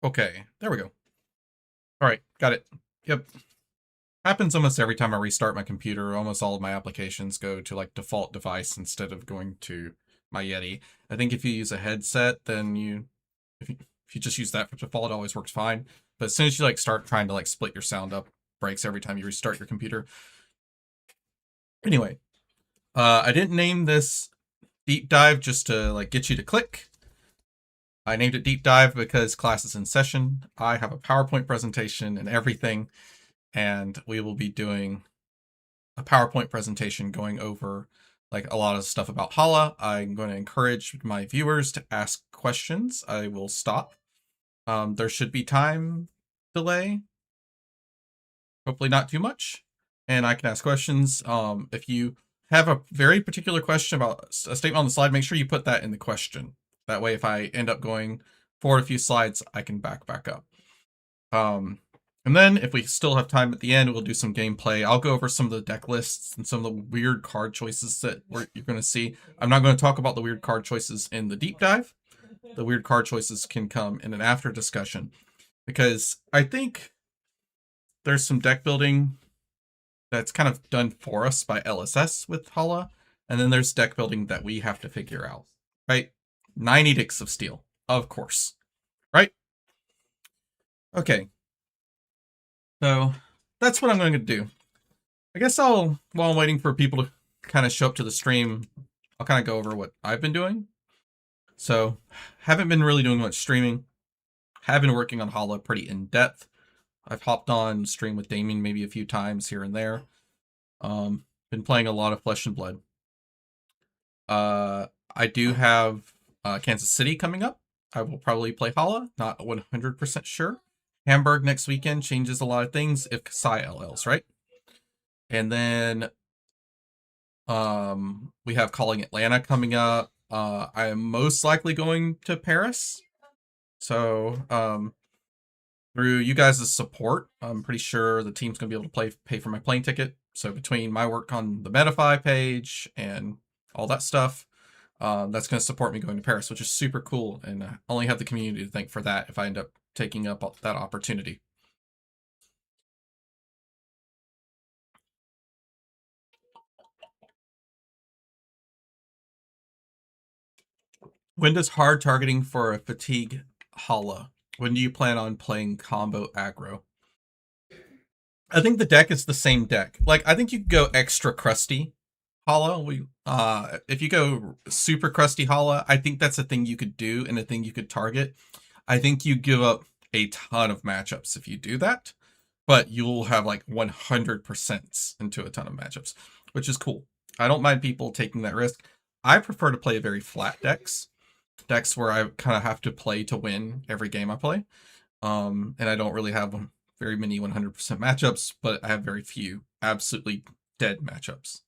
Okay, there we go. All right, got it. Yep. Happens almost every time I restart my computer. Almost all of my applications go to like default device instead of going to my Yeti. I think if you use a headset, then if you just use that for default, it always works fine. But as soon as you like start trying to like split your sound up, breaks every time you restart your computer. Anyway, I didn't name this deep dive just to like get you to click. I named it deep dive because class is in session. I have a PowerPoint presentation and everything, and we will be doing a PowerPoint presentation going over like a lot of stuff about Hala. I'm going to encourage my viewers to ask questions. I will stop. There should be time delay, hopefully not too much, and I can ask questions. If you have a very particular question about a statement on the slide, make sure you put that in the question. That way, if I end up going forward a few slides, I can back up. And then if we still have time at the end, we'll do some gameplay. I'll go over some of the deck lists and some of the weird card choices that you're going to see. I'm not going to talk about the weird card choices in the deep dive. The weird card choices can come in an after discussion, because I think there's some deck building that's kind of done for us by LSS with Hala, and then there's deck building that we have to figure out, right? 9 Edicts of Steel, of course, right? Okay. So that's what I'm going to do. I guess while I'm waiting for people to kind of show up to the stream, I'll kind of go over what I've been doing. So, haven't been really doing much streaming. Have been working on Hala pretty in depth. I've hopped on stream with Damien maybe a few times here and there. Been playing a lot of Flesh and Blood. I do have Kansas City coming up. I will probably play Hala, not 100% sure. Hamburg next weekend changes a lot of things if Kasai LLs, right? And then we have Calling Atlanta coming up. I am most likely going to Paris. So through you guys' support, I'm pretty sure the team's going to be able to pay for my plane ticket. So between my work on the Medify page and all that stuff, that's going to support me going to Paris, which is super cool. And I only have the community to thank for that if I end up taking up that opportunity. When does hard targeting for a fatigue Hala? When do you plan on playing combo aggro? I think the deck is the same deck. Like, I think you could go extra crusty Hala. If you go super crusty Hala, I think that's a thing you could do and a thing you could target. I think you give up a ton of matchups if you do that, but you'll have like 100% into a ton of matchups, which is cool. I don't mind people taking that risk. I prefer to play very flat decks where I kind of have to play to win every game I play. And I don't really have very many 100% matchups, but I have very few absolutely dead matchups.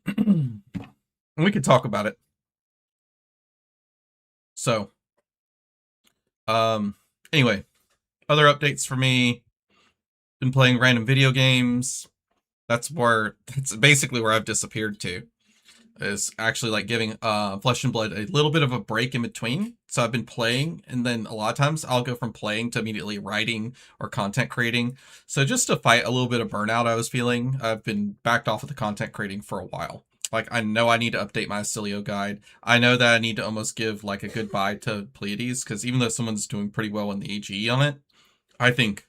And we could talk about it. So, anyway, other updates for me. Been playing random video games. That's basically where I've disappeared to. Is actually like giving Flesh and Blood a little bit of a break in between. So I've been playing, and then a lot of times I'll go from playing to immediately writing or content creating. So just to fight a little bit of burnout I was feeling, I've been backed off of the content creating for a while. Like, I know I need to update my Acilio guide. I know that I need to almost give like a goodbye to Pleiades, because even though someone's doing pretty well in the AGE on it, I think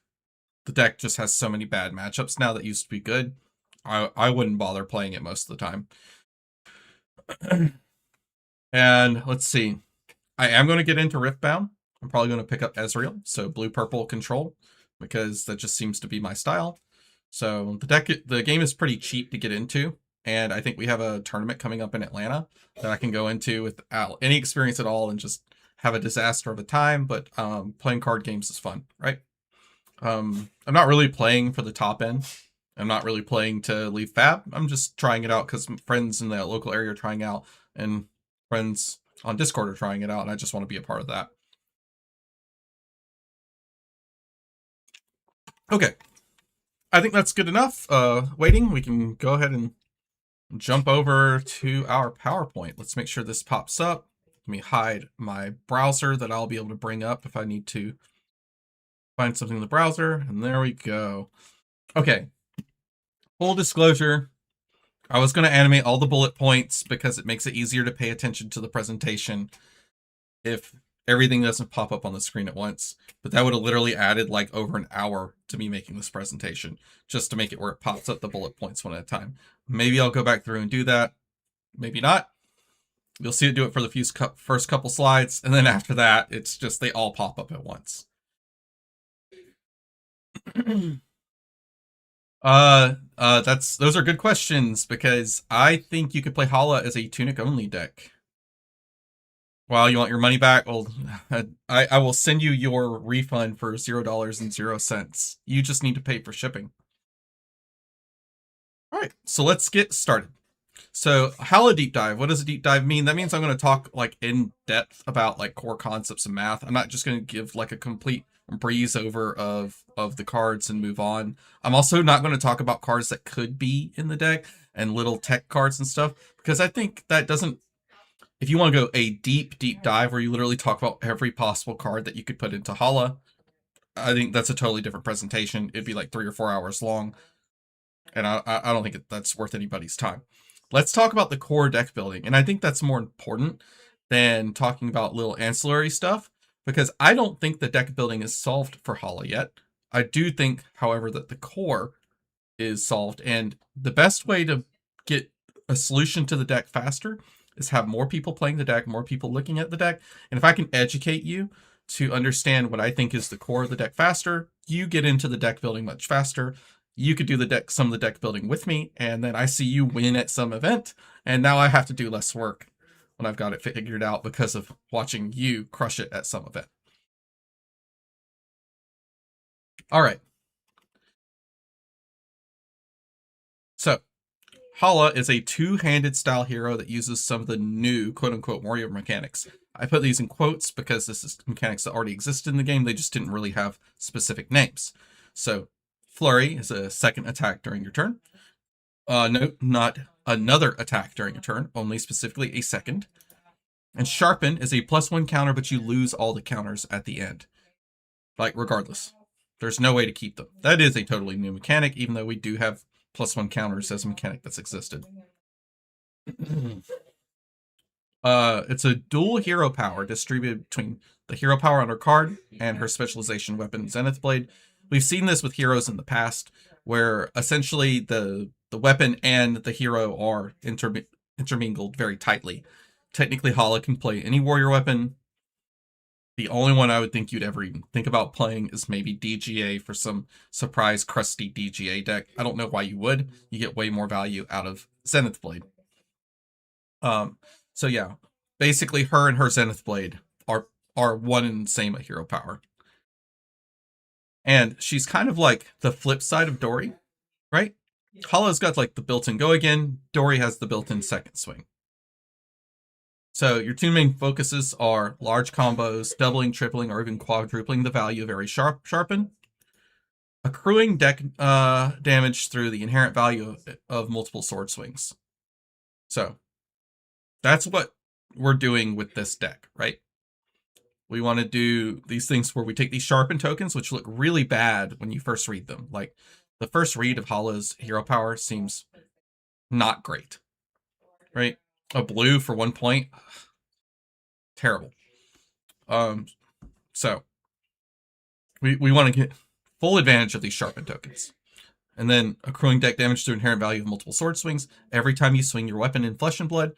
the deck just has so many bad matchups now that used to be good. I wouldn't bother playing it most of the time. And let's see. I am going to get into Riftbound. I'm probably going to pick up Ezreal, so blue-purple control, because that just seems to be my style. So the game is pretty cheap to get into, and I think we have a tournament coming up in Atlanta that I can go into without any experience at all and just have a disaster of a time. But playing card games is fun, right? I'm not really playing for the top end. I'm not really playing to leave Fab. I'm just trying it out because friends in the local area are trying out, and friends on Discord are trying it out, and I just want to be a part of that. Okay. I think that's good enough. Waiting. We can go ahead and jump over to our PowerPoint. Let's make sure this pops up. Let me hide my browser that I'll be able to bring up if I need to find something in the browser. And there we go. Okay. Full disclosure, I was going to animate all the bullet points because it makes it easier to pay attention to the presentation if everything doesn't pop up on the screen at once. But that would have literally added like over an hour to me making this presentation just to make it where it pops up the bullet points one at a time. Maybe I'll go back through and do that. Maybe not. You'll see it do it for the first couple slides, and then after that, it's just they all pop up at once. Those are good questions because I think you could play Hala as a Tunic only deck. Well, you want your money back? Well, I will send you your refund for $0.00. You just need to pay for shipping. All right, so let's get started. So Hala deep dive. What does a deep dive mean? That means I'm going to talk like in depth about like core concepts of math. I'm not just going to give like a complete breeze over of the cards and move on. I'm also not going to talk about cards that could be in the deck and little tech cards and stuff because I think that doesn't. If you want to go a deep dive where you literally talk about every possible card that you could put into Hala, I think that's a totally different presentation. It'd be like 3 or 4 hours long, and I don't think that's worth anybody's time. Let's talk about the core deck building, and I think that's more important than talking about little ancillary stuff, because I don't think the deck building is solved for Hala yet. I do think, however, that the core is solved, and the best way to get a solution to the deck faster is have more people playing the deck, more people looking at the deck, and if I can educate you to understand what I think is the core of the deck faster, you get into the deck building much faster. You could do some of the deck building with me, and then I see you win at some event, and now I have to do less work when I've got it figured out because of watching you crush it at some event. All right. So, Hala is a two-handed style hero that uses some of the new quote-unquote warrior mechanics. I put these in quotes because this is mechanics that already exist in the game. They just didn't really have specific names. So, Flurry is a second attack during your turn. No, not another attack during a turn, only specifically a second. And Sharpen is a +1 counter, but you lose all the counters at the end. Like, regardless. There's no way to keep them. That is a totally new mechanic, even though we do have +1 counters as a mechanic that's existed. It's a dual hero power distributed between the hero power on her card and her specialization weapon, Zenith Blade. We've seen this with heroes in the past, where essentially the weapon and the hero are intermingled very tightly. Technically, Hala can play any warrior weapon. The only one I would think you'd ever even think about playing is maybe DGA for some surprise crusty DGA deck. I don't know why you would. You get way more value out of Zenith Blade. So yeah, basically her and her Zenith Blade are one and the same at hero power. And she's kind of like the flip side of Dory, right? Hala's got like the built-in go again. Dory has the built-in second swing. So your two main focuses are large combos, doubling, tripling, or even quadrupling the value of every sharpen. Accruing deck damage through the inherent value of multiple sword swings. So that's what we're doing with this deck, right? We want to do these things where we take these sharpen tokens, which look really bad when you first read them. Like, the first read of Hala's hero power seems not great, right? A blue for 1 point. Terrible. So we want to get full advantage of these sharpen tokens. And then accruing deck damage through inherent value of multiple sword swings. Every time you swing your weapon in Flesh and Blood,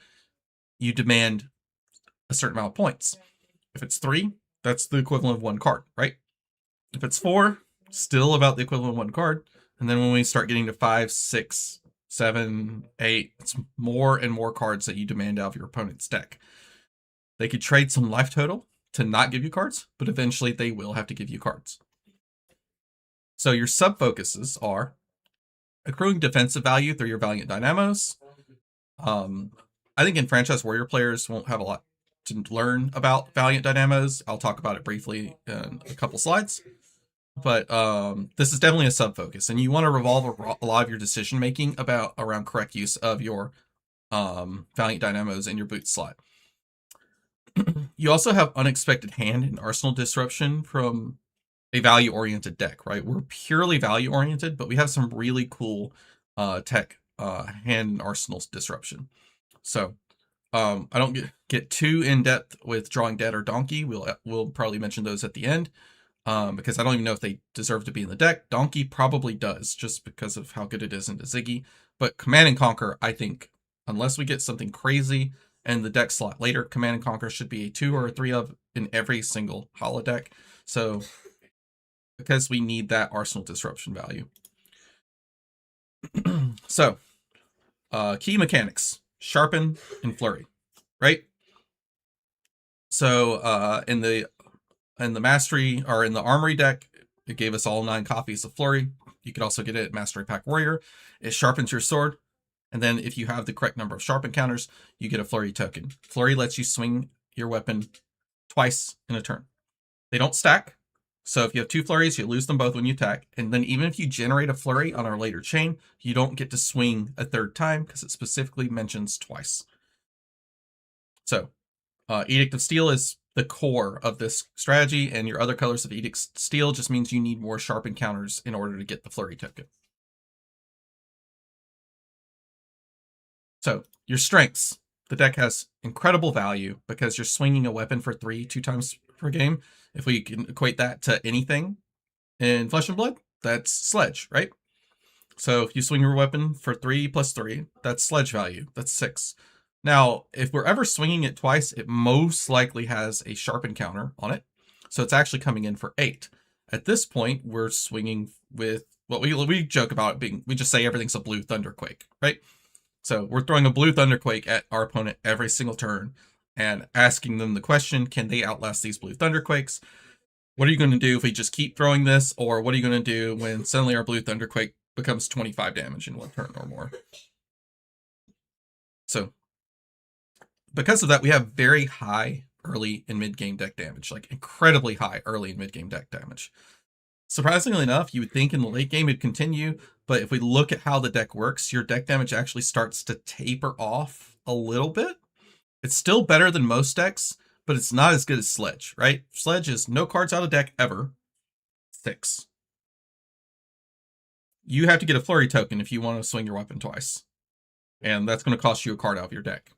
you demand a certain amount of points. If it's 3, that's the equivalent of 1 card, right? If it's 4, still about the equivalent of 1 card. And then when we start getting to 5, 6, 7, 8, it's more and more cards that you demand out of your opponent's deck. They could trade some life total to not give you cards, but eventually they will have to give you cards. So your sub-focuses are accruing defensive value through your Valiant Dynamos. I think in Franchise Warrior players won't have a lot to learn about Valiant Dynamos. I'll talk about it briefly in a couple slides. But this is definitely a sub-focus, and you want to revolve a lot of your decision-making around correct use of your Valiant Dynamos in your boot slot. You also have Unexpected Hand and Arsenal Disruption from a value-oriented deck, right? We're purely value-oriented, but we have some really cool tech hand and arsenal disruption. So I don't get too in depth with Drawing Dead or Donkey. We'll probably mention those at the end because I don't even know if they deserve to be in the deck. Donkey probably does just because of how good it is into Ziggy. But Command and Conquer, I think, unless we get something crazy and the deck slot later, Command and Conquer should be a 2 or a 3 of in every single Hala deck. So because we need that arsenal disruption value. So key mechanics: Sharpen and Flurry, right? So in the Mastery, or in the Armory deck, it gave us all 9 copies of Flurry. You could also get it at Mastery Pack Warrior. It sharpens your sword, and then if you have the correct number of sharpen counters, you get a Flurry token. Flurry lets you swing your weapon twice in a turn. They don't stack, so if you have 2 flurries, you lose them both when you attack. And then even if you generate a flurry on our later chain, you don't get to swing a 3rd time because it specifically mentions twice. So Edict of Steel is the core of this strategy, and your other colors of Edict Steel just means you need more sharp encounters in order to get the flurry token. So your strengths. The deck has incredible value because you're swinging a weapon for 3 2 times per game. If we can equate that to anything in Flesh and Blood, that's Sledge, right? So if you swing your weapon for 3 plus 3, that's Sledge value. That's 6. Now, if we're ever swinging it twice, it most likely has a sharpen counter on it. So it's actually coming in for 8. At this point, we're swinging with what we joke about it being, we just say everything's a blue Thunderquake, right? So we're throwing a blue Thunderquake at our opponent every single turn and asking them the question, can they outlast these blue Thunderquakes? What are you going to do if we just keep throwing this? Or what are you going to do when suddenly our blue Thunderquake becomes 25 damage in 1 turn or more? So because of that, we have very high early and mid-game deck damage, like incredibly high early and mid-game deck damage. Surprisingly enough, you would think in the late game it'd continue, but if we look at how the deck works, your deck damage actually starts to taper off a little bit. It's still better than most decks, but it's not as good as Sledge, right? Sledge is no cards out of deck ever. 6. You have to get a flurry token if you want to swing your weapon twice. And that's going to cost you a card out of your deck.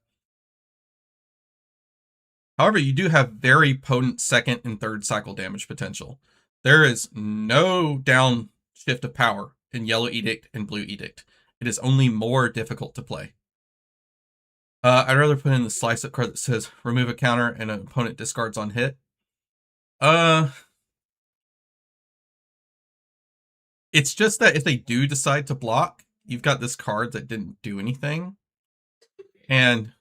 However, you do have very potent 2nd and 3rd cycle damage potential. There is no downshift of power in Yellow Edict and Blue Edict. It is only more difficult to play. I'd rather put in the slice up card that says remove a counter and an opponent discards on hit. It's just that if they do decide to block, you've got this card that didn't do anything. And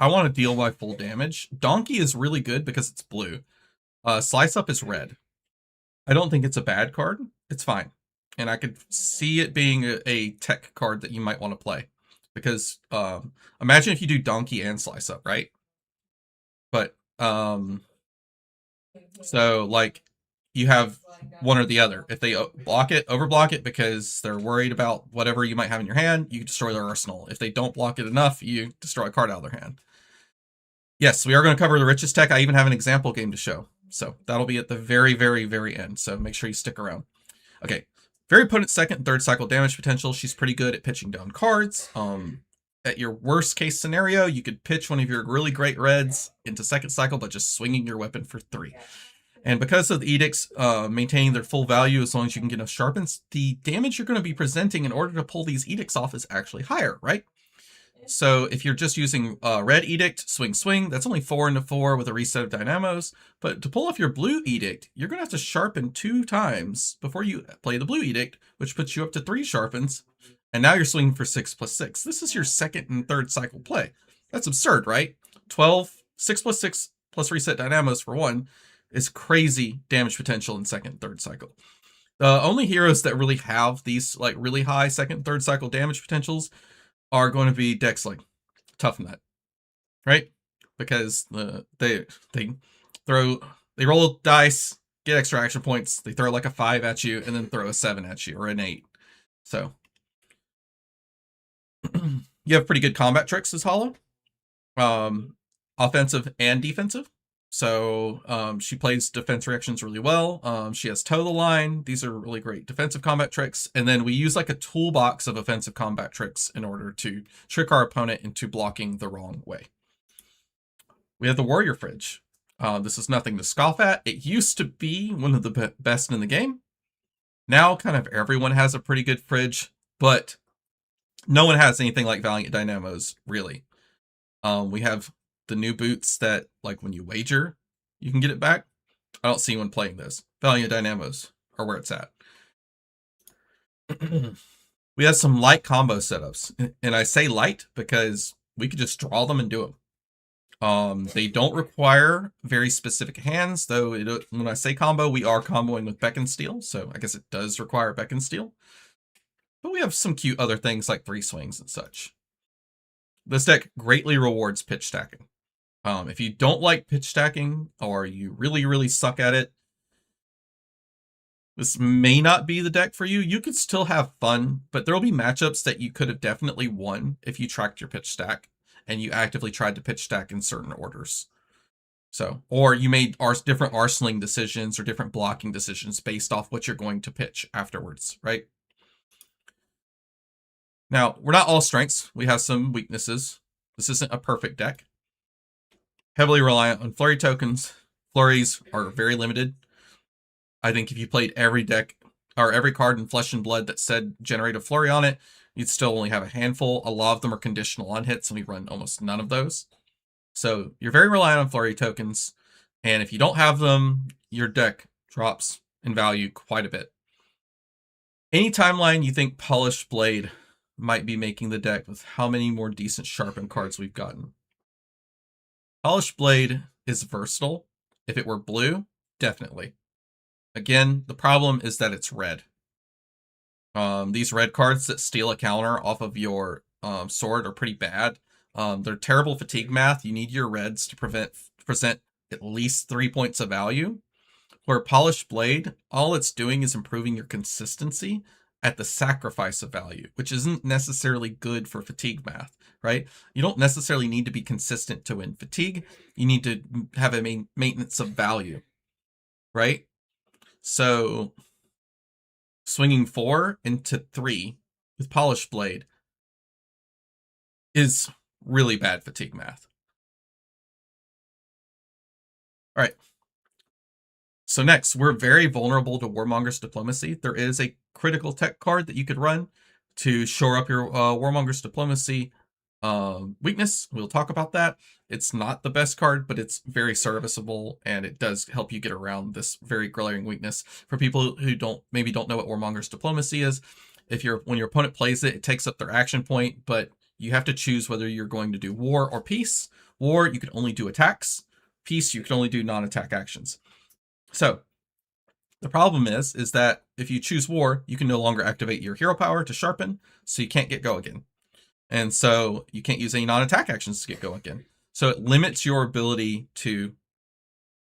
I want to deal my full damage. Donkey is really good because it's blue. Slice Up is red. I don't think it's a bad card. It's fine. And I could see it being a tech card that you might want to play. Because imagine if you do Donkey and Slice Up, right? But so like you have one or the other. If they block it, overblock it because they're worried about whatever you might have in your hand, you destroy their arsenal. If they don't block it enough, you destroy a card out of their hand. Yes, we are going to cover the richest tech. I even have an example game to show. So that'll be at the very, very, very end. So make sure you stick around. Okay. Very potent 2nd and 3rd cycle damage potential. She's pretty good at pitching down cards. At your worst case scenario, you could pitch one of your really great reds into 2nd cycle, but just swinging your weapon for 3. And because of the edicts maintaining their full value as long as you can get enough sharpens, the damage you're going to be presenting in order to pull these edicts off is actually higher, right? So if you're just using red edict, swing, swing, that's only 4 into 4 with a reset of dynamos. But to pull off your blue edict, you're going to have to sharpen 2 times before you play the blue edict, which puts you up to 3 sharpens. And now you're swinging for 6 plus 6. This is your 2nd and 3rd cycle play. That's absurd, right? 12, 6 plus 6 plus reset dynamos for 1 is crazy damage potential in 2nd and 3rd cycle. The only heroes that really have these like really high 2nd and 3rd cycle damage potentials are going to be decks like Tough Nut, right? Because they roll dice, get extra action points, they throw like a 5 at you, and then throw a 7 at you or an 8. So you have pretty good combat tricks as Hala. offensive and defensive. So she plays defense reactions really well. She has toe the line. These are really great defensive combat tricks. And then we use like a toolbox of offensive combat tricks in order to trick our opponent into blocking the wrong way. We have the Warrior Fridge. This is nothing to scoff at. It used to be one of the best in the game. Now kind of everyone has a pretty good fridge, but no one has anything like Valiant Dynamos, really. We have the new boots that, like, when you wager, you can get it back. I don't see anyone playing this. Valiant Dynamos are where it's at. We have some light combo setups, and I say light because we could just draw them and do them. They don't require very specific hands, though. When I say combo, we are comboing with Beck and Steel, so I guess it does require Beck and Steel. But we have some cute other things like 3 swings and such. This deck greatly rewards pitch stacking. If you don't like pitch stacking, or you really, really suck at it, this may not be the deck for you. You could still have fun, but there will be matchups that you could have definitely won if you tracked your pitch stack and you actively tried to pitch stack in certain orders. So, or you made different arsenaling decisions or different blocking decisions based off what you're going to pitch afterwards, right? Now, we're not all strengths. We have some weaknesses. This isn't a perfect deck. Heavily reliant on flurry tokens. Flurries are very limited. I think if you played every deck, or every card in Flesh and Blood that said generate a flurry on it, you'd still only have a handful. A lot of them are conditional on hits, and we run almost none of those. So you're very reliant on flurry tokens, and if you don't have them, your deck drops in value quite a bit. Any timeline you think Polished Blade might be making the deck with how many more decent sharpened cards we've gotten. Polished Blade is versatile. If it were blue, definitely. Again, the problem is that it's red. These red cards that steal a counter off of your sword are pretty bad. They're terrible fatigue math. You need your reds to present at least 3 points of value. Where Polished Blade, all it's doing is improving your consistency at the sacrifice of value, which isn't necessarily good for fatigue math, right? You don't necessarily need to be consistent to win fatigue. You need to have a maintenance of value, right? So swinging 4 into 3 with Polished Blade is really bad fatigue math. All right. So next, we're very vulnerable to Warmonger's Diplomacy. There is a critical tech card that you could run to shore up your Warmonger's Diplomacy weakness. We'll talk about that. It's not the best card, but it's very serviceable, and it does help you get around this very glaring weakness. For people who maybe don't know what Warmonger's Diplomacy is, when your opponent plays it, it takes up their action point, but you have to choose whether you're going to do war or peace. War, you can only do attacks. Peace, you can only do non-attack actions. So the problem is that if you choose war, you can no longer activate your hero power to sharpen, so you can't get go again. And so you can't use any non-attack actions to get go again. So it limits your ability to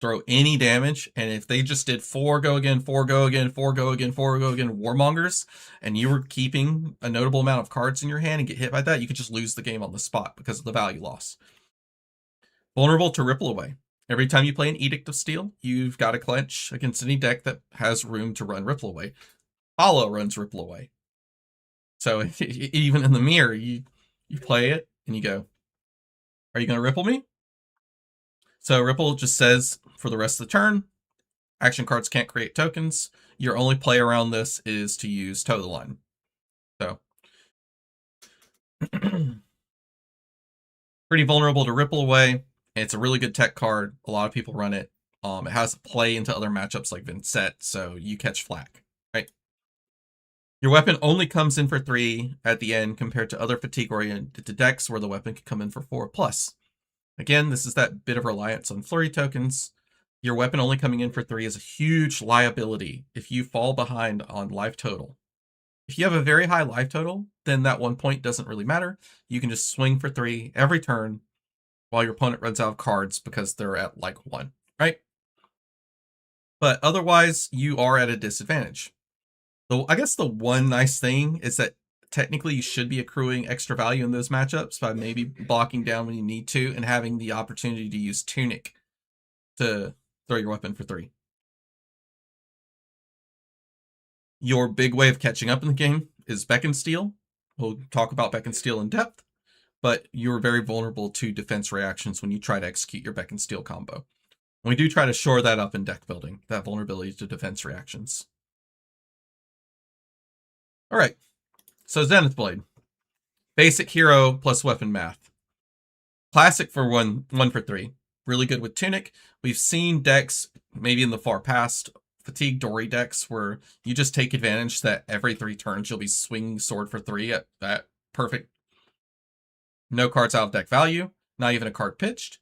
throw any damage. And if they just did 4 go again, 4 go again, 4 go again, 4 go again, Warmongers, and you were keeping a notable amount of cards in your hand and get hit by that, you could just lose the game on the spot because of the value loss. Vulnerable to Ripple Away. Every time you play an Edict of Steel, you've got to clench against any deck that has room to run Ripple Away. Hala runs Ripple Away. So even in the mirror, you play it and you go, are you going to ripple me? So Ripple just says for the rest of the turn, action cards can't create tokens. Your only play around this is to use Toe the Line. So pretty vulnerable to Ripple Away. It's a really good tech card. A lot of people run it. It has play into other matchups like Vincent, so you catch flack, right? Your weapon only comes in for 3 at the end compared to other fatigue-oriented decks where the weapon can come in for 4+. Again, this is that bit of reliance on flurry tokens. Your weapon only coming in for 3 is a huge liability if you fall behind on life total. If you have a very high life total, then that 1 point doesn't really matter. You can just swing for 3 every turn while your opponent runs out of cards because they're at like 1, right? But otherwise, you are at a disadvantage. So I guess the one nice thing is that technically you should be accruing extra value in those matchups by maybe blocking down when you need to and having the opportunity to use Tunic to throw your weapon for 3. Your big way of catching up in the game is Beck and Steal. We'll talk about Beck and Steal in depth, but you're very vulnerable to defense reactions when you try to execute your Beck and Steal combo. We do try to shore that up in deck building, that vulnerability to defense reactions. All right, so Zenith Blade. Basic hero plus weapon math. Classic for one for 3. Really good with Tunic. We've seen decks, maybe in the far past, Fatigue Dory decks, where you just take advantage that every 3 turns you'll be swinging sword for 3 at that perfect. No cards out of deck value, not even a card pitched.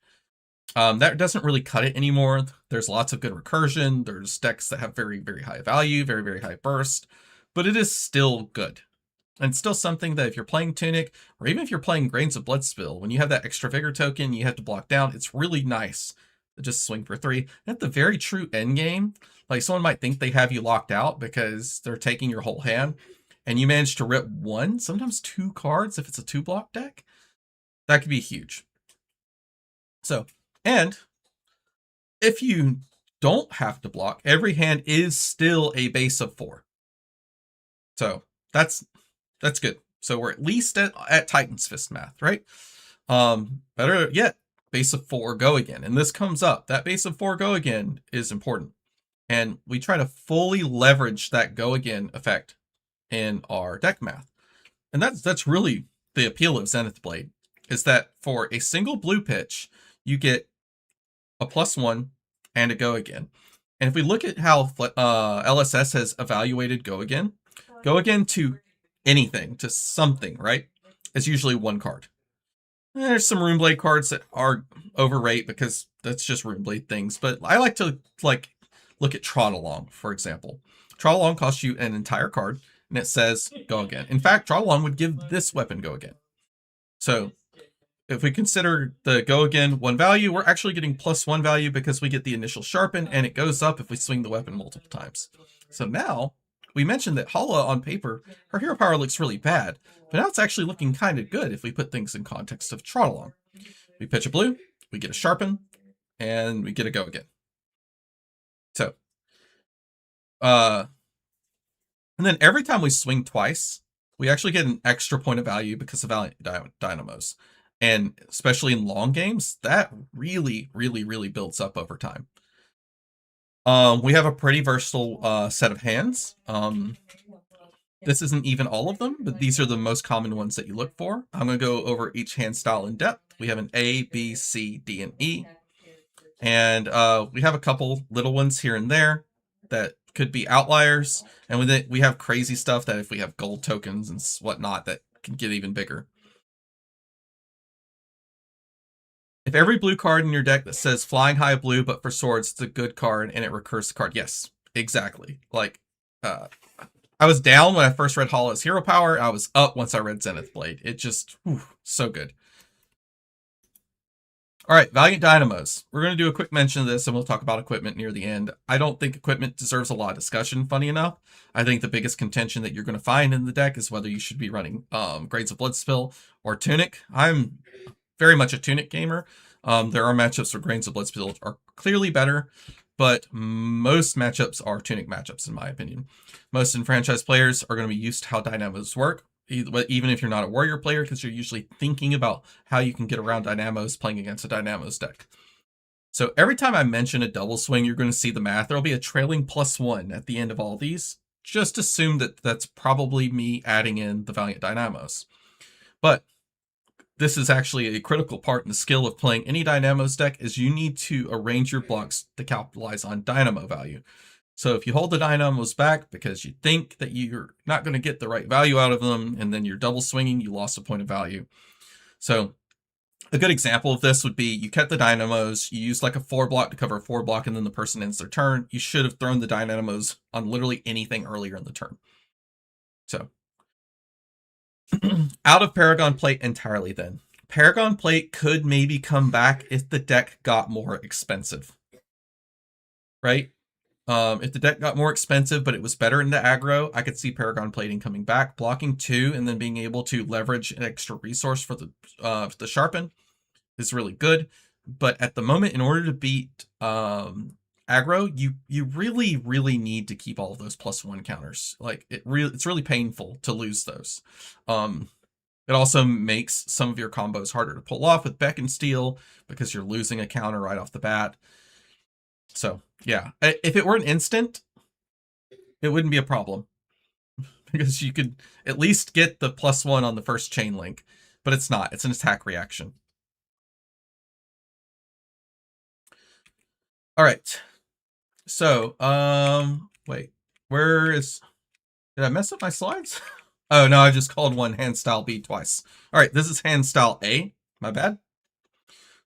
That doesn't really cut it anymore. There's lots of good recursion. There's decks that have very, very high value, very, very high burst, but it is still good. And it's still something that if you're playing Tunic, or even if you're playing Grains of Bloodspill, when you have that extra Vigor token, you have to block down, it's really nice to just swing for 3. At the very true end game, like someone might think they have you locked out because they're taking your whole hand, and you manage to rip 1, sometimes 2 cards if it's a 2-block deck. That could be huge. So, and if you don't have to block, every hand is still a base of 4. So that's good. So we're at least at Titan's Fist math, right? Better yet, base of 4 go again. And this comes up. That base of 4 go again is important. And we try to fully leverage that go again effect in our deck math. And that's really the appeal of Zenith Blade, is that for a single blue pitch, you get a +1 and a go again. And if we look at how LSS has evaluated go again to anything, to something, right, is usually 1 card. There's some Runeblade cards that are overrate because that's just Runeblade things, but I like to look at Trot Along, for example. Trot Along costs you an entire card, and it says go again. In fact, Trot Along would give this weapon go again. So if we consider the go again 1 value, we're actually getting +1 value because we get the initial sharpen, and it goes up if we swing the weapon multiple times. So now, we mentioned that Hala on paper, her hero power looks really bad, but now it's actually looking kind of good if we put things in context of Trot Along. We pitch a blue, we get a sharpen, and we get a go again. So, and then every time we swing twice, we actually get an extra point of value because of Valiant Dynamos. And especially in long games, that really, really, really builds up over time. We have a pretty versatile set of hands. This isn't even all of them, but these are the most common ones that you look for. I'm going to go over each hand style in depth. We have an A, B, C, D, and E. And we have a couple little ones here and there that could be outliers. And with it, we have crazy stuff that if we have gold tokens and whatnot, that can get even bigger. If every blue card in your deck that says Flying High Blue, but for swords, it's a good card and it recurs the card. Yes, exactly. Like, I was down when I first read Hala's hero power. I was up once I read Zenith Blade. It just, so good. All right, Valiant Dynamos. We're going to do a quick mention of this, and we'll talk about equipment near the end. I don't think equipment deserves a lot of discussion, funny enough. I think the biggest contention that you're going to find in the deck is whether you should be running Grains of Bloodspill or Tunic. I'm very much a Tunic gamer. There are matchups where Grains of Bloodspill are clearly better, but most matchups are Tunic matchups, in my opinion. Most enfranchised players are going to be used to how Dynamos work, even if you're not a Warrior player, because you're usually thinking about how you can get around Dynamos playing against a Dynamos deck. So every time I mention a double swing, you're going to see the math. There'll be a trailing +1 at the end of all these. Just assume that that's probably me adding in the Valiant Dynamos. But this is actually a critical part in the skill of playing any Dynamos deck, is you need to arrange your blocks to capitalize on Dynamo value. So if you hold the Dynamos back because you think that you're not going to get the right value out of them, and then you're double swinging, you lost a point of value. So a good example of this would be you kept the Dynamos, you used like a 4-block to cover a 4-block, and then the person ends their turn. You should have thrown the Dynamos on literally anything earlier in the turn. So out of Paragon Plate entirely then. Paragon Plate could maybe come back if the deck got more expensive. Right? If the deck got more expensive, but it was better into aggro, I could see Paragon Plating coming back, blocking 2, and then being able to leverage an extra resource for the sharpen is really good. But at the moment, in order to beat aggro, you really need to keep all of those +1 counters. Like it's really painful to lose those. It also makes some of your combos harder to pull off with Beck and Steel because you're losing a counter right off the bat. So yeah, if it were an instant, it wouldn't be a problem because you could at least get the +1 on the first chain link, but it's not. It's an attack reaction. All right. So, wait, did I mess up my slides? Oh, no, I just called one hand style B twice. All right, this is hand style A. My bad.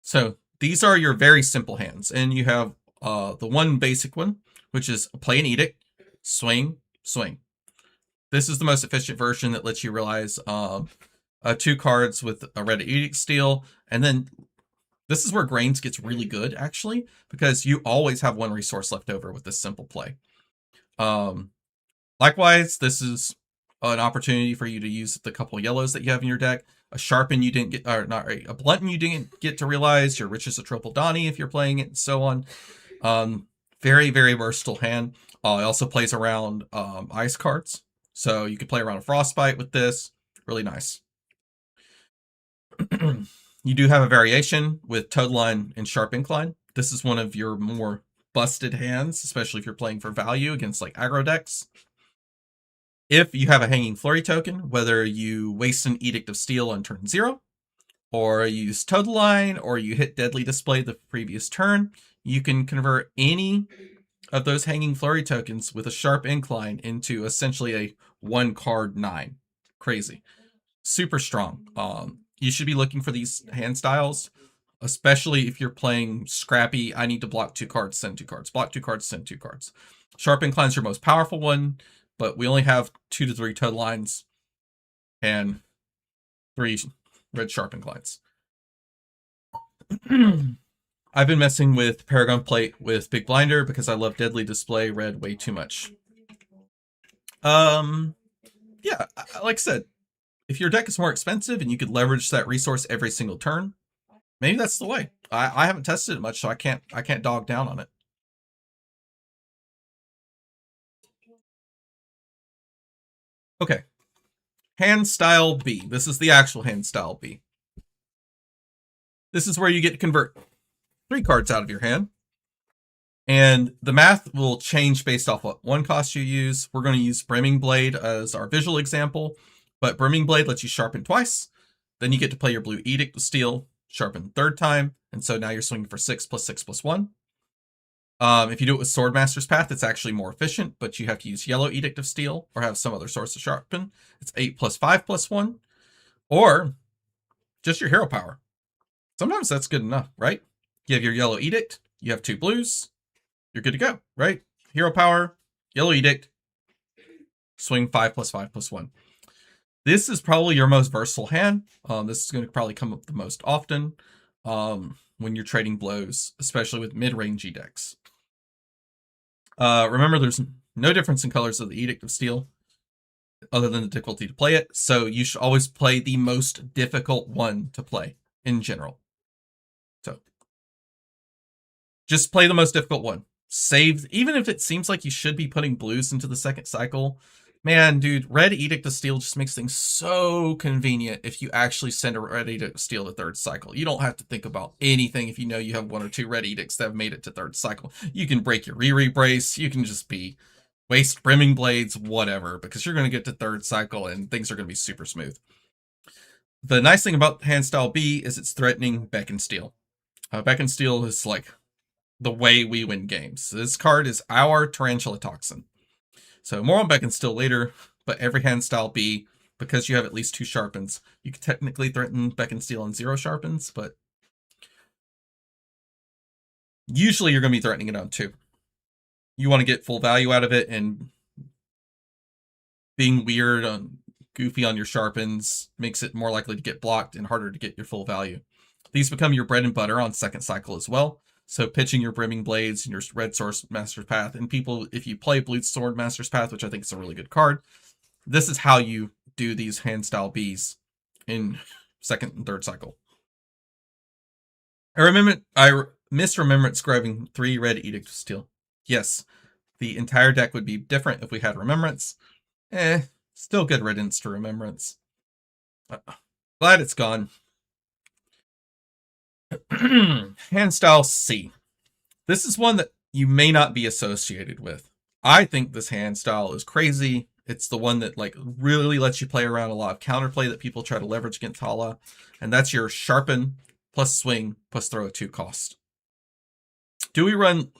So these are your very simple hands, and you have the one basic one, which is play an edict, swing, swing. This is the most efficient version that lets you realize 2 cards with a red edict steal, and then this is where Grains gets really good, actually, because you always have 1 resource left over with this simple play. Likewise, this is an opportunity for you to use the couple yellows that you have in your deck. A Sharpen you didn't get, or not, a Blunton you didn't get to realize. Your Riches of Triple Donny if you're playing it, and so on. Very, very versatile hand. It also plays around ice cards, so you could play around a Frostbite with this. Really nice. You do have a variation with Toad Line and Sharp Incline. This is one of your more busted hands, especially if you're playing for value against like aggro decks. If you have a Hanging Flurry token, whether you waste an Edict of Steel on turn 0, or you use Toad Line, or you hit Deadly Display the previous turn, you can convert any of those Hanging Flurry tokens with a Sharp Incline into essentially a 1-card 9. Crazy. Super strong. You should be looking for these hand styles, especially if you're playing scrappy, I need to block 2 cards, send 2 cards. Block 2 cards, send 2 cards. Sharp Incline's your most powerful one, but we only have 2 to 3 Toad Lines and 3 red Sharp Inclines. I've been messing with Paragon Plate with Big Blinder because I love Deadly Display red way too much. Yeah, like I said, if your deck is more expensive and you could leverage that resource every single turn, maybe that's the way. I haven't tested it much, so I can't dog down on it. Okay. Hand style B. This is the actual hand style B. This is where you get to convert 3 cards out of your hand. And the math will change based off what 1 cost you use. We're going to use Brimming Blade as our visual example, but Brimming Blade lets you sharpen twice. Then you get to play your blue Edict of Steel, sharpen 3rd time, and so now you're swinging for 6 + 6 + 1. If you do it with Swordmaster's Path, it's actually more efficient, but you have to use yellow Edict of Steel or have some other source of sharpen. It's 8 + 5 + 1, or just your hero power. Sometimes that's good enough, right? You have your yellow Edict, you have 2 blues, you're good to go, right? Hero power, yellow Edict, swing 5 + 5 + 1. This is probably your most versatile hand. This is going to probably come up the most often when you're trading blows, especially with mid-rangey decks. Remember, there's no difference in colors of the Edict of Steel other than the difficulty to play it, so you should always play the most difficult one to play in general. So just play the most difficult one. Save, even if it seems like you should be putting blues into the second cycle. Man, dude, red Edict of Steel just makes things so convenient if you actually send a red Edict of Steel to 3rd cycle. You don't have to think about anything if you know you have 1 or 2 red Edicts that have made it to 3rd cycle. You can break your Riri Brace, you can just waste Brimming Blades, whatever, because you're going to get to 3rd cycle and things are going to be super smooth. The nice thing about hand style B is it's threatening Beck and Steel. Beck and Steel is like the way we win games. This card is our Tarantula Toxin. So more on Beck and Steel later, but every hand style B, because you have at least 2 sharpens, you could technically threaten Beck and Steel on 0 sharpens, but usually you're going to be threatening it on 2. You want to get full value out of it, and being weird on goofy on your sharpens makes it more likely to get blocked and harder to get your full value. These become your bread and butter on 2nd cycle as well. So pitching your Brimming Blades and your Red Sword Master's Path, and people, if you play Blue Sword Master's Path, which I think is a really good card, this is how you do these hand style Bs in second and third cycle. I misremembered grabbing 3 red Edict of Steel. Yes, the entire deck would be different if we had Remembrance. Still good riddance to Remembrance. Glad it's gone. Hand style C. This is one that you may not be associated with. I think this hand style is crazy. It's the one that like really lets you play around a lot of counterplay that people try to leverage against Hala. And that's your Sharpen plus Swing plus Throw a 2 cost. Do we run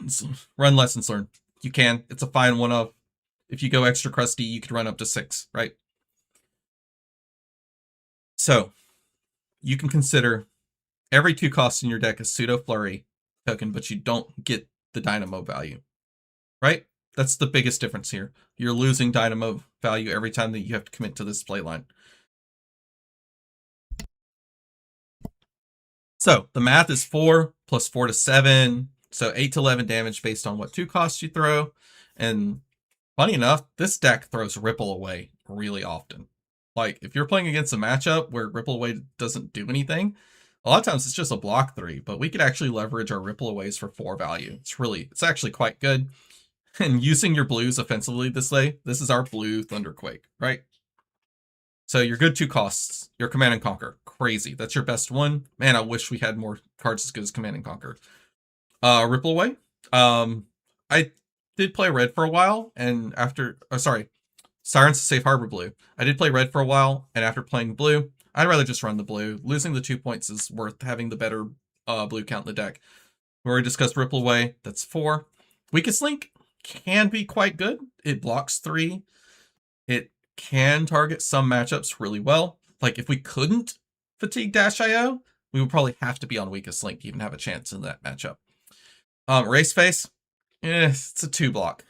Lessons Learned? You can. It's a fine one of. If you go extra crusty, you could run up to 6, right? So you can consider every 2 costs in your deck a pseudo flurry token, but you don't get the dynamo value, right? That's the biggest difference here. You're losing dynamo value every time that you have to commit to this play line. So the math is 4 plus 4 to 7. So 8 to 11 damage based on what 2 costs you throw. And funny enough, this deck throws Ripple Away really often. Like if you're playing against a matchup where Ripple Away doesn't do anything, a lot of times it's just a block 3, but we could actually leverage our Ripple Aways for 4 value. It's actually quite good. And using your blues offensively this way, this is our blue Thunderquake, right? So your good 2 costs, your Command and Conquer, crazy. That's your best one. Man, I wish we had more cards as good as Command and Conquer. Ripple Away. I did play red for a while, and after, Siren's Safe Harbor blue. I did play red for a while, and after playing blue, I'd rather just run the blue. Losing the 2 points is worth having the better blue count in the deck. We already discussed Ripple Away. That's 4. Weakest Link can be quite good. It blocks 3. It can target some matchups really well. Like if we couldn't fatigue Dash.io, we would probably have to be on Weakest Link to even have a chance in that matchup. Race Face, it's a 2 block.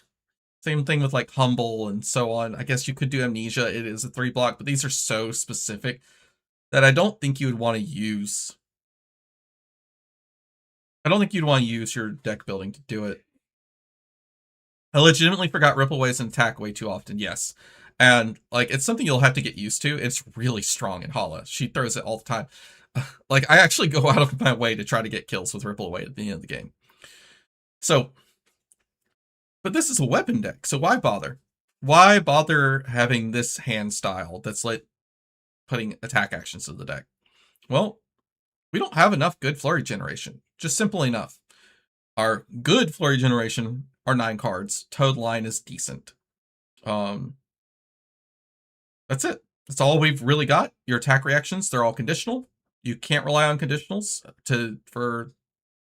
Same thing with like Humble and so on. I guess you could do Amnesia. It is a 3 block, but these are so specific that I don't think you would want to use. I don't think you'd want to use your deck building to do it. I legitimately forgot Ripple Aways and attack way too often, yes. And like it's something you'll have to get used to. It's really strong in Hala. She throws it all the time. Like I actually go out of my way to try to get kills with Ripple Away at the end of the game. So, but this is a weapon deck, so why bother? Why bother having this hand style that's like putting attack actions to the deck? Well, we don't have enough good flurry generation. Just simple enough. Our good flurry generation are 9 cards. Toad line is decent. That's it. That's all we've really got. Your attack reactions, they're all conditional. You can't rely on conditionals for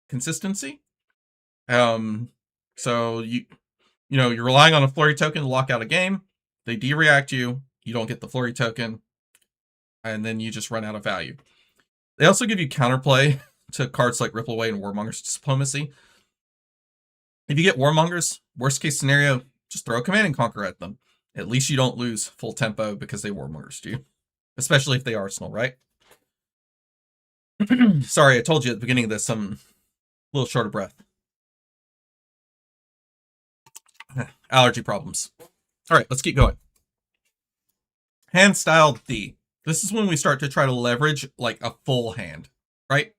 consistency. So you're relying on a flurry token to lock out a game. They de-react you. You don't get the flurry token, and then you just run out of value. They also give you counterplay to cards like Ripple Away and Warmonger's Diplomacy. If you get Warmongers, worst case scenario, just throw a Command and Conquer at them. At least you don't lose full tempo because they Warmongers you. Especially if they Arsenal, right? Sorry, I told you at the beginning of this, I'm a little short of breath. Allergy problems. All right, let's keep going. Hand style D. This is when we start to try to leverage like a full hand, right?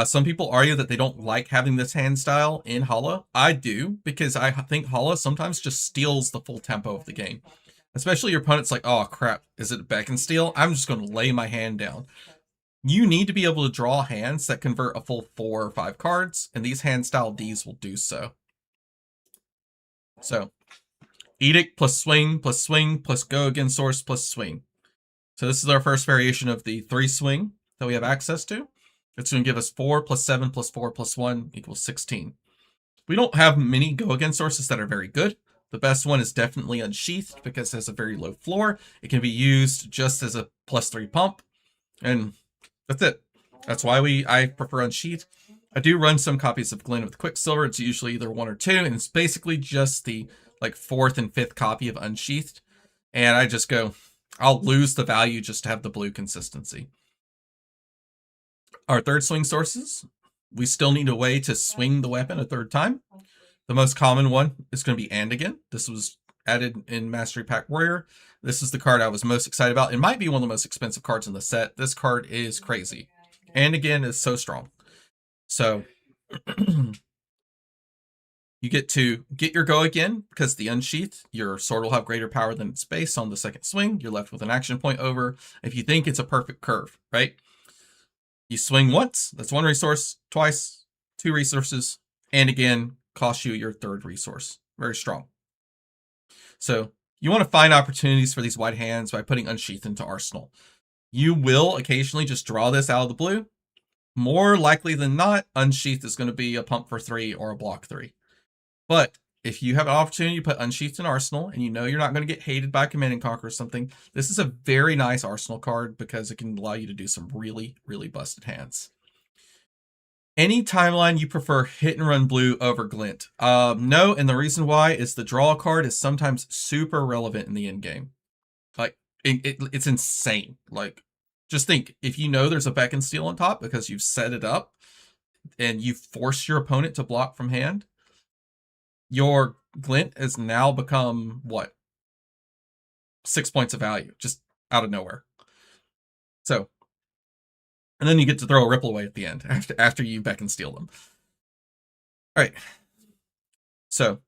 Some people argue that they don't like having this hand style in Hala. I do, because I think Hala sometimes just steals the full tempo of the game. Especially your opponent's like, oh crap, is it Beck and Steal? I'm just going to lay my hand down. You need to be able to draw hands that convert a full 4 or 5 cards, and these hand style Ds will do so. So, Edict plus swing plus go again source plus swing. So this is our first variation of the 3 swing that we have access to. It's going to give us 4 plus 7 plus 4 plus 1 equals 16. We don't have many go again sources that are very good. The best one is definitely Unsheathed because it has a very low floor. It can be used just as a +3 pump. And that's it. That's why I prefer Unsheathed. I do run some copies of Glen with Quicksilver. It's usually either 1 or 2, and it's basically just the like 4th and 5th copy of Unsheathed. And I just go, I'll lose the value just to have the blue consistency. Our third swing sources we still need a way to swing the weapon a third time. The most common one is going to be and again. This was added in Mastery Pack Warrior. This is the card I was most excited about. It might be one of the most expensive cards in the set. This card is crazy. And again is so strong. So you get to get your go again because the unsheath, your sword will have greater power than its base on the second swing. You're left with an action point over if you think it's a perfect curve, right? You swing once, that's one resource, twice, two resources, and again, costs you your third resource. Very strong. So you want to find opportunities for these white hands by putting Unsheath into Arsenal. You will occasionally just draw this out of the blue. More likely than not, Unsheath is going to be a pump for 3 or a block 3. But if you have an opportunity to put Unsheathed in Arsenal and you know you're not going to get hated by Command and Conquer or something, this is a very nice Arsenal card because it can allow you to do some really, really busted hands. Any timeline you prefer hit and run blue over glint? No, and the reason why is the draw card is sometimes super relevant in the end game. Like, it's insane. Like, just think, if you know there's a Beck and Steal on top because you've set it up and you force your opponent to block from hand, your glint has now become, what? 6 points of value, just out of nowhere. So, and then you get to throw a ripple away at the end after you Beck and Steal them. All right. So,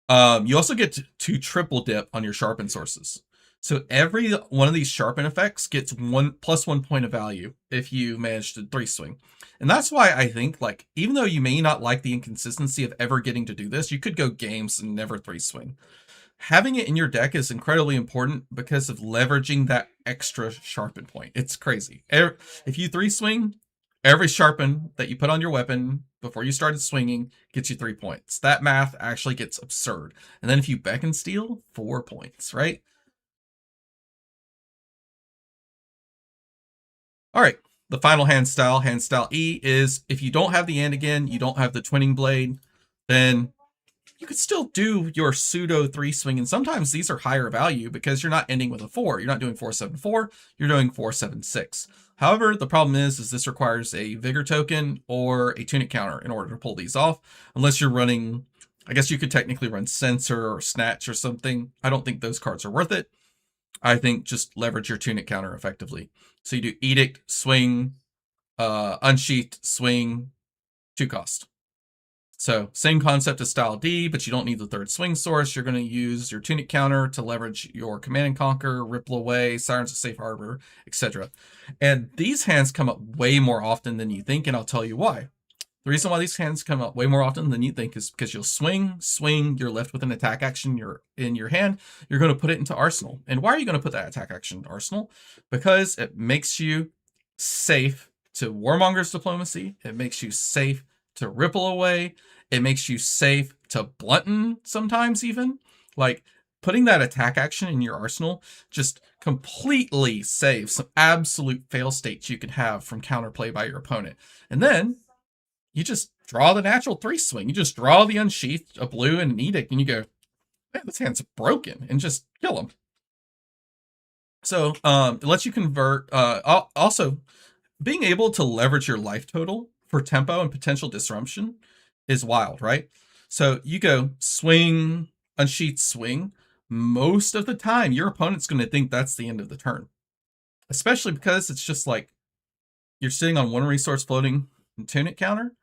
you also get to triple dip on your sharpen sources. So every one of these sharpen effects gets +1 point of value if you manage to 3 swing. And that's why I think, like, even though you may not like the inconsistency of ever getting to do this, you could go games and never 3 swing. Having it in your deck is incredibly important because of leveraging that extra sharpen point. It's crazy. If you 3 swing, every sharpen that you put on your weapon before you started swinging gets you 3 points. That math actually gets absurd. And then if you Beck and Steal, 4 points, right? All right, the final hand style E, is if you don't have the and again, you don't have the twinning blade, then you could still do your pseudo 3 swing. And sometimes these are higher value because you're not ending with a 4. You're not doing 4-7-4, you're doing 4-7-6. However, the problem is this requires a vigor token or a tunic counter in order to pull these off. Unless you're running, I guess you could technically run Censor or Snatch or something. I don't think those cards are worth it. I think just leverage your tunic counter effectively. So you do Edict, swing, Unsheathed, swing, 2 cost. So same concept as style D, but you don't need the 3rd swing source. You're going to use your tunic counter to leverage your Command and Conquer, Ripple Away, Sirens of Safe Harbor, etc. And these hands come up way more often than you think, and I'll tell you why. The reason why these hands come up way more often than you think is because you'll swing, you're left with an attack action in your hand, you're going to put it into Arsenal. And why are you going to put that attack action in Arsenal? Because it makes you safe to Warmonger's Diplomacy, it makes you safe to Ripple Away, it makes you safe to Blunten sometimes even. Like, putting that attack action in your arsenal just completely saves some absolute fail states you could have from counterplay by your opponent. And then you just draw the natural 3 swing. You just draw the Unsheathed, a blue, and an Edict, and you go, man, this hand's broken, and just kill them. So it lets you convert. Also, being able to leverage your life total for tempo and potential disruption is wild, right? So you go swing, Unsheathed, swing. Most of the time, your opponent's going to think that's the end of the turn. Especially because it's just like you're sitting on 1 resource floating tunic counter.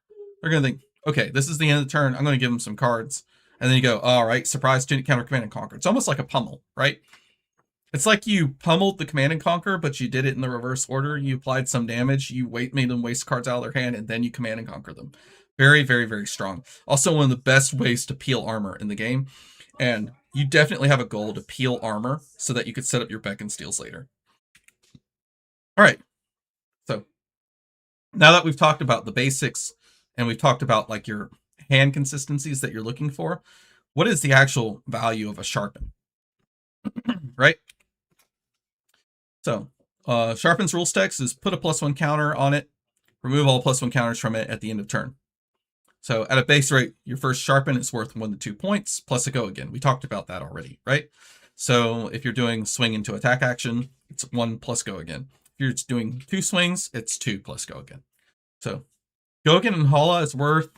They're going to think, okay, this is the end of the turn. I'm going to give them some cards. And then you go, all right, surprise, tunic counter, Command and Conquer. It's almost like a pummel, right? It's like you pummeled the Command and Conquer, but you did it in the reverse order. You applied some damage, you made them waste cards out of their hand, and then you Command and Conquer them. Very, very, very strong. Also, one of the best ways to peel armor in the game. And you definitely have a goal to peel armor so that you could set up your Beck and Steals later. All right. So now that we've talked about the basics and we've talked about like your hand consistencies that you're looking for, what is the actual value of a sharpen? Right? So Sharpen's rules text is put a +1 counter on it, remove all +1 counters from it at the end of turn. So at a base rate, your first sharpen is worth 1 to 2 points plus a go again. We talked about that already, right? So if you're doing swing into attack action, it's 1 plus go again. If you're doing 2 swings, it's 2 plus go again. So Gogan and Hala is worth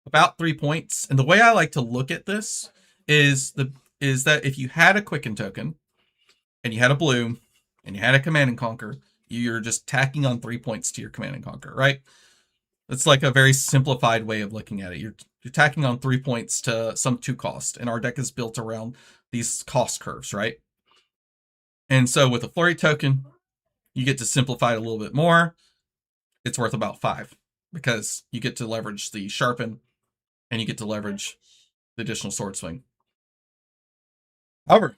about 3 points. And the way I like to look at this is that if you had a Quicken token and you had a blue and you had a Command and Conquer, you're just tacking on 3 points to your Command and Conquer, right? It's like a very simplified way of looking at it. You're tacking on 3 points to some 2 cost, and our deck is built around these cost curves, right? And so with a Flurry token, you get to simplify it a little bit more. It's worth about 5 because you get to leverage the Sharpen and you get to leverage the additional Sword Swing. However,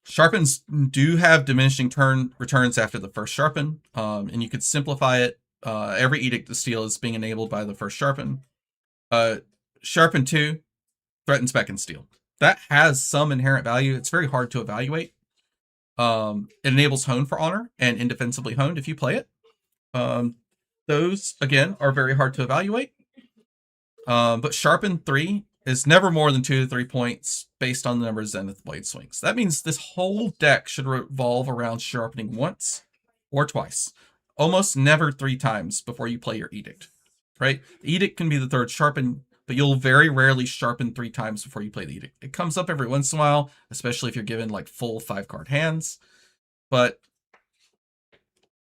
Sharpens do have diminishing turn returns after the first Sharpen, and you could simplify it. Every Edict to Steal is being enabled by the first Sharpen. Sharpen 2 threatens Beck and Steal. That has some inherent value. It's very hard to evaluate. It enables Hone for Honor and Indefensibly Honed if you play it. Those, again, are very hard to evaluate. But Sharpen 3 is never more than 2 to 3 points based on the number of Zenith Blade swings. That means this whole deck should revolve around sharpening once or twice. Almost never 3 times before you play your Edict, right? The Edict can be the third Sharpen, but you'll very rarely Sharpen 3 times before you play the Edict. It comes up every once in a while, especially if you're given like full 5-card hands, but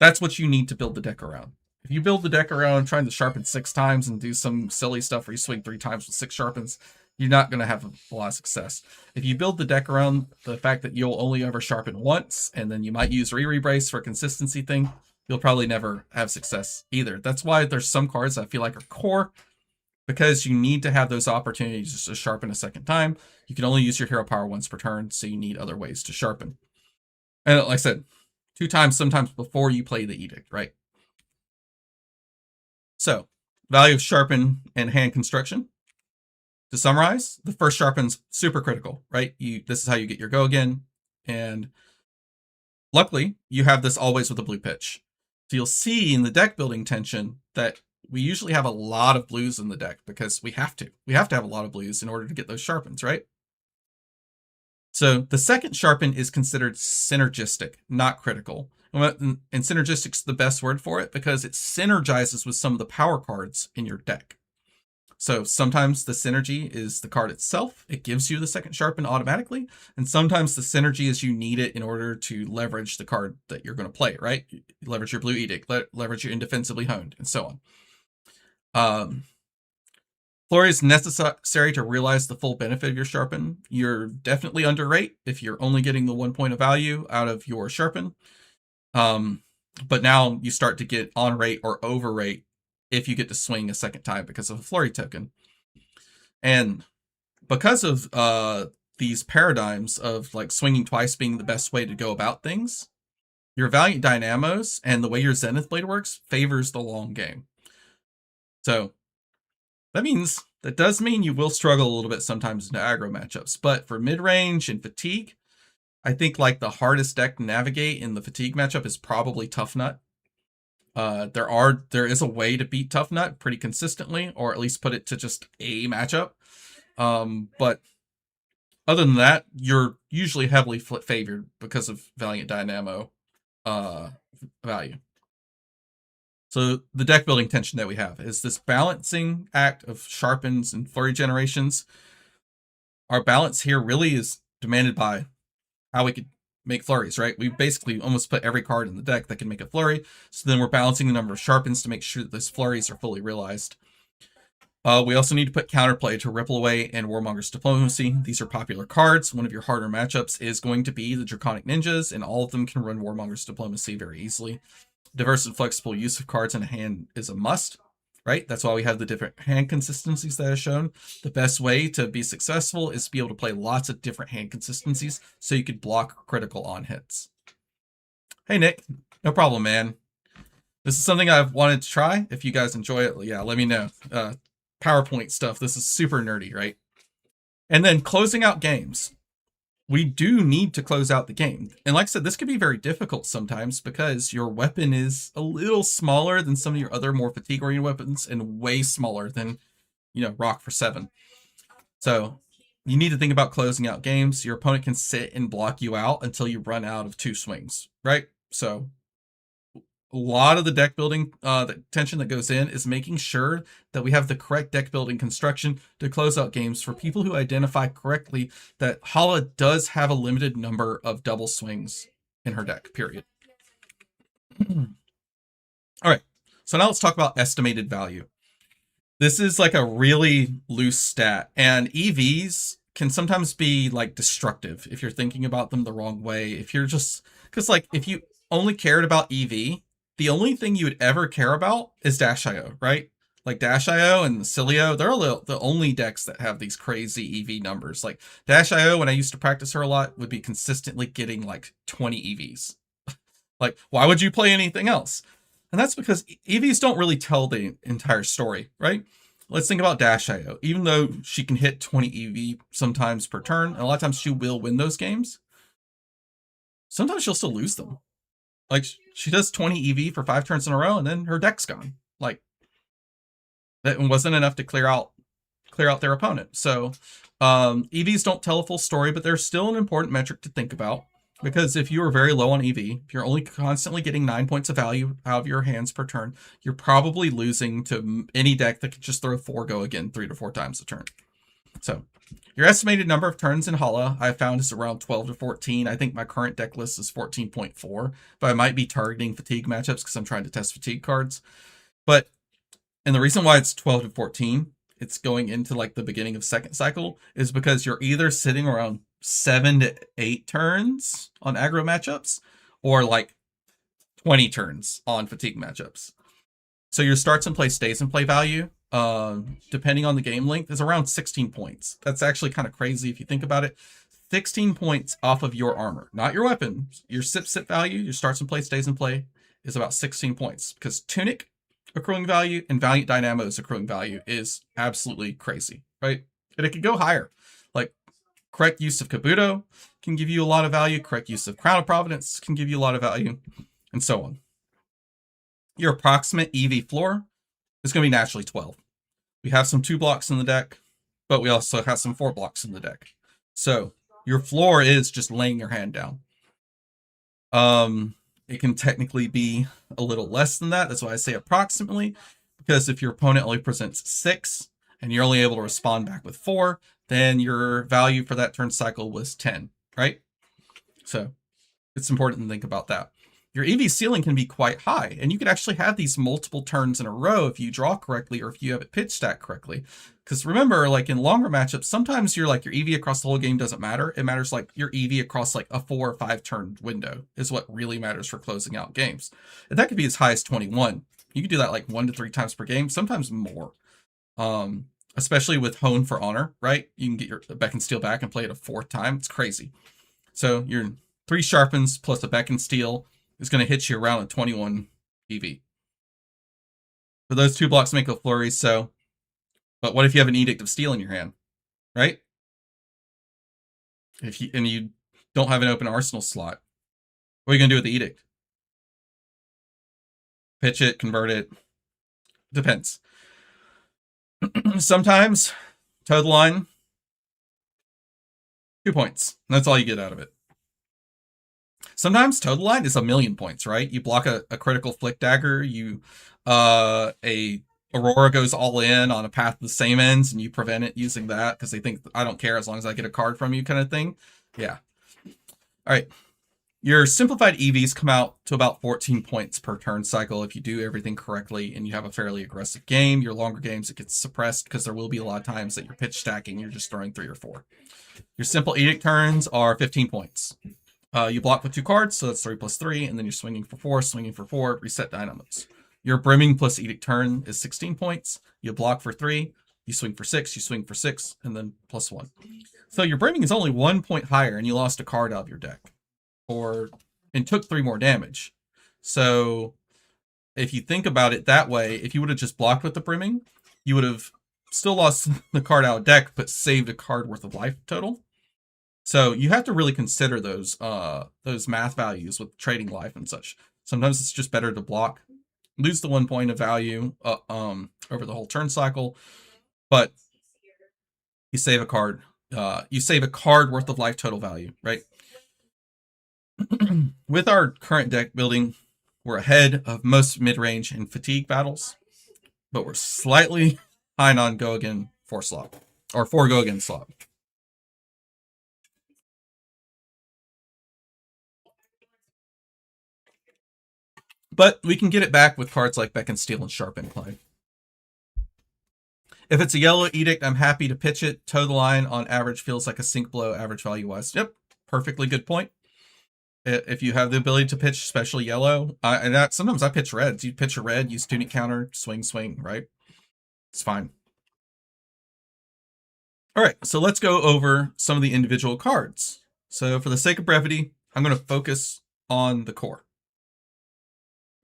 that's what you need to build the deck around. If you build the deck around trying to sharpen 6 times and do some silly stuff where you swing 3 times with 6 sharpens, you're not going to have a lot of success. If you build the deck around the fact that you'll only ever sharpen once, and then you might use Re-Brace for a consistency thing, you'll probably never have success either. That's why there's some cards I feel like are core, because you need to have those opportunities to sharpen a second time. You can only use your hero power once per turn, so you need other ways to sharpen. And like I said, 2 times sometimes before you play the Edict, right? So, value of Sharpen and hand construction. To summarize, the first Sharpen's super critical, right? This is how you get your go again. And luckily, you have this always with a blue pitch. So you'll see in the deck building tension that we usually have a lot of blues in the deck because we have to. We have to have a lot of blues in order to get those Sharpens, right? So the second Sharpen is considered synergistic, not critical. And synergistic's the best word for it because it synergizes with some of the power cards in your deck. So sometimes the synergy is the card itself. It gives you the second Sharpen automatically. And sometimes the synergy is you need it in order to leverage the card that you're going to play, right? Leverage your blue Edict, leverage your Indefensibly Honed, and so on. Flurry is necessary to realize the full benefit of your Sharpen. You're definitely underrate if you're only getting the 1 point of value out of your Sharpen. But now you start to get on rate or over rate if you get to swing a second time because of a Flurry token. And because of these paradigms of like swinging twice being the best way to go about things, your Valiant Dynamos and the way your Zenith Blade works favors the long game. So that does mean you will struggle a little bit sometimes in aggro matchups, but for mid-range and fatigue, I think like the hardest deck to navigate in the fatigue matchup is probably Tough Nut. There is a way to beat Tough Nut pretty consistently, or at least put it to just a matchup. But other than that, you're usually heavily favored because of Valiant Dynamo value. So the deck building tension that we have is this balancing act of Sharpens and Flurry generations. Our balance here really is demanded by how we could make flurries, right? We basically almost put every card in the deck that can make a flurry. So then we're balancing the number of Sharpens to make sure that those flurries are fully realized. We also need to put Counterplay to Ripple Away and Warmonger's Diplomacy. These are popular cards. One of your harder matchups is going to be the Draconic Ninjas, and all of them can run Warmonger's Diplomacy very easily. Diverse and flexible use of cards in a hand is a must, right? That's why we have the different hand consistencies that are shown. The best way to be successful is to be able to play lots of different hand consistencies so you could block critical on hits. Hey, Nick. No problem, man. This is something I've wanted to try. If you guys enjoy it, yeah, let me know. PowerPoint stuff. This is super nerdy, right? And then closing out games. We do need to close out the game. And like I said, this can be very difficult sometimes because your weapon is a little smaller than some of your other more fatigue-oriented weapons and way smaller than, Rock for 7. So you need to think about closing out games. Your opponent can sit and block you out until you run out of 2 swings, right? So lot of the deck building the attention that goes in is making sure that we have the correct deck building construction to close out games for people who identify correctly that Hala does have a limited number of double swings in her deck, period. All right, so now let's talk about estimated value. This is like a really loose stat, and EVs can sometimes be like destructive if you're thinking about them the wrong way. If you're just, because like if you only cared about EV, the only thing you would ever care about is Dash.io, right? Like Dash.io and Cilio, they're the only decks that have these crazy EV numbers. Like Dash.io, when I used to practice her a lot, would be consistently getting like 20 EVs. Like, why would you play anything else? And that's because EVs don't really tell the entire story, right? Let's think about Dash.io. Even though she can hit 20 EV sometimes per turn, and a lot of times she will win those games, sometimes she'll still lose them. Like, she does 20 EV for 5 turns in a row, and then her deck's gone. Like, that wasn't enough to clear out their opponent. So, EVs don't tell a full story, but they're still an important metric to think about. Because if you are very low on EV, if you're only constantly getting 9 points of value out of your hands per turn, you're probably losing to any deck that can just throw 4 go again 3 to 4 times a turn. So your estimated number of turns in Hala I found is around 12 to 14. I think my current deck list is 14.4, but I might be targeting fatigue matchups because I'm trying to test fatigue cards. And the reason why it's 12 to 14, it's going into like the beginning of second cycle, is because you're either sitting around 7 to 8 turns on aggro matchups or like 20 turns on fatigue matchups. So your starts and play, stays and play value, depending on the game length, is around 16 points. That's actually kind of crazy if you think about it. 16 points off of your armor, not your weapon. Your sit value, your starts and play, stays and play, is about 16 points because Tunic accruing value and Valiant Dynamo's accruing value is absolutely crazy, right? And it could go higher. Like, correct use of Kabuto can give you a lot of value. Correct use of Crown of Providence can give you a lot of value, and so on. Your approximate EV floor is going to be naturally 12. We have some 2 blocks in the deck, but we also have some 4 blocks in the deck. So your floor is just laying your hand down. It can technically be a little less than that. That's why I say approximately, because if your opponent only presents 6 and you're only able to respond back with 4, then your value for that turn cycle was 10, right? So it's important to think about that. Your EV ceiling can be quite high, and you could actually have these multiple turns in a row if you draw correctly or if you have it pitch stacked correctly. Because remember, like in longer matchups, sometimes your EV across the whole game doesn't matter. It matters like your EV across like a 4 or 5 turn window is what really matters for closing out games. And that could be as high as 21. You can do that like 1 to 3 times per game, sometimes more. Especially with Hone for Honor, right? You can get your Beck and Steel back and play it a 4th time. It's crazy. So your 3 sharpens plus a Beck and Steel is going to hit you around a 21 EV. For those 2 blocks make a flurry, so... But what if you have an Edict of Steel in your hand, right? And you don't have an open arsenal slot. What are you going to do with the Edict? Pitch it, convert it. Depends. Sometimes, toe the line, 2 points. That's all you get out of it. Sometimes toe the line is 1,000,000 points, right? You block a critical flick dagger, a Aurora goes all in on a Path of the Same Ends, and you prevent it using that because they think, I don't care as long as I get a card from you kind of thing. Yeah. All right. Your simplified EVs come out to about 14 points per turn cycle if you do everything correctly and you have a fairly aggressive game. Your longer games, it gets suppressed because there will be a lot of times that you're pitch stacking, you're just throwing 3 or 4. Your simple Edict turns are 15 points. You block with 2 cards, so that's 3 plus 3, and then you're swinging for 4, reset dynamos. Your Brimming plus Edict turn is 16 points. You block for 3, you swing for 6, and then plus 1. So your Brimming is only 1 point higher, and you lost a card out of your deck. And took 3 more damage. So if you think about it that way, if you would have just blocked with the Brimming, you would have still lost the card out of deck, but saved a card worth of life total. So you have to really consider those math values with trading life and such. Sometimes it's just better to block, lose the 1 point of value over the whole turn cycle, but you save a card. You save a card worth of life total value, right? With our current deck building, We're ahead of most mid-range and fatigue battles, but we're slightly behind on go again 4 slot, or 4 go again slot. But we can get it back with cards like Beck and Steel and Sharp in play. If it's a yellow edict, I'm happy to pitch it. Toe the line on average feels like a sink blow average value wise. Yep, perfectly good point. If you have the ability to pitch, especially yellow, and that sometimes I pitch reds. You pitch a red, use tunic counter, swing, right? It's fine. All right, so let's go over some of the individual cards. So for the sake of brevity, I'm going to focus on the core.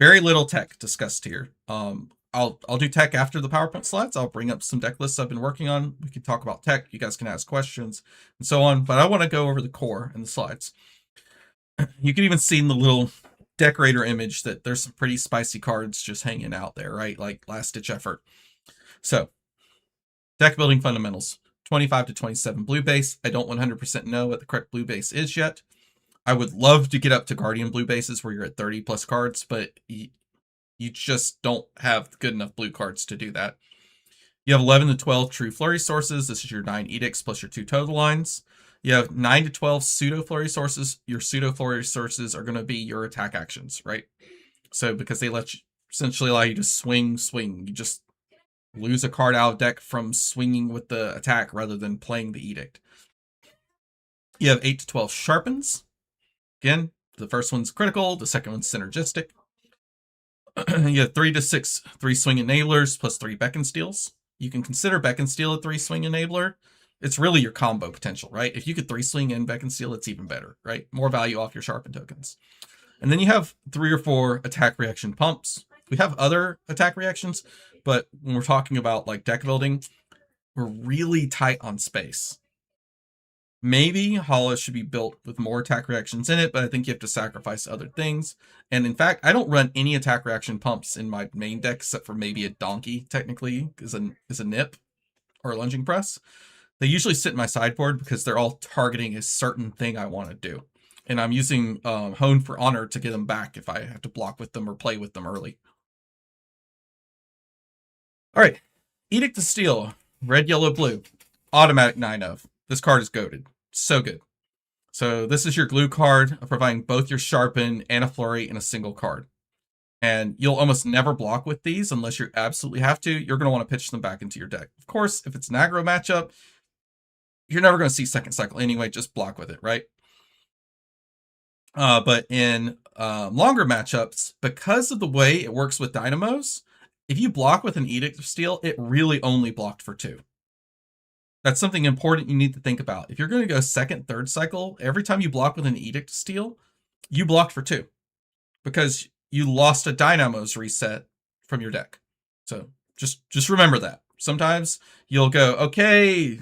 Very little tech discussed here. I'll do tech after the PowerPoint slides. I'll bring up some deck lists I've been working on. We can talk about tech. You guys can ask questions and so on. But I want to go over the core in the slides. You can even see in the little decorator image that there's some pretty spicy cards just hanging out there, right? Like last ditch effort. So deck building fundamentals. 25 to 27 blue base. I don't 100% know what the correct blue base is yet. I would love to get up to Guardian blue bases where you're at 30 plus cards, but you just don't have good enough blue cards to do that. You have 11 to 12 true flurry sources. This is your 9 edicts plus your 2 total lines. You have 9 to 12 pseudo flurry sources. Your pseudo flurry sources are going to be your attack actions, right? So because they let you essentially allow you to swing. You just lose a card out of deck from swinging with the attack rather than playing the edict. You have 8 to 12 sharpens. Again, the first one's critical, the second one's synergistic. You have 3 to 6 3 swing enablers plus 3 beck and steals. You can consider beck and steal a 3 swing enabler. It's really your combo potential, right? If you could 3 swing and beck and steal, it's even better, right? More value off your sharpen tokens. And then you have 3 or 4 attack reaction pumps. We have other attack reactions, but when we're talking about like deck building, we're really tight on space. Maybe Hala should be built with more attack reactions in it, but I think you have to sacrifice other things. And in fact, I don't run any attack reaction pumps in my main deck except for maybe a donkey, technically, is a nip or a lunging press. They usually sit in my sideboard because they're all targeting a certain thing I want to do. And I'm using Hone for Honor to get them back if I have to block with them or play with them early. All right, Edict of Steel, red, yellow, blue, automatic 9 of. This card is goated. So good. So this is your glue card, providing both your sharpen and a flurry in a single card. And you'll almost never block with these unless you absolutely have to. You're going to want to pitch them back into your deck. Of course, if it's an aggro matchup, you're never going to see second cycle anyway. Just block with it, right? But in longer matchups, because of the way it works with dynamos, if you block with an Edict of Steel, it really only blocked for 2. That's something important you need to think about. If you're going to go second, third cycle, every time you block with an Edict of Steel, you blocked for 2 because you lost a Dynamo's reset from your deck. So just remember that. Sometimes you'll go, okay,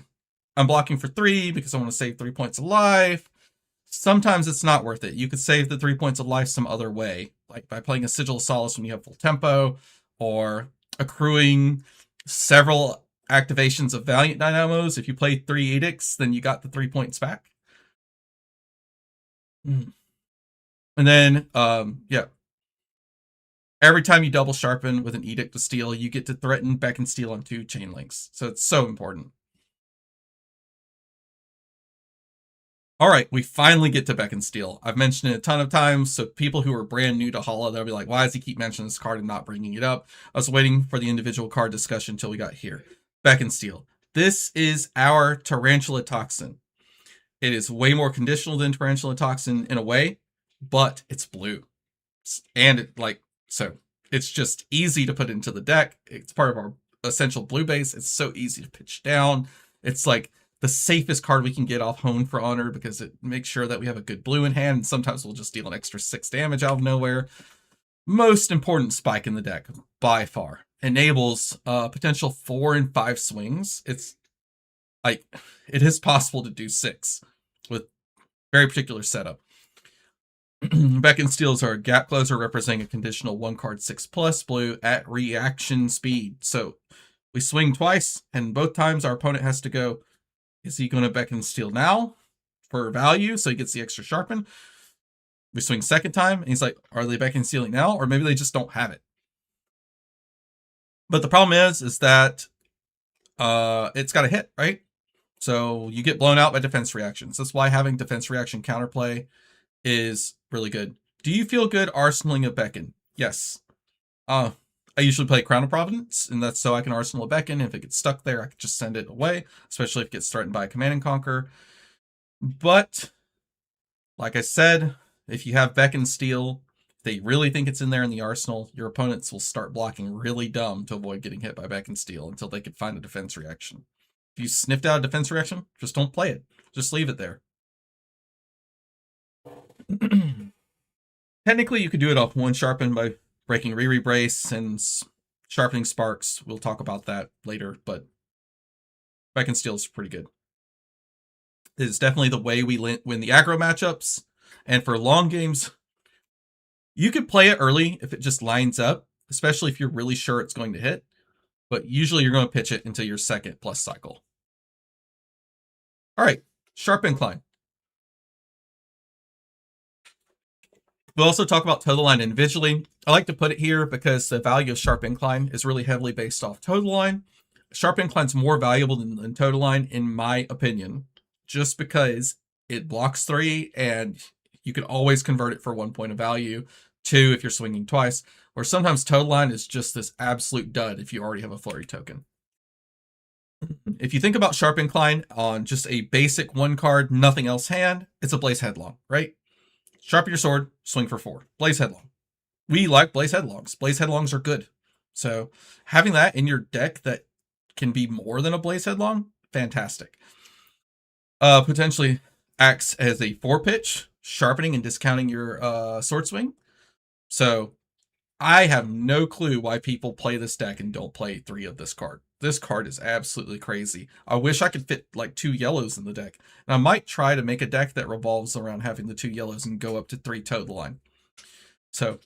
I'm blocking for 3 because I want to save 3 points of life. Sometimes it's not worth it. You could save the 3 points of life some other way, like by playing a Sigil of Solace when you have full tempo, or accruing several activations of Valiant Dynamos. If you play 3 edicts, then you got the 3 points back. And then, yeah. Every time you double sharpen with an Edict of Steel, you get to threaten Beck and Steel on 2 chain links. So it's so important. All right, we finally get to Beck and Steel. I've mentioned it a ton of times, so people who are brand new to Hala, they'll be like, why does he keep mentioning this card and not bringing it up? I was waiting for the individual card discussion until we got here. Beck and Steel. This is our Tarantula Toxin. It is way more conditional than Tarantula Toxin in a way, but it's blue. And so it's just easy to put into the deck. It's part of our essential blue base. It's so easy to pitch down. It's like the safest card we can get off Hone for Honor because it makes sure that we have a good blue in hand. And sometimes we'll just deal an extra 6 damage out of nowhere. Most important spike in the deck by far. Enables potential 4 and 5 swings. It's like it is possible to do 6 with very particular setup. Beck and Steels are a gap closer representing a conditional 1 card 6+ blue at reaction speed. So we swing twice, and both times our opponent has to go, is he going to Beck and Steel now for value so he gets the extra sharpen? We swing second time, and he's like, are they beckoning stealing now? Or maybe they just don't have it. But the problem is that it's got a hit, right? So you get blown out by defense reactions. That's why having defense reaction counterplay is really good. Do you feel good arsenaling a beckon? Yes. I usually play Crown of Providence, and that's so I can arsenal a beckon. If it gets stuck there, I can just send it away, especially if it gets threatened by a Command and Conquer. But, like I said, if you have beckon steal, they really think it's in there in the arsenal, your opponents will start blocking really dumb to avoid getting hit by beckon steal until they can find a defense reaction. If you sniffed out a defense reaction, just don't play it. Just leave it there. Technically, you could do it off one sharpen by breaking Riri Brace and sharpening Sparks. We'll talk about that later, but beckon steal is pretty good. It's definitely the way we win the aggro matchups. And for long games, you could play it early if it just lines up, especially if you're really sure it's going to hit. But usually you're going to pitch it into your second plus cycle. All right, Sharp Incline. We'll also talk about total line individually. I like to put it here because the value of Sharp Incline is really heavily based off total line. Sharp Incline is more valuable than total line, in my opinion, just because it blocks 3 and you can always convert it for 1 point of value. 2 if you're swinging twice, or sometimes total line is just this absolute dud if you already have a flurry token. If you think about Sharp Incline on just a basic 1 card, nothing else hand, it's a Blaze Headlong, right? Sharpen your sword, swing for 4. Blaze Headlong. We like Blaze Headlongs. Blaze Headlongs are good. So having that in your deck that can be more than a Blaze Headlong, fantastic. Potentially acts as a 4-pitch, sharpening and discounting your sword swing. So I have no clue why people play this deck and don't play 3 of this card. This card is absolutely crazy. I wish I could fit like 2 yellows in the deck. And I might try to make a deck that revolves around having the 2 yellows and go up to 3 total line. So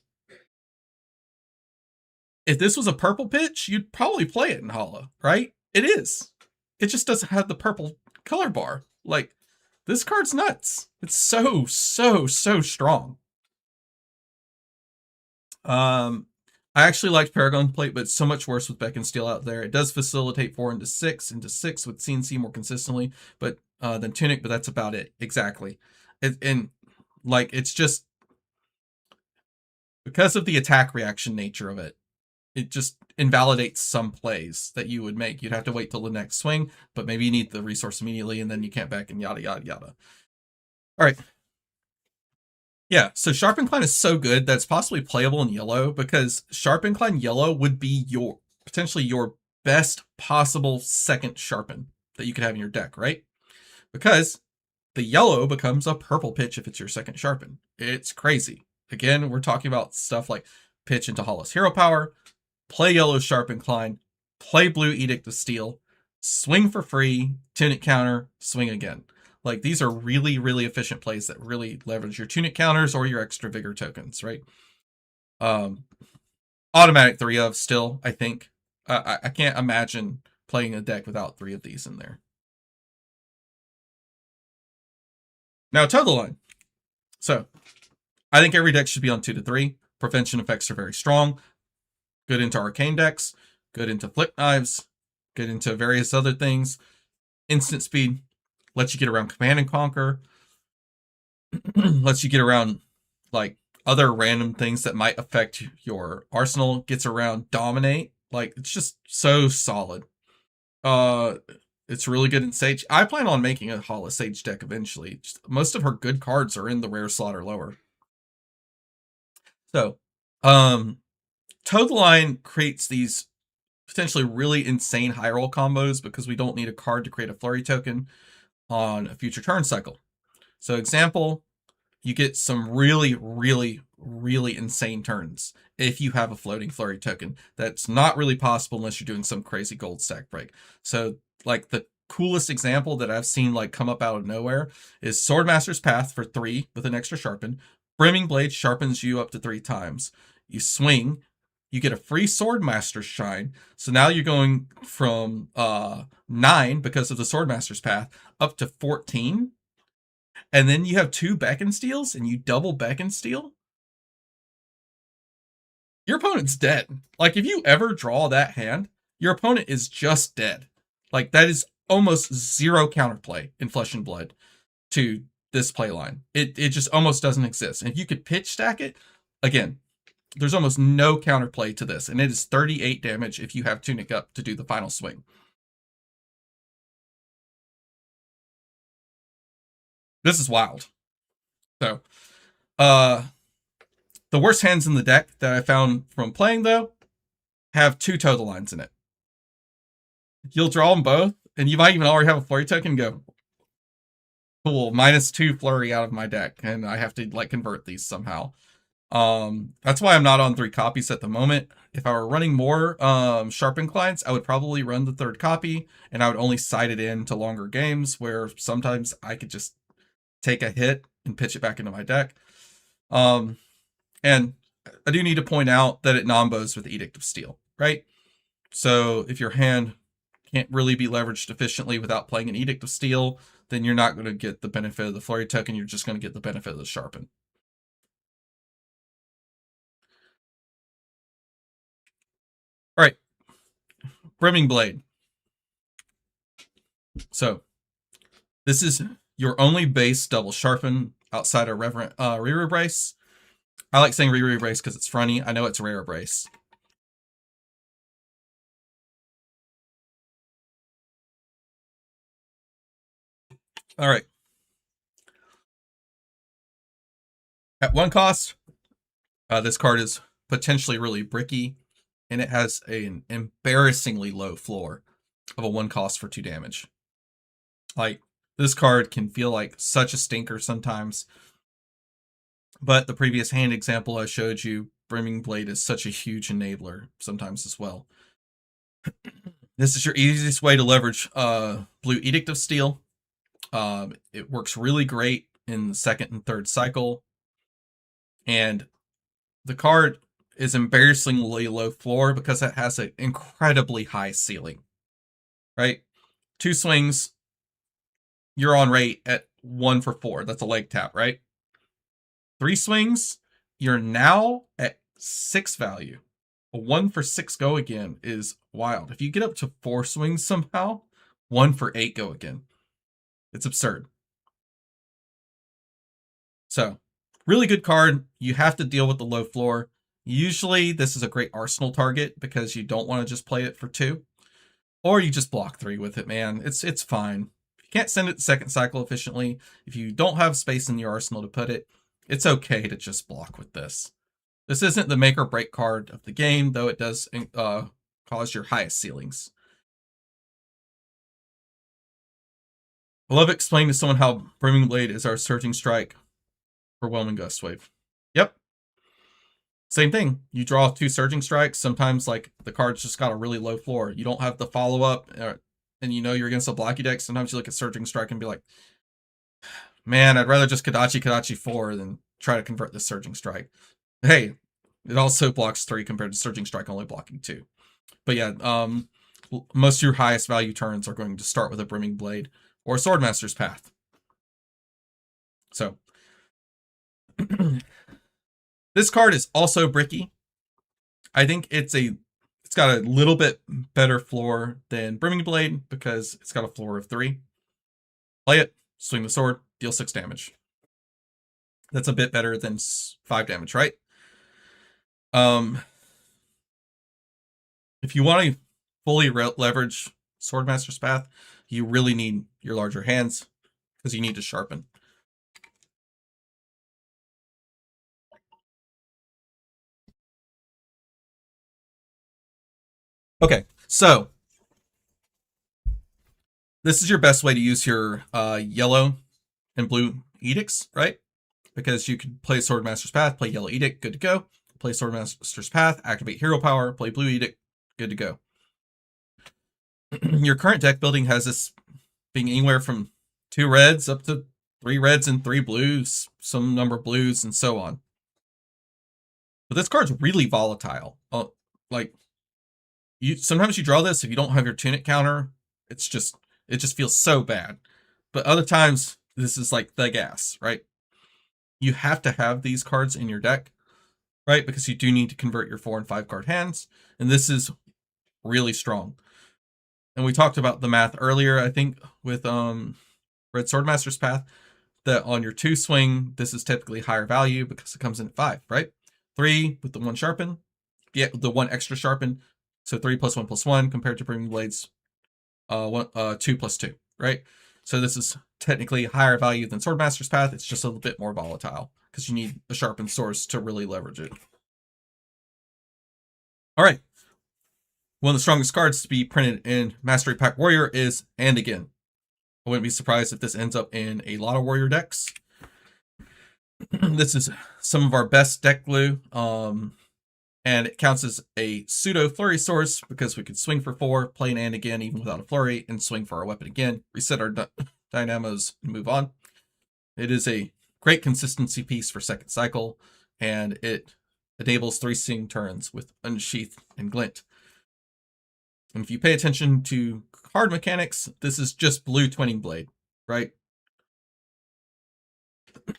if this was a purple pitch, you'd probably play it in Hala, right? It is. It just doesn't have the purple color bar. Like, this card's nuts. It's so strong. I actually liked Paragon Plate, but it's so much worse with Beckon Steel out there. It does facilitate 4 into 6 with CNC more consistently, but than Tunic, but that's about it. Exactly. And like, it's just because of the attack reaction nature of it, it just invalidates some plays that you would make. You'd have to wait till the next swing, but maybe you need the resource immediately, and then you can't back and yada yada yada. All right. Yeah, so Sharp Incline is so good that it's possibly playable in yellow, because Sharp Incline yellow would be your potentially your best possible second sharpen that you could have in your deck, right? Because the yellow becomes a purple pitch if it's your second sharpen. It's crazy. Again, we're talking about stuff like pitch into Hala's Hero Power, play yellow Sharp Incline, play blue Edict of Steel, swing for free, Tunic counter, swing again. Like, these are really, really efficient plays that really leverage your Tunic counters or your extra Vigor tokens, right? Automatic 3 of still, I think. I can't imagine playing a deck without 3 of these in there. Now, total line. So, I think every deck should be on 2 to 3. Prevention effects are very strong. Good into arcane decks. Good into flip knives. Good into various other things. Instant speed. Lets you get around Command and Conquer. Lets you get around like other random things that might affect your arsenal. Gets around Dominate. Like, it's just so solid. It's really good in Sage. I plan on making a Hala Sage deck eventually. Most of her good cards are in the rare slot or lower. So, Total Line creates these potentially really insane high roll combos because we don't need a card to create a flurry token on a future turn cycle. So example, you get some really, really, really insane turns if you have a floating flurry token. That's not really possible unless you're doing some crazy gold stack break. So like the coolest example that I've seen like come up out of nowhere is Swordmaster's Path for 3 with an extra sharpen. Brimming Blade sharpens you up to 3 times. You swing, you get a free Swordmaster's Shine. So now you're going from 9 because of the Swordmaster's Path up to 14. and then you have 2 beckon steals and you double beckon steal, your opponent's dead. Like, if you ever draw that hand, your opponent is just dead. Like, that is almost zero counterplay in Flesh and Blood to this play line. It just almost doesn't exist. And if you could pitch stack it, again, there's almost no counterplay to this. And it is 38 damage if you have Tunic up to do the final swing. This is wild. So, the worst hands in the deck that I found from playing, though, have 2 total lines in it. You'll draw them both, and you might even already have a flurry token and go, cool, -2 flurry out of my deck, and I have to like convert these somehow. That's why I'm not on 3 copies at the moment. If I were running more sharpened clients, I would probably run the 3rd copy, and I would only side it in to longer games where sometimes I could just take a hit and pitch it back into my deck. And I do need to point out that it nombos with Edict of Steel, right? So if your hand can't really be leveraged efficiently without playing an Edict of Steel, then you're not going to get the benefit of the flurry token. You're just going to get the benefit of the sharpen. All right, Brimming Blade. So this is your only base double sharpen outside of Reverent Rear Brace. I like saying Rear Brace because it's fronty. I know it's Rare Brace. All right. At 1 cost, this card is potentially really bricky, and it has an embarrassingly low floor of a 1 cost for 2 damage. Like, this card can feel like such a stinker sometimes, but the previous hand example I showed you, Brimming Blade is such a huge enabler sometimes as well. This is your easiest way to leverage Blue Edict of Steel. It works really great in the 2nd and 3rd cycle, and the card is embarrassingly low floor because it has an incredibly high ceiling, right? 2 swings, you're on rate at 1 for 4. That's a leg tap, right? 3 swings, you're now at 6 value. A 1 for 6 go again is wild. If you get up to 4 swings somehow, 1 for 8 go again. It's absurd. So, really good card. You have to deal with the low floor. Usually, this is a great arsenal target because you don't want to just play it for 2. Or you just block 3 with it, man. It's fine. If you can't send it to 2nd cycle efficiently, if you don't have space in your arsenal to put it, it's okay to just block with this. This isn't the make or break card of the game, though it does cause your highest ceilings. I love explaining to someone how Brimming Blade is our Surging Strike for Whelming Gust Wave. Yep. Same thing. You draw 2 Surging Strikes. Sometimes, like, the card's just got a really low floor. You don't have the follow-up, and you know you're against a blocky deck. Sometimes you look at Surging Strike and be like, man, I'd rather just Kadachi 4 than try to convert this Surging Strike. Hey, it also blocks 3 compared to Surging Strike only blocking 2. But yeah, most of your highest value turns are going to start with a Brimming Blade or Swordmaster's Path. So, this card is also bricky. I think it's got a little bit better floor than Brimming Blade because it's got a floor of 3. Play it, swing the sword, deal 6 damage. That's a bit better than 5 damage, right? If you want to fully leverage Swordmaster's Path, you really need your larger hands because you need to sharpen. Okay, so this is your best way to use your yellow and blue edicts, right? Because you can play Swordmaster's Path, play Yellow Edict, good to go. Play Swordmaster's Path, activate Hero Power, play Blue Edict, good to go. Your current deck building has this being anywhere from 2 reds up to 3 reds and 3 blues, some number of blues, and so on. But this card's really volatile. Like, sometimes you draw this if you don't have your Tunic counter. It just feels so bad. But other times this is like the gas, right? You have to have these cards in your deck, right? Because you do need to convert your 4 and 5 card hands, and this is really strong. And we talked about the math earlier, I think, with Red Swordmaster's Path, that on your 2 swing, this is typically higher value because it comes in at 5, right? 3 with the 1 sharpen, yeah, the 1 extra sharpen, so 3 plus 1 plus 1 compared to Premium Blades 2 plus 2, right? So this is technically higher value than Swordmaster's Path. It's just a little bit more volatile because you need a sharpened source to really leverage it. All right. One of the strongest cards to be printed in Mastery Pack Warrior is And Again. I wouldn't be surprised if this ends up in a lot of Warrior decks. This is some of our best deck glue. And it counts as a pseudo flurry source because we could swing for 4, play an And Again even without a flurry, and swing for our weapon again, reset our dynamos, and move on. It is a great consistency piece for second cycle, and it enables 3 swing turns with Unsheath and Glint. And if you pay attention to card mechanics, this is just blue Twinning Blade, right?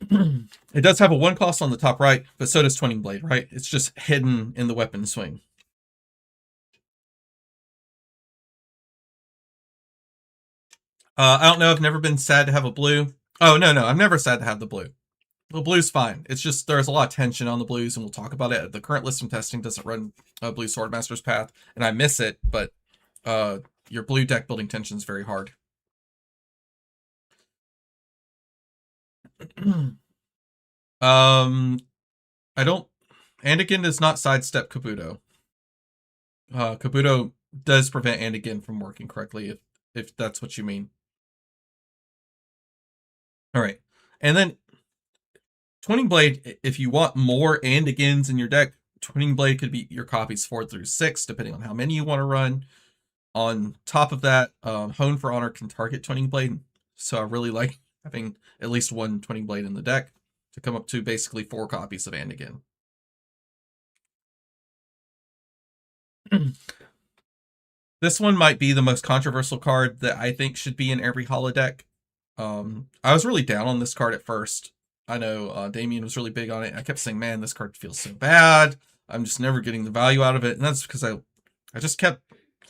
It does have a 1 cost on the top right, but so does Twinning Blade, right? It's just hidden in the weapon swing. I don't know. I've never been sad to have a blue. Oh, no, I'm never sad to have the blue. The blue's fine. It's just there's a lot of tension on the blues, and we'll talk about it. The current list from testing doesn't run Blue Swordmaster's Path, and I miss it, but your blue deck building tension is very hard. I don't. And Again does not sidestep Kabuto. Kabuto does prevent And Again from working correctly, if that's what you mean. All right, and then Twinning Blade. If you want more And Agains in your deck, Twinning Blade could be your copies 4 through 6, depending on how many you want to run. On top of that, Hone for Honor can target Twinning Blade, so I really like having at least 1 Twinning Blade in the deck to come up to basically 4 copies of And Again. This one might be the most controversial card that I think should be in every Hala deck. I was really down on this card at first. I know Damien was really big on it. I kept saying, man, this card feels so bad. I'm just never getting the value out of it. And that's because I just kept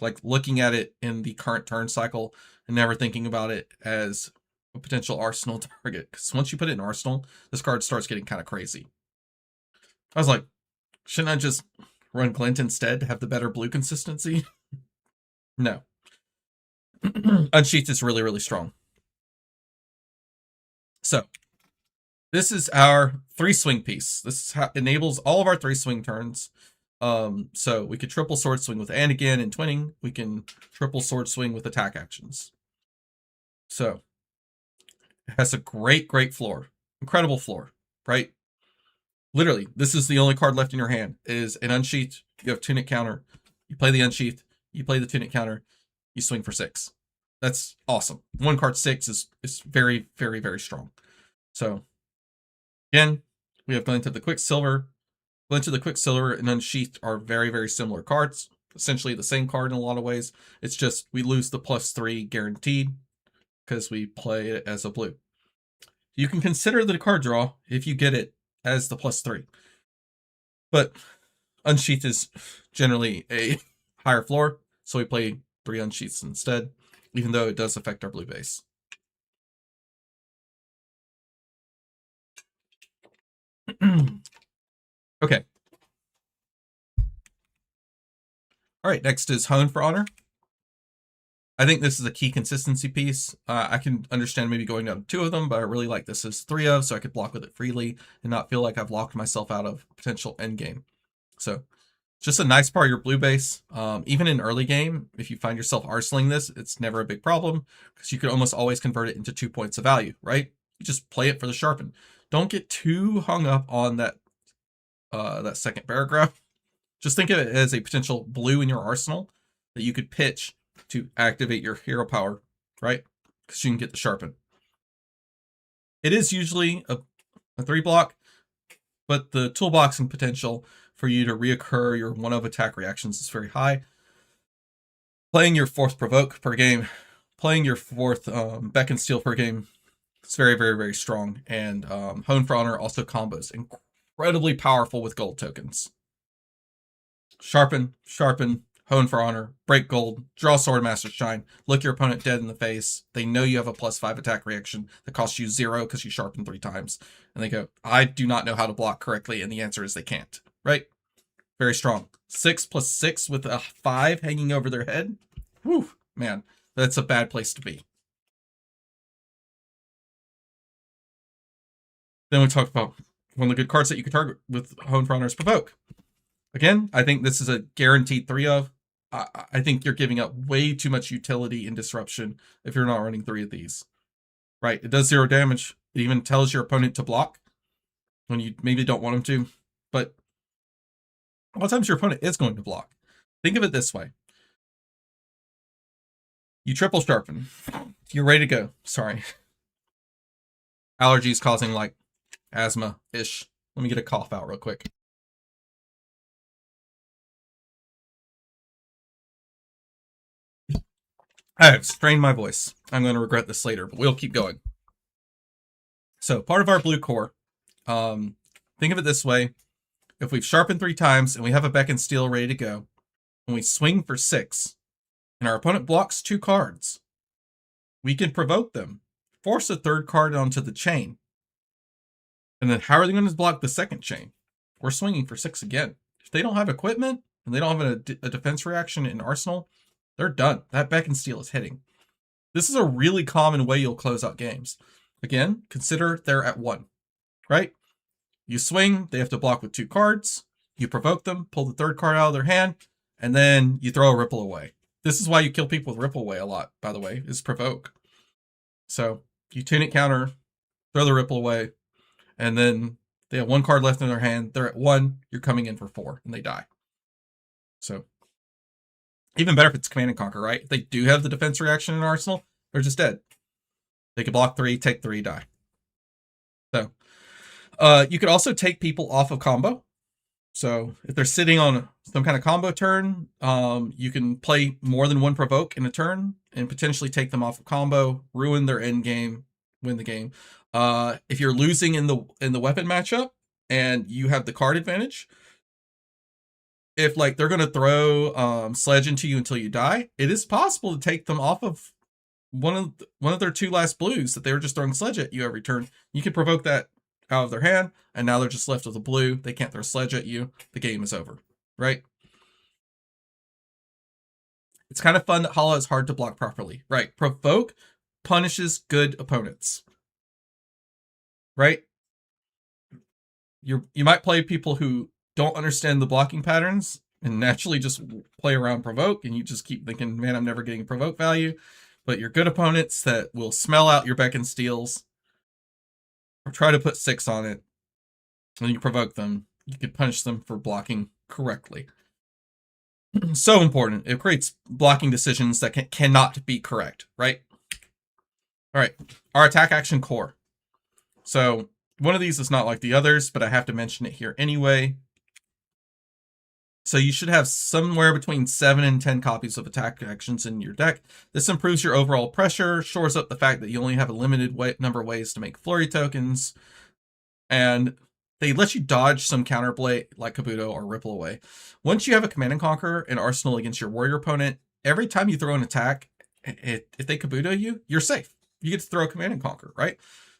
like looking at it in the current turn cycle and never thinking about it as a potential arsenal target. Because once you put it in arsenal, this card starts getting kind of crazy. I was like, shouldn't I just run Glint instead to have the better blue consistency? No. Unsheath is really, really strong. So, this is our 3 swing piece. This enables all of our 3 swing turns. So we could triple sword swing with And Again and Twinning. We can triple sword swing with attack actions. So it has a great floor. Incredible floor, right? Literally, this is the only card left in your hand. It is an Unsheath. You have Tunic counter. You play the Unsheath. You play the Tunic counter. You swing for 6. That's awesome. 1 card 6 is very, very, very strong. So again, we have Glint of the Quicksilver. Glint of the Quicksilver and Unsheathed are very, very similar cards. Essentially the same card in a lot of ways. It's just we lose the +3 guaranteed because we play it as a blue. You can consider the card draw if you get it as the +3. But Unsheathed is generally a higher floor, so we play 3 Unsheaths instead, even though it does affect our blue base. Okay. All right, next is Hone for Honor. I think this is a key consistency piece. I can understand maybe going down to 2 of them, but I really like this as 3 of, so I could block with it freely and not feel like I've locked myself out of potential endgame. So just a nice part of your blue base. Even in early game, if you find yourself arsenaling this, it's never a big problem because you can almost always convert it into 2 points of value, right? You just play it for the sharpen. Don't get too hung up on that second paragraph. Just think of it as a potential blue in your arsenal that you could pitch to activate your hero power, right? Because you can get the sharpen. It is usually a 3 block, but the toolboxing potential for you to reoccur your 1 of attack reactions is very high. Playing your 4th provoke per game, playing your 4th beck and steal per game It's very, very, very strong. And Hone for Honor also combos incredibly powerful with gold tokens. Sharpen, Sharpen, Hone for Honor, Break Gold, draw Sword Master Shine, look your opponent dead in the face. They know you have a +5 attack reaction that costs you 0 because you sharpen 3 times. And they go, I do not know how to block correctly. And the answer is they can't. Right? Very strong. 6 + 6 with a 5 hanging over their head. Whew, man, that's a bad place to be. Then we talked about one of the good cards that you can target with Hone for Honor is Provoke. Again, I think this is a guaranteed 3 of. I think you're giving up way too much utility and disruption if you're not running 3 of these. Right, it does 0 damage. It even tells your opponent to block when you maybe don't want them to. But a lot of times your opponent is going to block. Think of it this way. You triple sharpen. You're ready to go. Sorry. Allergies causing like asthma-ish. Let me get a cough out real quick. I have strained my voice. I'm going to regret this later, but we'll keep going. So part of our blue core, think of it this way. If we've sharpened 3 times and we have a Beck and Steel ready to go, and we swing for 6, and our opponent blocks 2 cards, we can provoke them, force a 3rd card onto the chain. And then how are they going to block the 2nd chain? We're swinging for 6 again. If they don't have equipment, and they don't have a defense reaction in Arsenal, they're done. That Beck and Steel is hitting. This is a really common way you'll close out games. Again, consider they're at 1, right? You swing, they have to block with 2 cards. You provoke them, pull the 3rd card out of their hand, and then you throw a Ripple Away. This is why you kill people with Ripple Away a lot, by the way, is provoke. So you tunic counter, throw the Ripple Away, and then they have 1 card left in their hand. They're at 1, you're coming in for 4, and they die. So even better if it's Command and Conquer, right? If they do have the defense reaction in Arsenal, they're just dead. They can block 3, take 3, die. So you could also take people off of combo. So if they're sitting on some kind of combo turn, you can play more than 1 provoke in a turn and potentially take them off of combo, ruin their end game, win the game. If you're losing in the weapon matchup and you have the card advantage, if like they're gonna throw Sledge into you until you die, it is possible to take them off of one of their 2 last blues that they were just throwing Sledge at you every turn. You can provoke that out of their hand, and now they're just left with a blue. They can't throw Sledge at you. The game is over, right? It's kind of fun that Hala is hard to block properly, right? Provoke punishes good opponents, right? You might play people who don't understand the blocking patterns and naturally just play around provoke, and you just keep thinking, man, I'm never getting provoke value. But your good opponents that will smell out your Beck and Steels or try to put 6 on it, and you provoke them, you can punish them for blocking correctly. So important. It creates blocking decisions that cannot be correct, right? All right, our attack action core. So one of these is not like the others, but I have to mention it here anyway. So you should have somewhere between 7 and 10 copies of attack actions in your deck. This improves your overall pressure, shores up the fact that you only have a limited number of ways to make flurry tokens, and they let you dodge some counterplay like Kabuto or Ripple Away. Once you have a Command and Conquer in Arsenal against your warrior opponent, every time you throw an attack, if they Kabuto you, you're safe. You get to throw a Command and Conquer, right?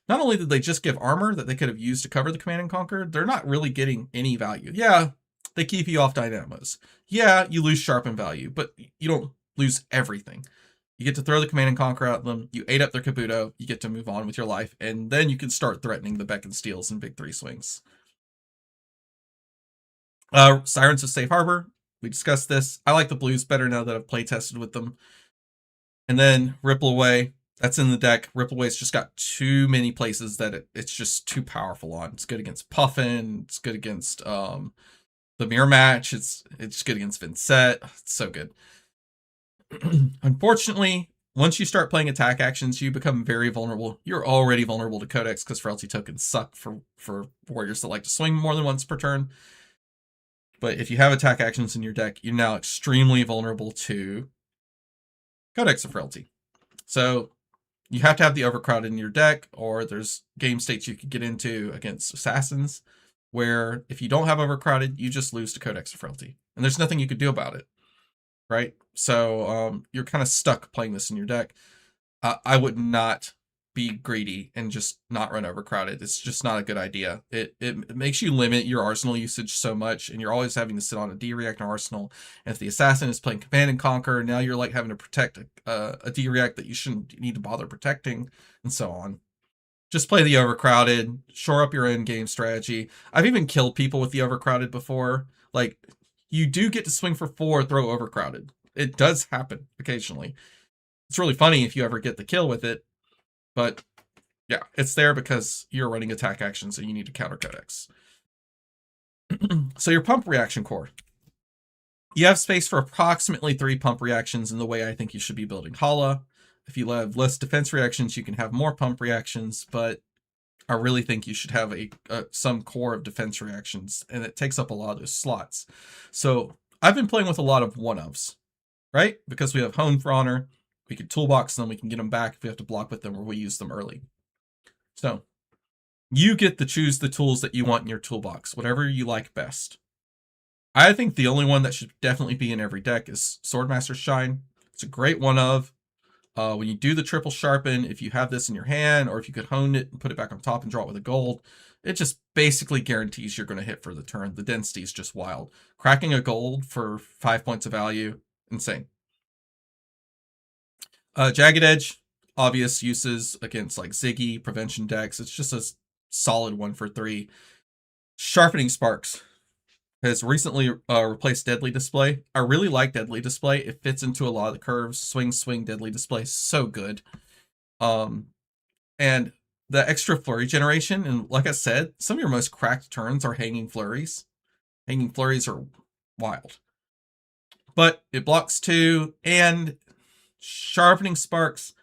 Not only did they just give armor that they could have used to cover the Command and Conquer, they're not really getting any value. Yeah, they keep you off dynamos. Yeah, you lose sharpen value, but you don't lose everything. You get to throw the Command and Conquer at them, you ate up their Kabuto, you get to move on with your life, and then you can start threatening the Beck and Steels and big 3 swings. Sirens of Safe Harbor, we discussed this. I like the blues better now that I've play tested with them. And then Ripple Away, that's in the deck. Ripple Away's just got too many places that it's just too powerful on. It's good against Puffin, it's good against the mirror match, it's good against Vincent. It's so good. Unfortunately, once you start playing attack actions, you become very vulnerable. You're already vulnerable to Codex because frailty tokens suck for warriors that like to swing more than once per turn. But if you have attack actions in your deck, you're now extremely vulnerable to Codex of Frailty. So You have to have the overcrowded in your deck, or there's game states you could get into against assassins where if you don't have overcrowded, you just lose to Codex of Frailty. And there's nothing you could do about it, right? So you're kind of stuck playing this in your deck. I would not be greedy and just not run overcrowded. It's just not a good idea. It makes you limit your arsenal usage so much, and you're always having to sit on a D-React arsenal. And if the assassin is playing Command and Conquer, now you're like having to protect a D-React that you shouldn't need to bother protecting, and so on. Just play the overcrowded, shore up your end game strategy. I've even killed people with the overcrowded before. Like, you do get to swing for 4, throw overcrowded. It does happen occasionally. It's really funny if you ever get the kill with it, but yeah, it's there because you're running attack actions and you need to counter Codex. So your pump reaction core. You have space for approximately 3 pump reactions in the way I think you should be building Hala. If you have less defense reactions, you can have more pump reactions, but I really think you should have some core of defense reactions, and it takes up a lot of those slots. So I've been playing with a lot of one-ofs, right? Because we have Hone for Honor, we can toolbox them, we can get them back if we have to block with them or we use them early. So you get to choose the tools that you want in your toolbox, whatever you like best. I think the only one that should definitely be in every deck is Swordmaster's Shine. It's a great one of. When you do the triple sharpen, if you have this in your hand, or if you could hone it and put it back on top and draw it with a gold, it just basically guarantees you're going to hit for the turn. The density is just wild. Cracking a gold for 5 points of value, insane. Jagged Edge, obvious uses against like Ziggy, prevention decks. It's just a solid 1 for 3. Sharpening Sparks has recently replaced Deadly Display. I really like Deadly Display. It fits into a lot of the curves. Swing, Deadly Display, so good. And the extra flurry generation, and like I said, some of your most cracked turns are Hanging Flurries. Hanging Flurries are wild. But it blocks 2, and Sharpening Sparks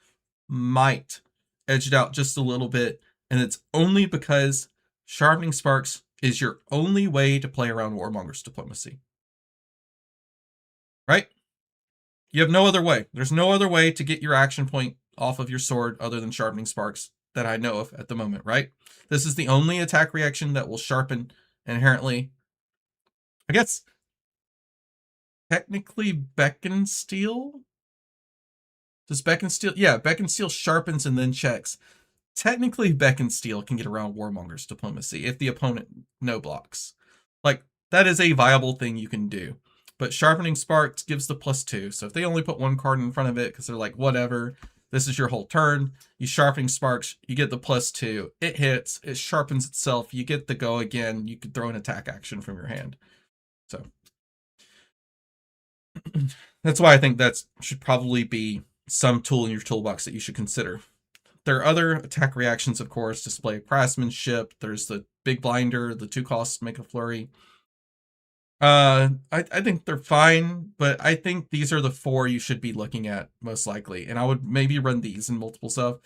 might edge it out just a little bit, and it's only because Sharpening Sparks is your only way to play around Warmonger's Diplomacy. Right? You have no other way. There's no other way to get your action point off of your sword other than Sharpening Sparks that I know of at the moment, right? This is the only attack reaction that will sharpen inherently. I guess technically Beckon Steel? Does Beckon Steel? Yeah, Beckon Steel sharpens and then checks. Technically, Beckon Steel can get around Warmonger's Diplomacy if the opponent no blocks. Like, that is a viable thing you can do. But Sharpening Sparks gives the +2. So if they only put 1 card in front of it because they're like, whatever, this is your whole turn, you Sharpening Sparks, you get the +2. It hits, it sharpens itself, you get the go again, you could throw an attack action from your hand. So that's why I think that should probably be some tool in your toolbox that you should consider. There are other attack reactions, of course. Display craftsmanship. There's the big blinder, the 2 costs make a flurry. I think they're fine, but I think these are the 4 you should be looking at most likely, and I would maybe run these in multiple stuff.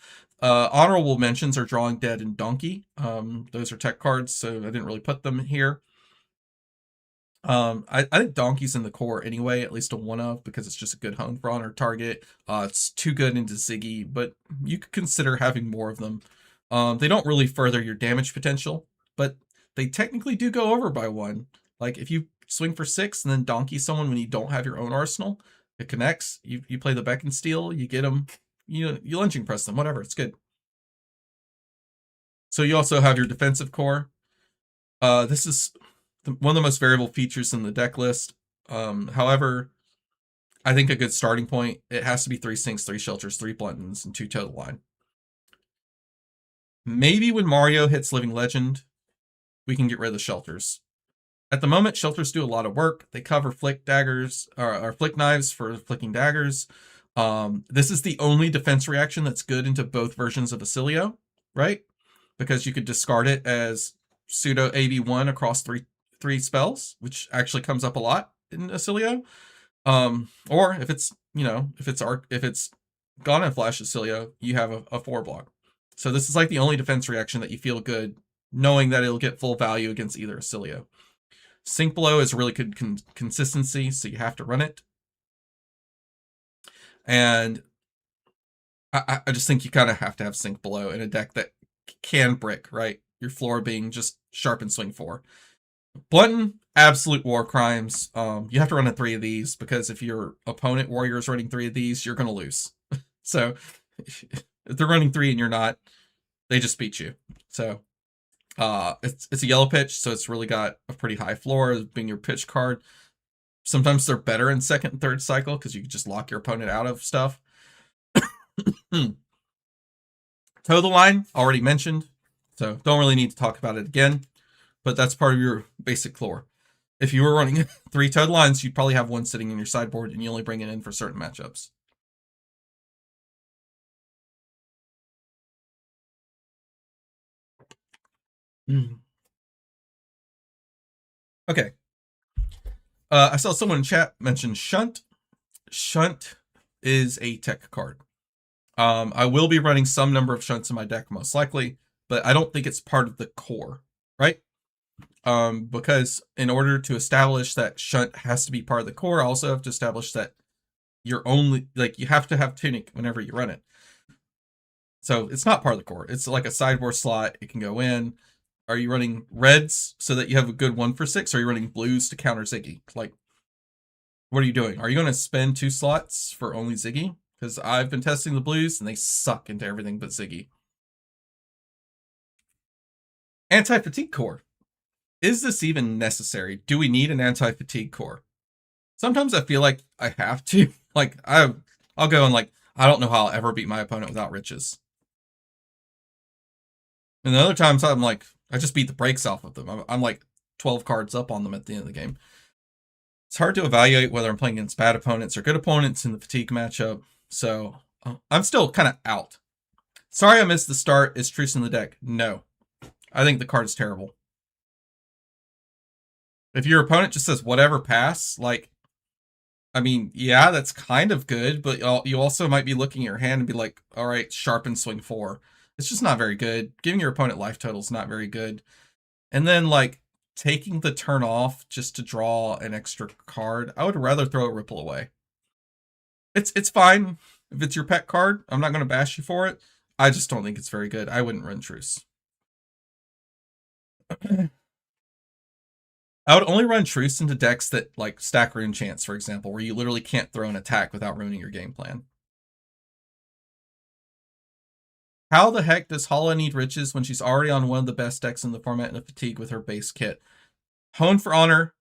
Honorable mentions are Drawing Dead and Donkey. Those are tech cards, so I didn't really put them here. I think Donkey's in the core anyway, at least a 1 of, because it's just a good Hone for Honor target. It's too good into Ziggy, but you could consider having more of them. They don't really further your damage potential, but they technically do go over by 1. Like, if you swing for 6 and then Donkey someone when you don't have your own arsenal, it connects. You play the Beckon Steel, you get them, you lunging press them, whatever, it's good. So you also have your defensive core. This is one of the most variable features in the deck list. However, I think a good starting point, it has to be 3 sinks, 3 shelters, 3 bluntons, and 2 total line. Maybe when Mario hits Living Legend, we can get rid of the shelters. At the moment, shelters do a lot of work. They cover flick daggers, or flick knives for flicking daggers. This is the only defense reaction that's good into both versions of Acilio, right? Because you could discard it as pseudo AV1 across three spells, which actually comes up a lot in Acilio. Or if it's, if it's Gone and Flash Acilio, you have a 4 block. So this is like the only defense reaction that you feel good knowing that it'll get full value against either Acilio. Sink Below is really good consistency, so you have to run it. And I just think you kind of have to have Sink Below in a deck that can brick, right? Your floor being just sharp and swing 4. Blunton, absolute war crimes. You have to run a 3 of these because if your opponent warrior is running 3 of these, you're going to lose. So if they're running 3 and you're not, they just beat you. So it's a yellow pitch, so it's really got a pretty high floor as being your pitch card. Sometimes they're better in second and third cycle because you can just lock your opponent out of stuff. Toe the line, already mentioned, so don't really need to talk about it again, but that's part of your basic floor. If you were running 3 toed lines, you'd probably have 1 sitting in your sideboard, and you only bring it in for certain matchups. Okay. I saw someone in chat mention Shunt. Shunt is a tech card. I will be running some number of Shunts in my deck, most likely, but I don't think it's part of the core, right? Because in order to establish that Shunt has to be part of the core, I also have to establish that you're only, like, you have to have Tunic whenever you run it. So it's not part of the core. It's like a sideboard slot. It can go in. Are you running reds so that you have a good 1 for 6? Or are you running blues to counter Ziggy? Like, what are you doing? Are you going to spend 2 slots for only Ziggy? Because I've been testing the blues and they suck into everything but Ziggy. Anti-fatigue core. Is this even necessary? Do we need an anti-fatigue core? Sometimes I feel like I have to. Like, I'll go and like, I don't know how I'll ever beat my opponent without riches. And the other times I'm like, I just beat the brakes off of them. I'm like 12 cards up on them at the end of the game. It's hard to evaluate whether I'm playing against bad opponents or good opponents in the fatigue matchup. So I'm still kind of out. Sorry I missed the start. Is Truce in the deck? No. I think the card is terrible. If your opponent just says whatever pass, like, I mean, yeah, that's kind of good, but you also might be looking at your hand and be like, all right, sharpen swing 4. It's just not very good. Giving your opponent life total is not very good. And then, like, taking the turn off just to draw an extra card, I would rather throw a Ripple away. It's fine if it's your pet card. I'm not going to bash you for it. I just don't think it's very good. I wouldn't run Truce. I would only run Truce into decks that, like, stack Rune Chance, for example, where you literally can't throw an attack without ruining your game plan. How the heck does Hala need riches when she's already on one of the best decks in the format in a fatigue with her base kit? Hone for Honor,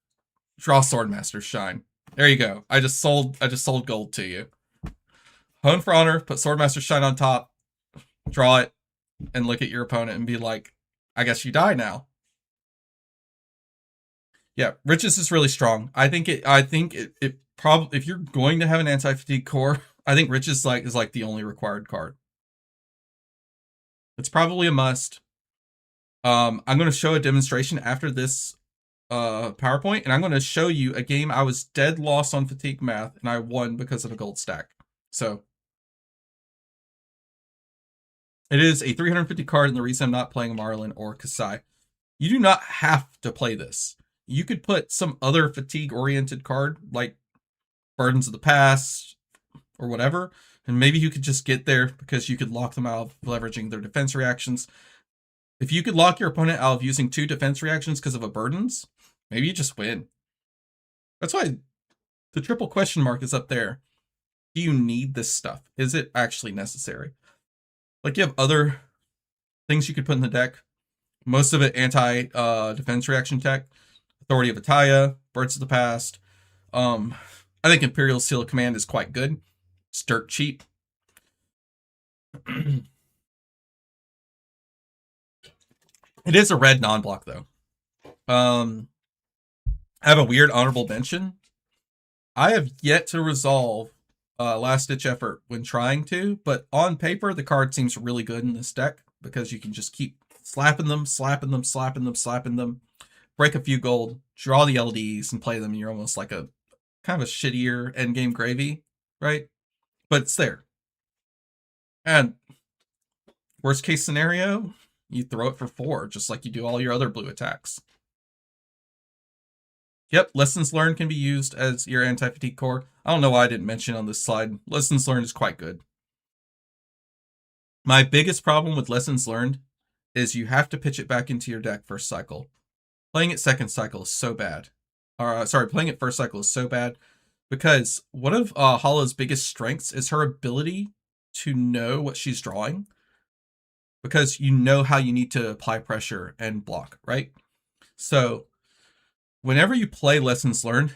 draw Swordmaster's Shine. There you go. I just sold gold to you. Hone for Honor, put Swordmaster's Shine on top, draw it, and look at your opponent and be like, I guess you die now. Yeah, Riches is really strong. I think it probably, if you're going to have an anti-fatigue core, I think Riches is like the only required card. It's probably a must. I'm going to show a demonstration after this PowerPoint, and I'm going to show you a game I was dead lost on fatigue math, and I won because of a gold stack. So it is a 350 card, and the reason I'm not playing Marlin or Kasai. You do not have to play this. You could put some other fatigue-oriented card, like Burdens of the Past, or whatever, and maybe you could just get there because you could lock them out of leveraging their defense reactions. If you could lock your opponent out of using 2 defense reactions because of a Burdens, maybe you just win. That's why the triple question mark is up there. Do you need this stuff? Is it actually necessary? Like, you have other things you could put in the deck. Most of it anti-defense reaction tech. Authority of Ataya, Birds of the Past. I think Imperial Seal of Command is quite good. It's dirt cheap. It is a red non-block, though. I have a weird honorable mention. I have yet to resolve last-ditch effort when trying to, but on paper, the card seems really good in this deck because you can just keep slapping them, break a few gold, draw the LDs, and play them, and you're almost like a kind of a shittier endgame gravy, right? But it's there. And worst case scenario, you throw it for 4, just like you do all your other blue attacks. Yep, Lessons Learned can be used as your anti-fatigue core. I don't know why I didn't mention on this slide. Lessons Learned is quite good. My biggest problem with Lessons Learned is you have to pitch it back into your deck first cycle. Playing it second cycle is so bad. Playing it first cycle is so bad because one of Hala's biggest strengths is her ability to know what she's drawing, because you know how you need to apply pressure and block, right? So whenever you play Lessons Learned,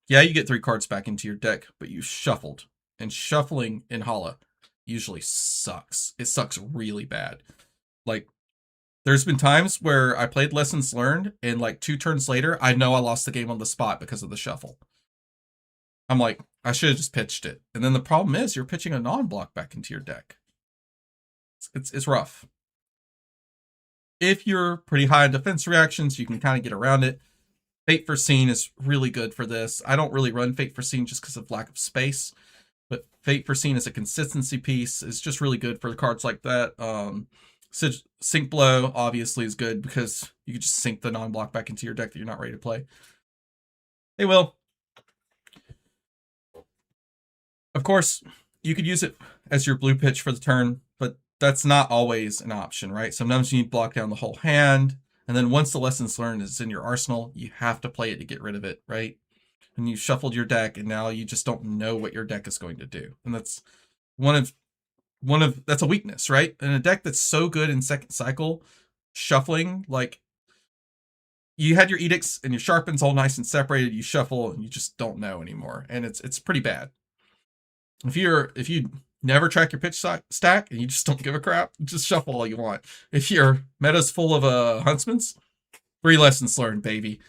yeah, you get 3 cards back into your deck, but you shuffled. And shuffling in Hala usually sucks. It sucks really bad. Like, there's been times where I played Lessons Learned, and like 2 turns later, I know I lost the game on the spot because of the shuffle. I'm like, I should have just pitched it. And then the problem is you're pitching a non-block back into your deck. It's rough. If you're pretty high on defense reactions, you can kind of get around it. Fate Foreseen is really good for this. I don't really run Fate Foreseen just because of lack of space, but Fate Foreseen as a consistency piece is just really good for the cards like that. Sink Blow obviously is good because you can just sink the non-block back into your deck that you're not ready to play. Hey, Will. Of course, you could use it as your blue pitch for the turn, but that's not always an option, right? Sometimes you need to block down the whole hand, and then once the Lessons Learned is in your arsenal, you have to play it to get rid of it, right? And you shuffled your deck, and now you just don't know what your deck is going to do. And that's that's a weakness, right? In a deck that's so good in second cycle, shuffling, like, you had your edicts and your sharpens all nice and separated, you shuffle and you just don't know anymore. And it's pretty bad. If you never track your pitch stack and you just don't give a crap, just shuffle all you want. If your meta's full of huntsmans, 3 Lessons Learned, baby.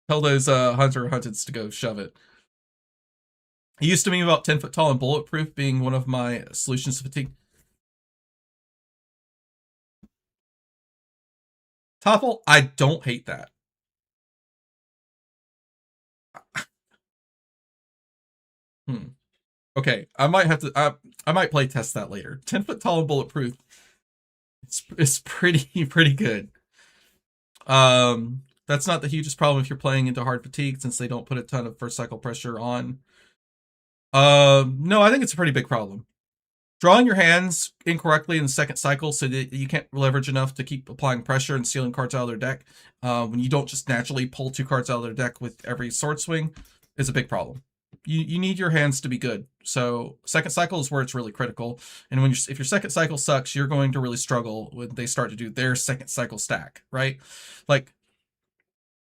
Tell those hunter hunteds to go shove it. It used to be about 10 foot tall and bulletproof being one of my solutions to fatigue. Topple, I don't hate that. Okay, I might have to. I might play test that later. 10 foot tall and bulletproof. It's pretty good. That's not the hugest problem if you're playing into hard fatigue, since they don't put a ton of first cycle pressure on. No, I think it's a pretty big problem. Drawing your hands incorrectly in the second cycle so that you can't leverage enough to keep applying pressure and stealing cards out of their deck, when you don't just naturally pull 2 cards out of their deck with every sword swing, is a big problem. You need your hands to be good. So second cycle is where it's really critical. And if your second cycle sucks, you're going to really struggle when they start to do their second cycle stack, right? Like,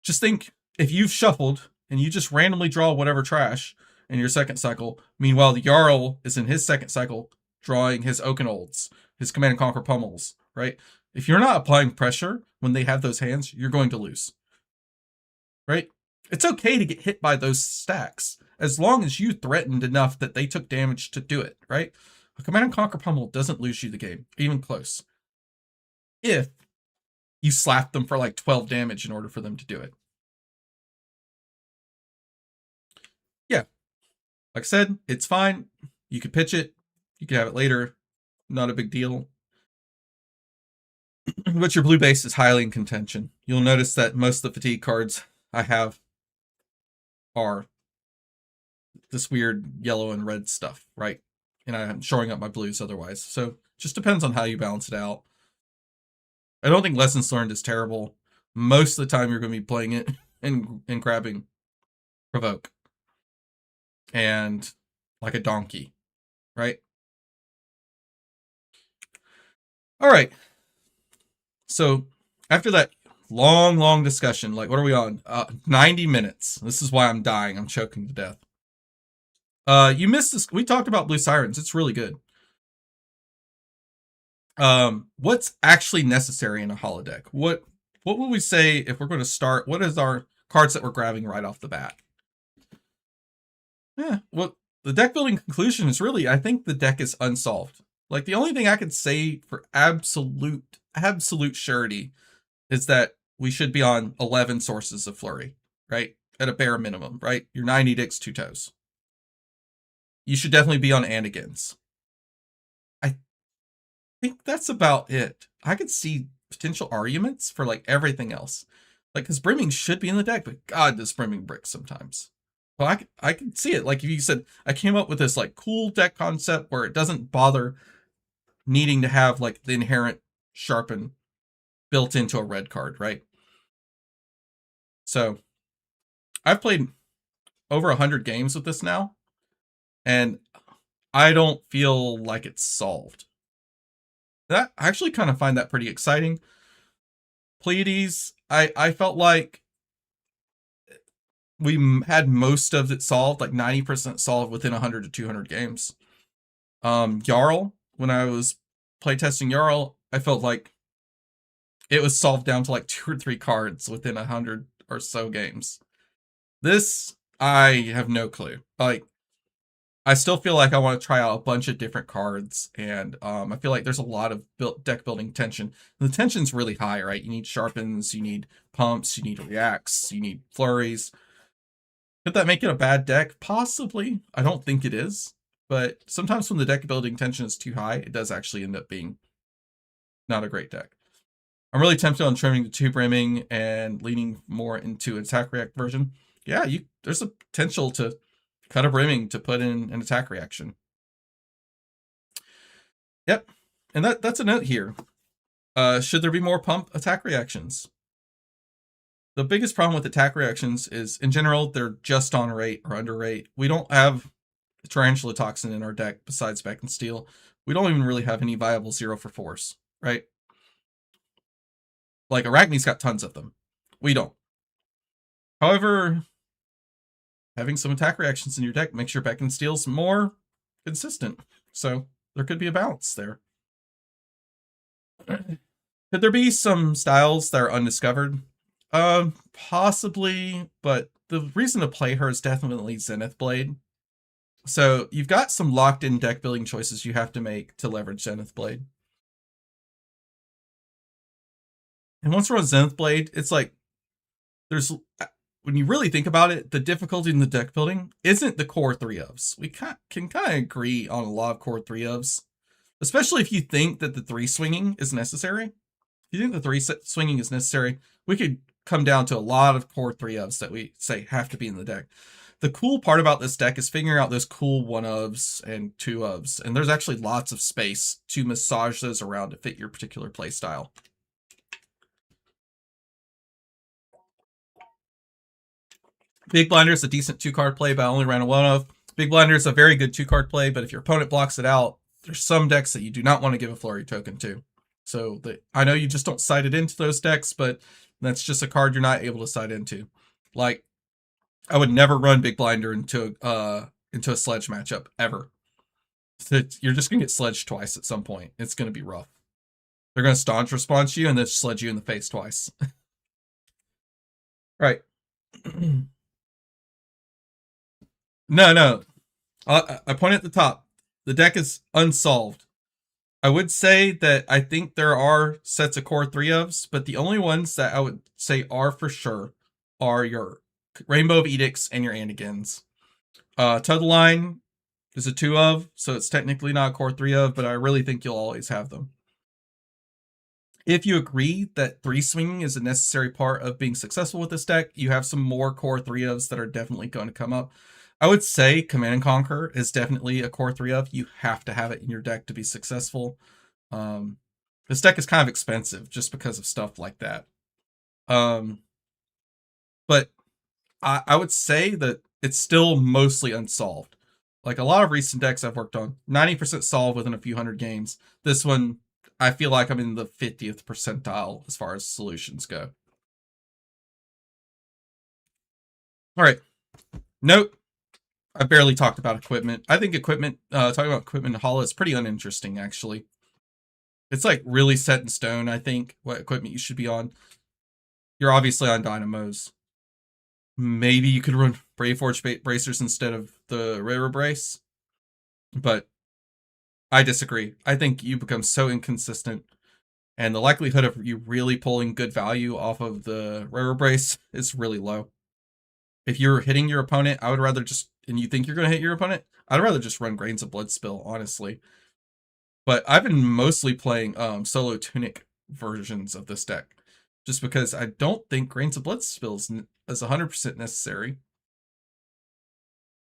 just think, if you've shuffled and you just randomly draw whatever trash in your second cycle, meanwhile the Jarl is in his second cycle drawing his Oakenolds, his Command and Conquer Pummels, right? If you're not applying pressure when they have those hands, you're going to lose, right? It's okay to get hit by those stacks, as long as you threatened enough that they took damage to do it, right? A Command and Conquer Pummel doesn't lose you the game, even close, if you slap them for like 12 damage in order for them to do it. Yeah. Like I said, it's fine. You could pitch it. You could have it later. Not a big deal. But your blue base is highly in contention. You'll notice that most of the fatigue cards I have are this weird yellow and red stuff, right? And I'm showing up my blues otherwise. So just depends on how you balance it out. I don't think Lessons Learned is terrible. Most of the time you're going to be playing it and grabbing Provoke and like a donkey, right? All right. So after that long discussion, like, what are we on? 90 minutes. This is why I'm dying. I'm choking to death. You missed this. We talked about Blue Sirens. It's really good. What's actually necessary in a holodeck? What would we say if we're going to start? What is our cards that we're grabbing right off the bat? Yeah, well, the deck building conclusion is really, I think the deck is unsolved. Like, the only thing I could say for absolute surety is that we should be on 11 sources of flurry, right? At a bare minimum, right? Your 9 edicts, 2 toes. You should definitely be on Anigans. I think that's about it. I could see potential arguments for like everything else. Like, because Brimming should be in the deck, but God, does Brimming brick sometimes. Well, I can see it. Like, if you said, I came up with this like cool deck concept where it doesn't bother needing to have like the inherent sharpen built into a red card, right? So I've played over 100 games with this now, and I don't feel like it's solved. That I actually kind of find that pretty exciting. Pleiades, I felt like we had most of it solved, like 90% solved within 100 to 200 games. Jarl, when I was playtesting Jarl, I felt like it was solved down to like 2 or 3 cards within 100 or so games. This, I have no clue. Like, I still feel like I want to try out a bunch of different cards, and I feel like there's a lot of deck building tension. The tension's really high, right? You need sharpens, you need pumps, you need reacts, you need flurries. Could that make it a bad deck? Possibly. I don't think it is, but sometimes when the deck building tension is too high, it does actually end up being not a great deck. I'm really tempted on trimming the 2 brimming and leaning more into attack react version. Yeah, there's a potential to cut a brimming to put in an attack reaction. Yep, and that's a note here. Should there be more pump attack reactions? The biggest problem with attack reactions is, in general, they're just on rate or under rate. We don't have Tarantula Toxin in our deck besides Beck and Steel. We don't even really have any viable 0 for 4s, right? Like, Arachne's got tons of them. We don't. However, having some attack reactions in your deck makes your Beck and Steels more consistent. So there could be a balance there. Could there be some styles that are undiscovered? Possibly, but the reason to play her is definitely Zenith Blade. So you've got some locked in deck building choices you have to make to leverage Zenith Blade. And once we're on Zenith Blade, it's like when you really think about it, the difficulty in the deck building isn't the core 3 ofs. We can kind of agree on a lot of core 3 ofs, especially if you think that the 3 swinging is necessary. If you think the 3 swinging is necessary, we could come down to a lot of core 3 ofs that we say have to be in the deck. The cool part about this deck is figuring out those cool 1 ofs and 2 ofs, and there's actually lots of space to massage those around to fit your particular play style. Big Blinder is a decent 2-card play, but I only ran a 1 of. Big Blinder is a very good 2-card play, but if your opponent blocks it out, there's some decks that you do not want to give a flurry token to. So I know you just don't side it into those decks, but that's just a card you're not able to side into. Like, I would never run Big Blinder into a sledge matchup ever. You're just gonna get sledged twice at some point. It's gonna be rough. They're gonna staunch response you and then sledge you in the face twice. Right. No. I point at the top. The deck is unsolved. I would say that I think there are sets of core 3 ofs, but the only ones that I would say are for sure are your Rainbow of Edicts and your Anigans. Tudeline is a 2 of, so it's technically not a core 3 of, but I really think you'll always have them. If you agree that 3 swinging is a necessary part of being successful with this deck, you have some more core 3 ofs that are definitely going to come up. I would say Command and Conquer is definitely a core 3 of. You have to have it in your deck to be successful. This deck is kind of expensive just because of stuff like that. But I would say that it's still mostly unsolved. Like a lot of recent decks I've worked on, 90% solved within a few hundred games. This one, I feel like I'm in the 50th percentile as far as solutions go. All right. Note, I barely talked about equipment. I think talking about equipment in Hala is pretty uninteresting, actually. It's like really set in stone, I think, what equipment you should be on. You're obviously on Dynamos. Maybe you could run Brave Forge bracers instead of the River Brace. But I disagree. I think you become so inconsistent, and the likelihood of you really pulling good value off of the River Brace is really low. If you're hitting your opponent, I would rather just, and you think you're going to hit your opponent, I'd rather just run Grains of Blood Spill, honestly. But I've been mostly playing solo Tunic versions of this deck, just because I don't think Grains of Blood Spill is 100% necessary.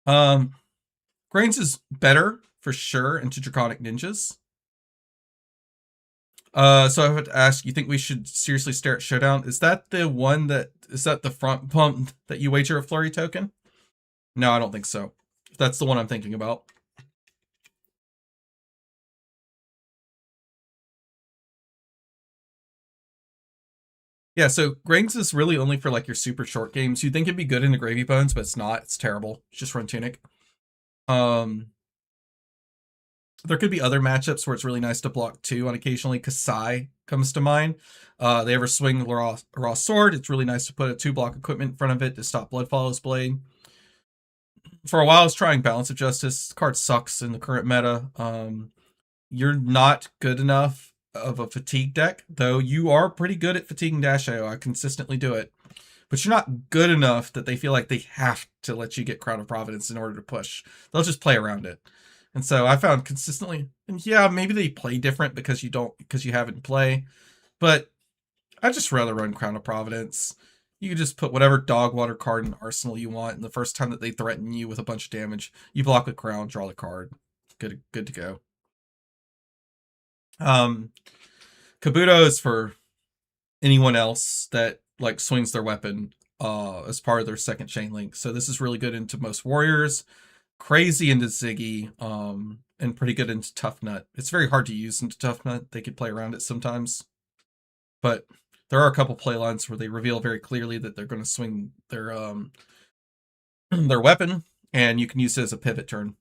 Grains is better, for sure, into Draconic Ninjas. So I have to ask, you think we should seriously stare at Showdown? Is that the one is that the front pump that you wager a flurry token? No, I don't think so. That's the one I'm thinking about. Yeah, so Grangs is really only for like your super short games. You'd think it'd be good into Gravy Bones, but it's not. It's terrible. Just run Tunic. Um, there could be other matchups where it's really nice to block two on occasionally. Kasai comes to mind. They ever swing raw sword, it's really nice to put a 2-block equipment in front of it to stop Bloodfallow's Blade. For a while, I was trying Balance of Justice. The card sucks in the current meta. You're not good enough of a fatigue deck, though you are pretty good at fatiguing Dash IO. I consistently do it. But you're not good enough that they feel like they have to let you get Crown of Providence in order to push. They'll just play around it. And so I found consistently, and yeah, maybe they play different because you haven't play, but I just rather run Crown of Providence. You can just put whatever dog water card in Arsenal you want, and the first time that they threaten you with a bunch of damage, you block with Crown, draw the card. Good to go. Kabuto is for anyone else that like swings their weapon as part of their second chain link. So this is really good into most warriors, crazy into Ziggy, and pretty good into Tough Nut. It's very hard to use into Tough Nut. They could play around it sometimes, but there are a couple play lines where they reveal very clearly that they're going to swing their weapon, and you can use it as a pivot turn.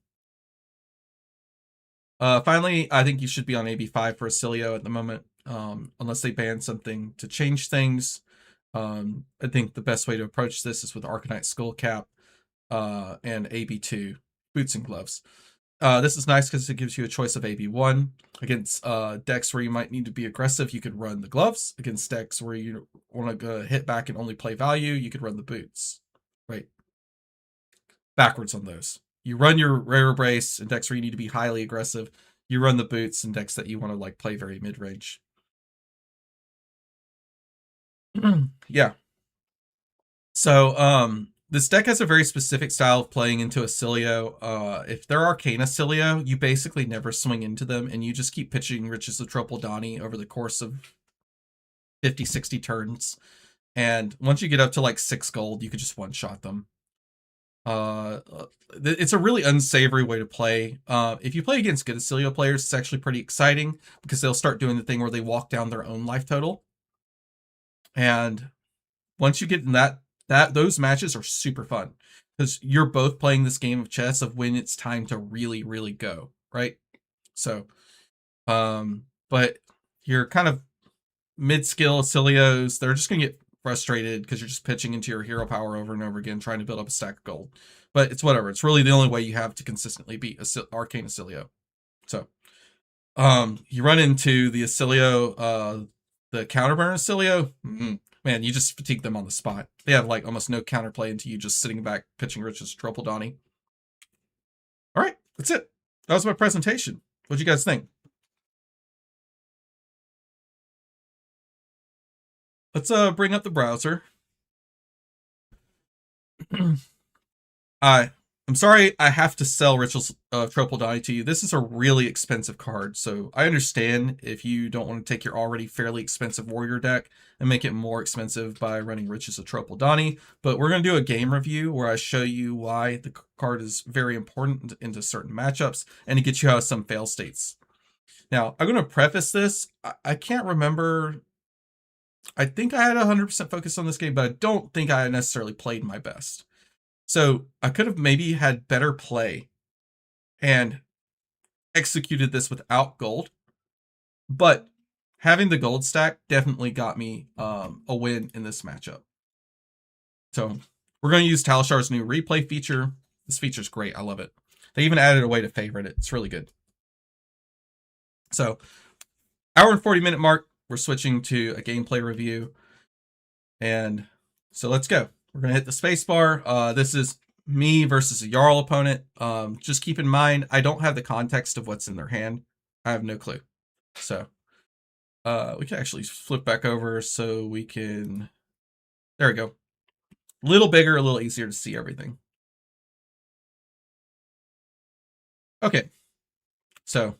Finally, I think you should be on AB5 for Acilio at the moment, unless they ban something to change things. I think the best way to approach this is with Arcanite Skullcap and AB2 Boots and Gloves. This is nice because it gives you a choice of AB1. Against decks where you might need to be aggressive, you could run the gloves. Against decks where you want to hit back and only play value, you could run the boots. Right. Backwards on those. You run your rare brace in decks where you need to be highly aggressive. You run the boots in decks that you want to like play very mid range. Yeah. So this deck has a very specific style of playing into Acilio. If they're Arcana Acilio, you basically never swing into them, and you just keep pitching Riches of Tropaldani over the course of 50, 60 turns. And once you get up to like 6 gold, you could just one-shot them. It's a really unsavory way to play. If you play against good Acilio players, it's actually pretty exciting because they'll start doing the thing where they walk down their own life total. And once you get in that those matches are super fun because you're both playing this game of chess of when it's time to really go, right? So but you're kind of mid-skill Acilios, they're just gonna get frustrated because you're just pitching into your hero power over and over again trying to build up a stack of gold. But it's whatever, it's really the only way you have to consistently beat Arcane Acilio. So you run into the Acilio, the counterburn Acilio. Man, you just fatigue them on the spot. They have like almost no counterplay into you just sitting back pitching Riches Tropaldani. All right, that's it. That was my presentation. What'd you guys think? Let's bring up the browser. I'm sorry I have to sell Riches Tropaldani to you. This is a really expensive card, so I understand if you don't want to take your already fairly expensive warrior deck and make it more expensive by running Riches of Tropaldani, but we're going to do a game review where I show you why the card is very important into certain matchups and to get you out of some fail states. Now, I'm going to preface this. I can't remember. I think I had 100% focus on this game, but I don't think I necessarily played my best. So I could have maybe had better play and executed this without gold, but having the gold stack definitely got me a win in this matchup. So we're going to use Talishar's new replay feature. This feature is great. I love it. They even added a way to favorite it. It's really good. So hour and 40-minute mark, we're switching to a gameplay review. And so let's go. We're going to hit the space bar. This is me versus a Jarl opponent. Just keep in mind, I don't have the context of what's in their hand. I have no clue. So we can actually flip back over so we can, there we go. A little bigger, a little easier to see everything. Okay. So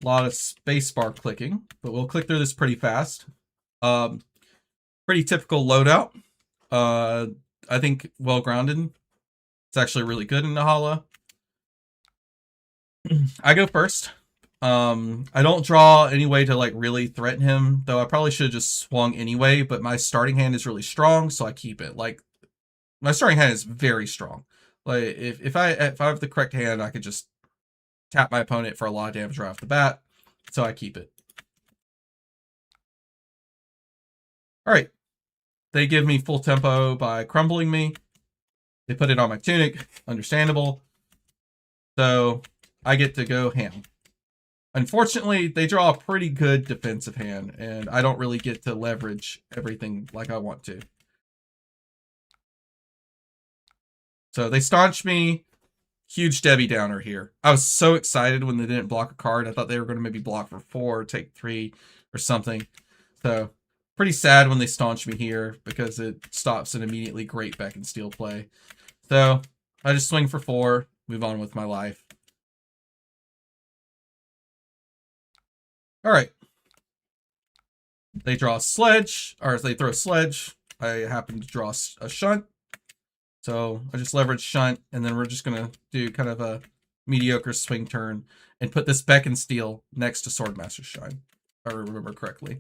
A lot of spacebar clicking, but we'll click through this pretty fast. Pretty typical loadout. I think well-grounded. It's actually really good in the Hala. I go first. I don't draw any way to like really threaten him, though I probably should have just swung anyway, but my starting hand is really strong, so I keep it. Like, my starting hand is very strong. Like, if I have the correct hand, I could just tap my opponent for a lot of damage right off the bat, so I keep it. Alright. They give me full tempo by crumbling me. They put it on my tunic. Understandable. So, I get to go ham. Unfortunately, they draw a pretty good defensive hand, and I don't really get to leverage everything like I want to. So they staunch me. Huge Debbie Downer here. I was so excited when they didn't block a card. I thought they were going to maybe block for 4, take 3, or something. So, pretty sad when they staunch me here, because it stops an immediately great Beck and Steel play. So, I just swing for 4, move on with my life. Alright. They draw a Sledge, or they throw a Sledge. I happen to draw a Shunt. So I just leverage Shunt, and then we're just going to do kind of a mediocre swing turn and put this Beck and Steel next to Swordmaster Shine, if I remember correctly.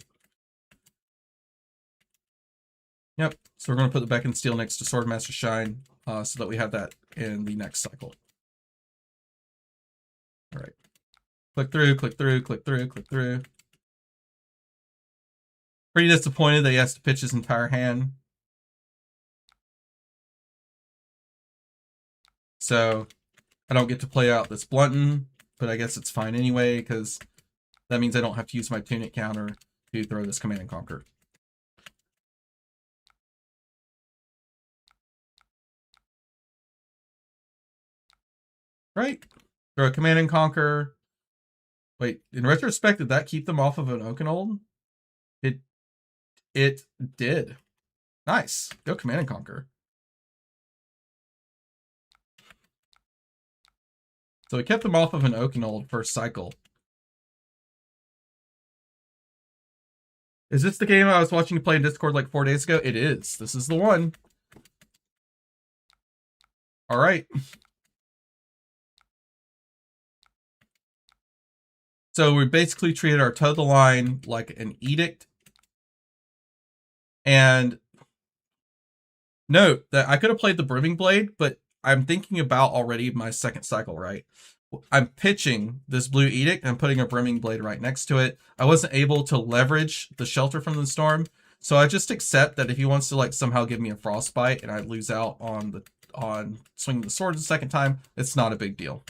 Yep, so we're going to put the Beck and Steel next to Swordmaster Shine so that we have that in the next cycle. All right. Click through, click through, click through, click through. Pretty disappointed that he has to pitch his entire hand. So I don't get to play out this Blunton, but I guess it's fine anyway, because that means I don't have to use my tunic counter to throw this Command and Conquer. Right? Throw a Command and Conquer. Wait, in retrospect, did that keep them off of an Oakenold? It did. Nice. Go Command and Conquer. So we kept them off of an Oakenold first cycle. Is this the game I was watching you play in Discord like 4 days ago? It is. This is the one. All right. So we basically treated our toe of the line like an edict. And note that I could have played the Brimming Blade, but I'm thinking about already my second cycle, right? I'm pitching this blue edict and I'm putting a Brimming Blade right next to it. I wasn't able to leverage the shelter from the storm, so I just accept that if he wants to like somehow give me a frostbite and I lose out on swinging the sword the second time, it's not a big deal.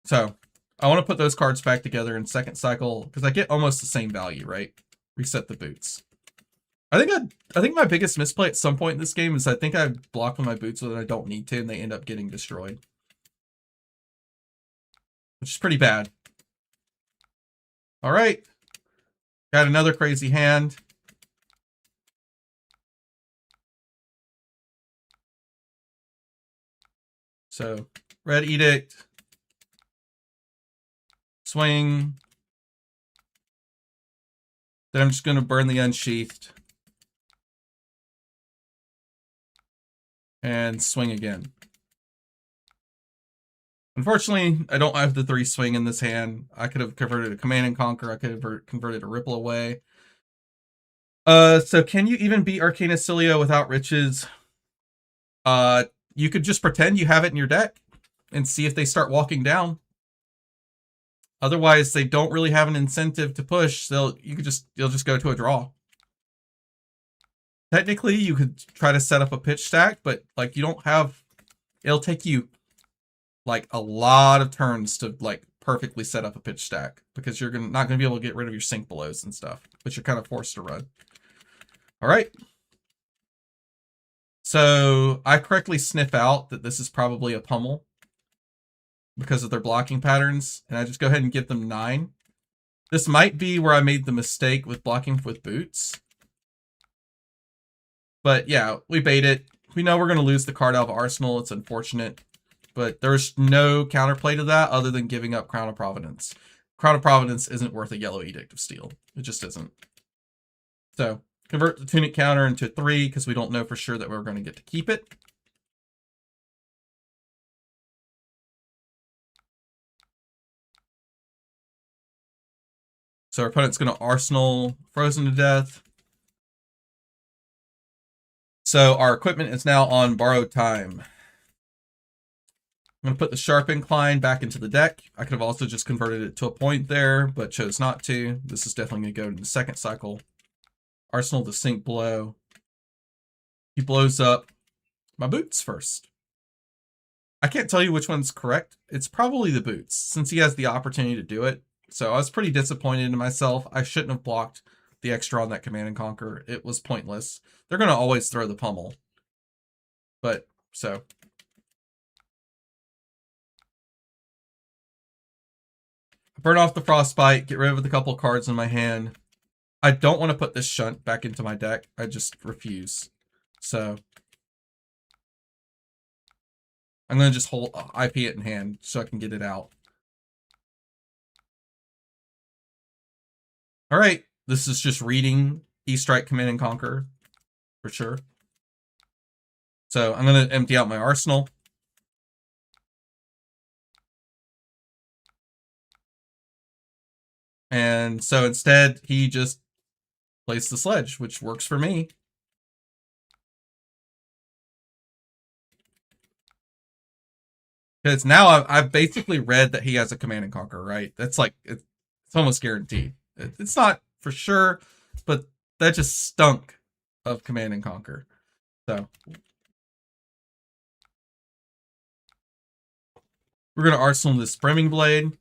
So I want to put those cards back together in second cycle because I get almost the same value, right? Reset the boots. I think my biggest misplay at some point in this game is I think I block with my boots so that I don't need to, and they end up getting destroyed, which is pretty bad. All right, got another crazy hand. So red edict, swing. Then I'm just going to burn the unsheathed. And swing again. Unfortunately, I don't have the 3 swing in this hand. I could have converted a Command and Conquer. I could have converted a Ripple Away. So can you even beat Arcana Cilio without Riches? You could just pretend you have it in your deck and see if they start walking down. Otherwise, they don't really have an incentive to push. You'll just go to a draw. Technically, you could try to set up a pitch stack, but like you don't have. It'll take you like a lot of turns to like perfectly set up a pitch stack because you're not gonna be able to get rid of your sink belows and stuff, which you're kind of forced to run. All right. So I correctly sniff out that this is probably a pummel because of their blocking patterns, and I just go ahead and give them 9. This might be where I made the mistake with blocking with boots. But yeah, we bait it. We know we're going to lose the card out of Arsenal. It's unfortunate. but there's no counterplay to that other than giving up Crown of Providence. Crown of Providence isn't worth a yellow Edict of Steel. It just isn't. So convert the Tunic counter into 3 because we don't know for sure that we're going to get to keep it. So our opponent's going to Arsenal Frozen to Death. So our equipment is now on Borrowed Time. I'm going to put the Sharp Incline back into the deck. I could have also just converted it to a point there, but chose not to. This is definitely going to go into the second cycle. Arsenal to Sink Blow. He blows up my boots first. I can't tell you which one's correct. It's probably the boots, since he has the opportunity to do it. So I was pretty disappointed in myself. I shouldn't have blocked the extra on that Command and Conquer. It was pointless. They're going to always throw the pummel. But, so. Burn off the Frostbite, get rid of the couple cards in my hand. I don't want to put this Shunt back into my deck. I just refuse. So. I'm going to just hold IP it in hand so I can get it out. All right, this is just reading E-Strike Command and Conquer for sure. So I'm going to empty out my arsenal. And so instead, he just plays the Sledge, which works for me. Because now I've basically read that he has a Command and Conquer, right? That's like, it's almost guaranteed. It's not for sure, but that just stunk of Command and Conquer. So we're going to Arsenal this Brimming Blade.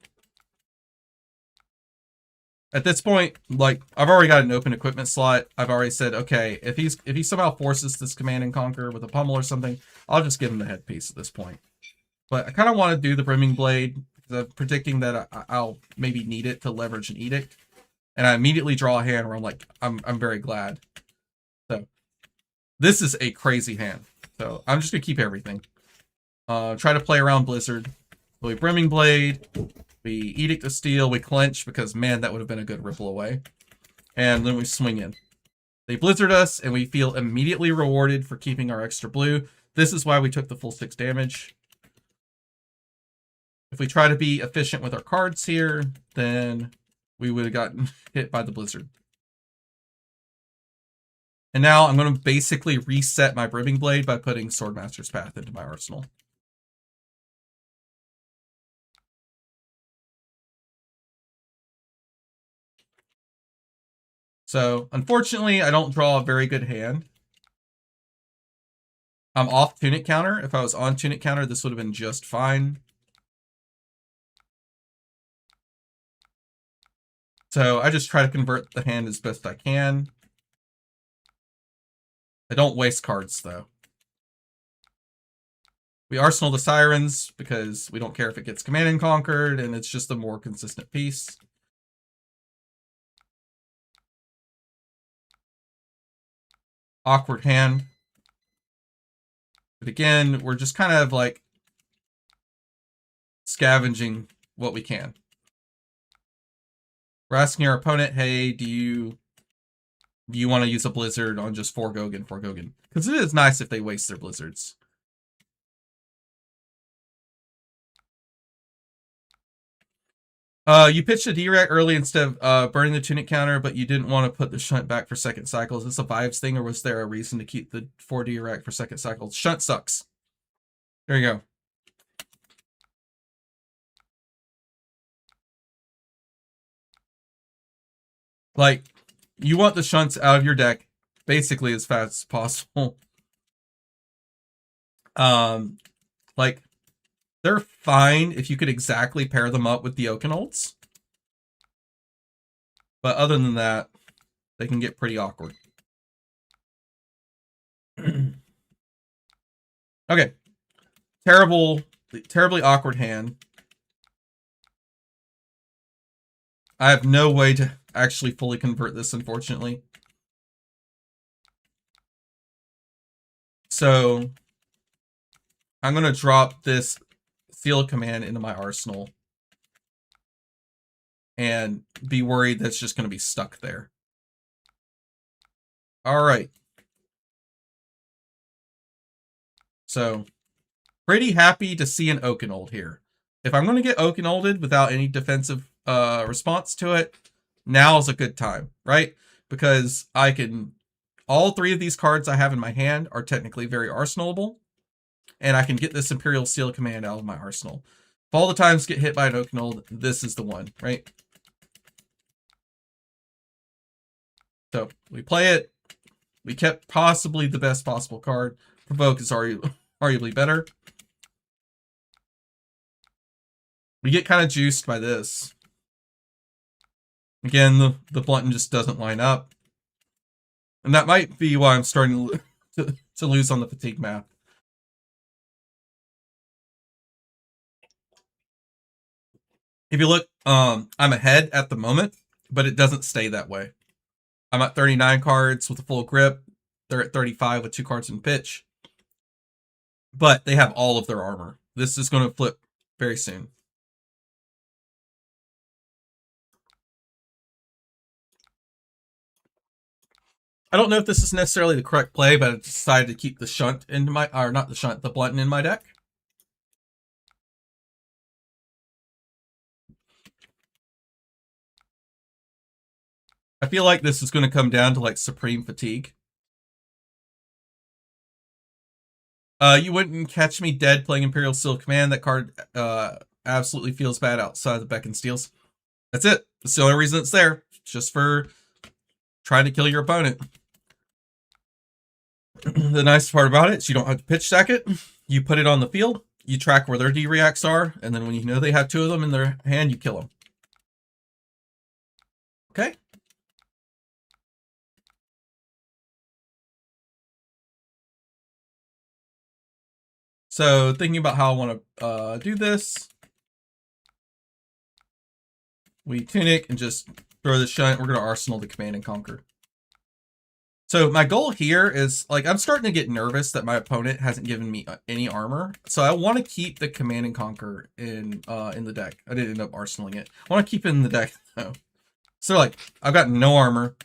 At this point, like, I've already got an open equipment slot. I've already said, okay, if he somehow forces this Command and Conquer with a pummel or something, I'll just give him the headpiece at this point. But I kind of want to do the Brimming Blade because I'm predicting that I'll maybe need it to leverage an Edict. And I immediately draw a hand where I'm like, I'm very glad. So this is a crazy hand. So I'm just gonna keep everything. Try to play around Blizzard. We Brimming Blade. We Edict of Steel. We clench because man, that would have been a good ripple away. And then we swing in. They Blizzard us, and we feel immediately rewarded for keeping our extra blue. This is why we took the full 6 damage. If we try to be efficient with our cards here, then we would have gotten hit by the Blizzard. And now I'm going to basically reset my Brimming Blade by putting Swordmaster's Path into my arsenal. So, unfortunately, I don't draw a very good hand. I'm off Tunic counter. If I was on Tunic counter, this would have been just fine. So I just try to convert the hand as best I can. I don't waste cards, though. We Arsenal the Sirens because we don't care if it gets Command and Conquered, and it's just a more consistent piece. Awkward hand. But again, we're just kind of like scavenging what we can. We're asking our opponent, hey, do you want to use a Blizzard on just 4 Gogan, 4 Gogan? Because it is nice if they waste their Blizzards. You pitched a D-Rec early instead of burning the Tunic counter, but you didn't want to put the Shunt back for second cycle. Is this a vibes thing, or was there a reason to keep the 4 D-Rec for second cycle? Shunt sucks. There you go. Like, you want the Shunts out of your deck basically as fast as possible. Like, they're fine if you could exactly pair them up with the Oakenolds. But other than that, they can get pretty awkward. Okay. Terribly awkward hand. I have no way to actually fully convert this, unfortunately. So I'm going to drop this steal a command into my arsenal and be worried that's just going to be stuck there. All right. So, pretty happy to see an Oakenold here. If I'm going to get Oakenolded without any defensive response to it, now is a good time, right? Because I can... all three of these cards I have in my hand are technically very arsenalable, and I can get this Imperial Seal command out of my arsenal. If all the times get hit by an Oakenold, this is the one, right? So, we play it. We kept possibly the best possible card. Provoke is arguably better. We get kind of juiced by this. Again, the Blunton just doesn't line up. And that might be why I'm starting to lose on the fatigue map. If you look, I'm ahead at the moment, but it doesn't stay that way. I'm at 39 cards with a full grip. They're at 35 with 2 cards in pitch. But they have all of their armor. This is going to flip very soon. I don't know if this is necessarily the correct play, but I decided to keep the shunt into my... or not the shunt, the Blunton in my deck. I feel like this is going to come down to like Supreme Fatigue. You wouldn't catch me dead playing Imperial Seal Command. That card absolutely feels bad outside the Beck and Steals. That's it. That's the only reason it's there. Just for trying to kill your opponent. The nice part about it is you don't have to pitch stack it. You put it on the field. You track where their D-reacts are. And then when you know they have 2 of them in their hand, you kill them. Okay. So thinking about how I want to do this. We Tunic and just throw the shunt. We're going to Arsenal the Command and Conquer. So my goal here is, like, I'm starting to get nervous that my opponent hasn't given me any armor. So I want to keep the Command and Conquer in the deck. I didn't end up arsenaling it. I want to keep it in the deck, though. So, like, I've got no armor.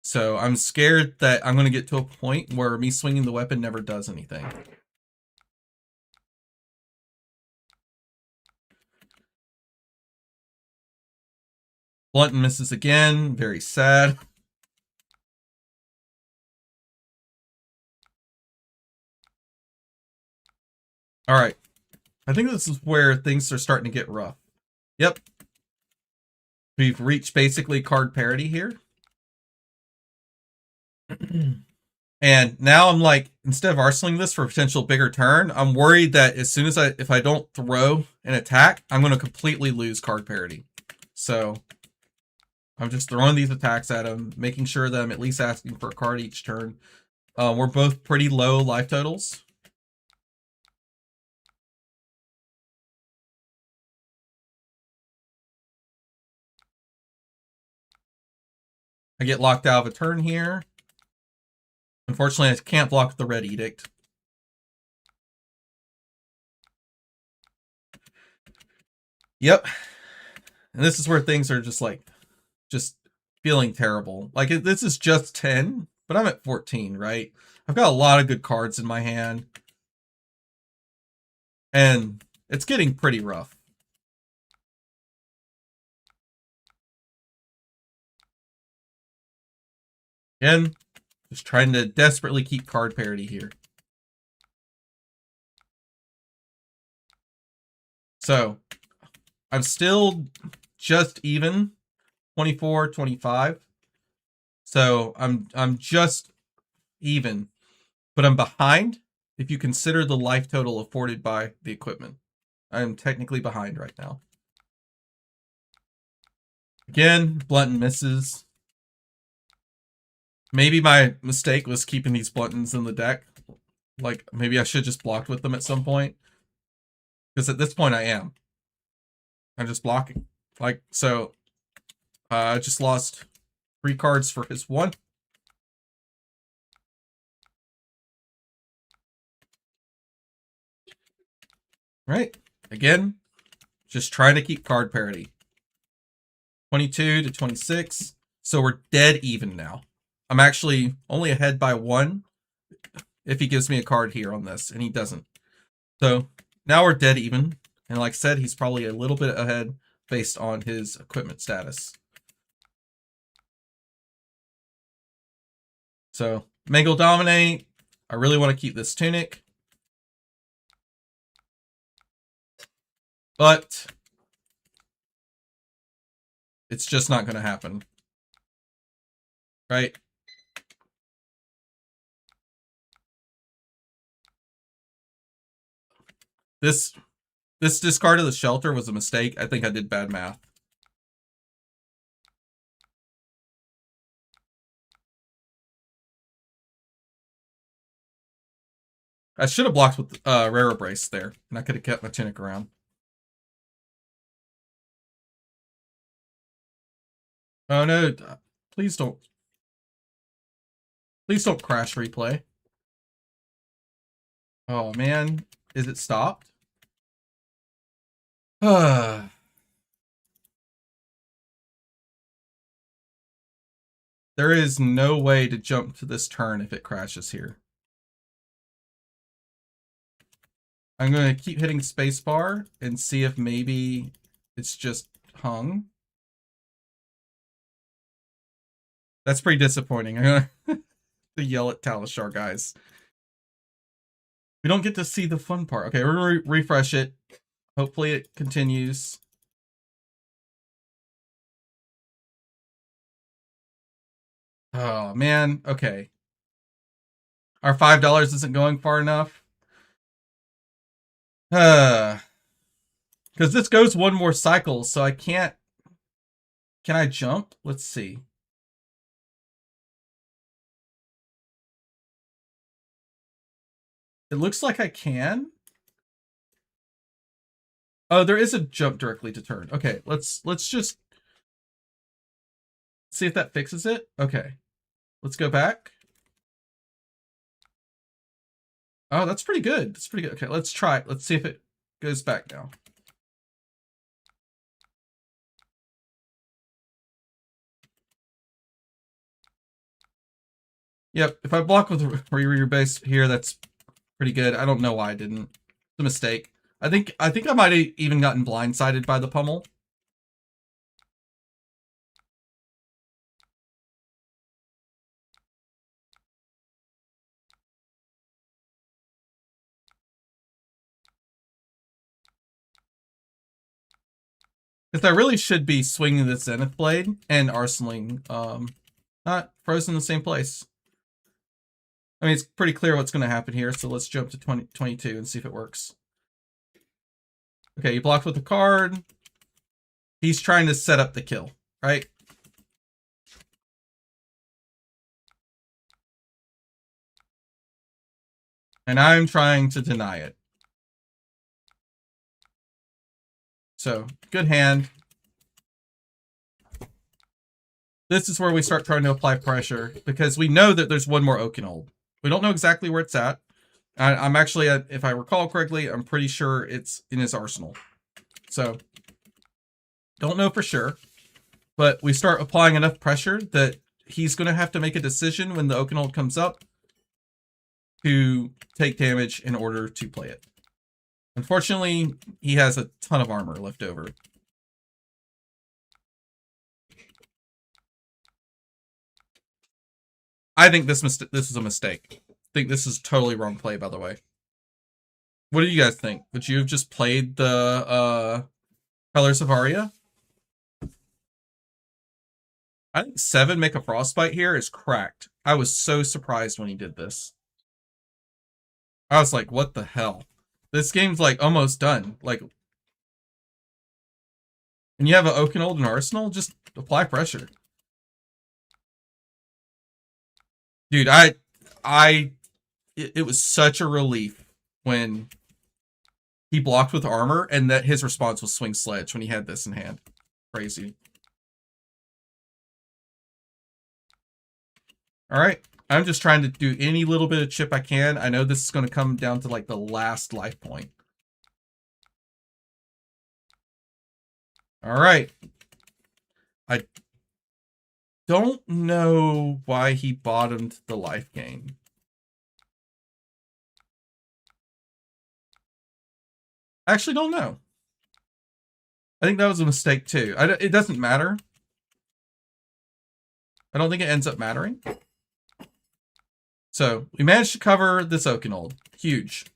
So I'm scared that I'm going to get to a point where me swinging the weapon never does anything. Blunton misses again. Very sad. All right. I think this is where things are starting to get rough. Yep. We've reached basically card parity here. And now I'm like, instead of arsenaling this for a potential bigger turn, I'm worried that as soon as if I don't throw an attack, I'm going to completely lose card parity. So I'm just throwing these attacks at him, making sure that I'm at least asking for a card each turn. We're both pretty low life totals. I get locked out of a turn here. Unfortunately, I can't block the Red Edict. Yep. And this is where things are just like, just feeling terrible. Like, this is just 10, but I'm at 14, right? I've got a lot of good cards in my hand. And it's getting pretty rough. Again, just trying to desperately keep card parity here. So, I'm still just even 24, 25. So, I'm just even, but I'm behind if you consider the life total afforded by the equipment. I'm technically behind right now. Again, Blunton misses. Maybe my mistake was keeping these Bluntons in the deck. Like, maybe I should just blocked with them at some point. Because at this point I am. I'm just blocking. Like, so, I just lost 3 cards for his 1. Right? Again, just trying to keep card parity. 22 to 26. So we're dead even now. I'm actually only ahead by 1 if he gives me a card here on this, and he doesn't. So now we're dead even. And like I said, he's probably a little bit ahead based on his equipment status. So Mangle Dominate. I really want to keep this Tunic. But it's just not going to happen. Right? This discard of the shelter was a mistake. I think I did bad math. I should have blocked with Rare Brace there, and I could have kept my Tunic around. Oh no, please don't. Please don't crash replay. Oh man, is it stopped? There is no way to jump to this turn if it crashes here. I'm going to keep hitting spacebar and see if maybe it's just hung. That's pretty disappointing. I'm going to yell at TheCardGuyz. We don't get to see the fun part. Okay, we're going to refresh it. Hopefully it continues. Oh, man. Okay. Our $5 isn't going far enough. Because this goes one more cycle, so I can't... Can I jump? Let's see. It looks like I can. Oh, there is a jump directly to turn. Okay, let's just see if that fixes it. Okay. Let's go back. Oh, that's pretty good. That's pretty good. Okay, let's try it. Let's see if it goes back now. Yep, if I block with rear base here, that's pretty good. I don't know why I didn't. It's a mistake. I think I might have even gotten blindsided by the pummel. Because I really should be swinging the Zenith Blade and arsenaling, not frozen in the same place. I mean, it's pretty clear what's going to happen here, so let's jump to 22 and see if it works. Okay, you blocked with the card. He's trying to set up the kill, right? And I'm trying to deny it. So, good hand. This is where we start trying to apply pressure, because we know that there's one more Oakenhold. We don't know exactly where it's at. I'm actually, if I recall correctly, I'm pretty sure it's in his arsenal. So, don't know for sure. But we start applying enough pressure that he's going to have to make a decision when the Oakenhold comes up to take damage in order to play it. Unfortunately, he has a ton of armor left over. I think this is a mistake. I think this is totally wrong play, by the way. What do you guys think? Would you have just played the Colors of Aria? I think 7 make a Frostbite here is cracked. I was so surprised when he did this. I was like, what the hell? This game's like almost done. Like, and you have an Oakenhold and Arsenal, just apply pressure. Dude, it was such a relief when he blocked with armor and that his response was Swing Sledge when he had this in hand. Crazy. All right. I'm just trying to do any little bit of chip I can. I know this is going to come down to like the last life point. All right. I don't know why he bottomed the life gain. I actually don't know. I think that was a mistake too. It doesn't matter. I don't think it ends up mattering. So we managed to cover this Oakenold. Huge.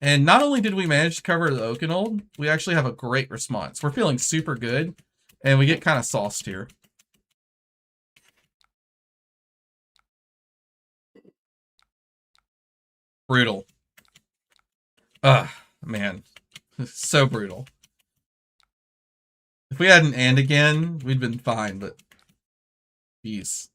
And not only did we manage to cover the Oakenold, we actually have a great response. We're feeling super good, and we get kind of sauced here. Brutal. Ugh, man. So brutal. If we had an and again, we'd been fine, but... Jeez.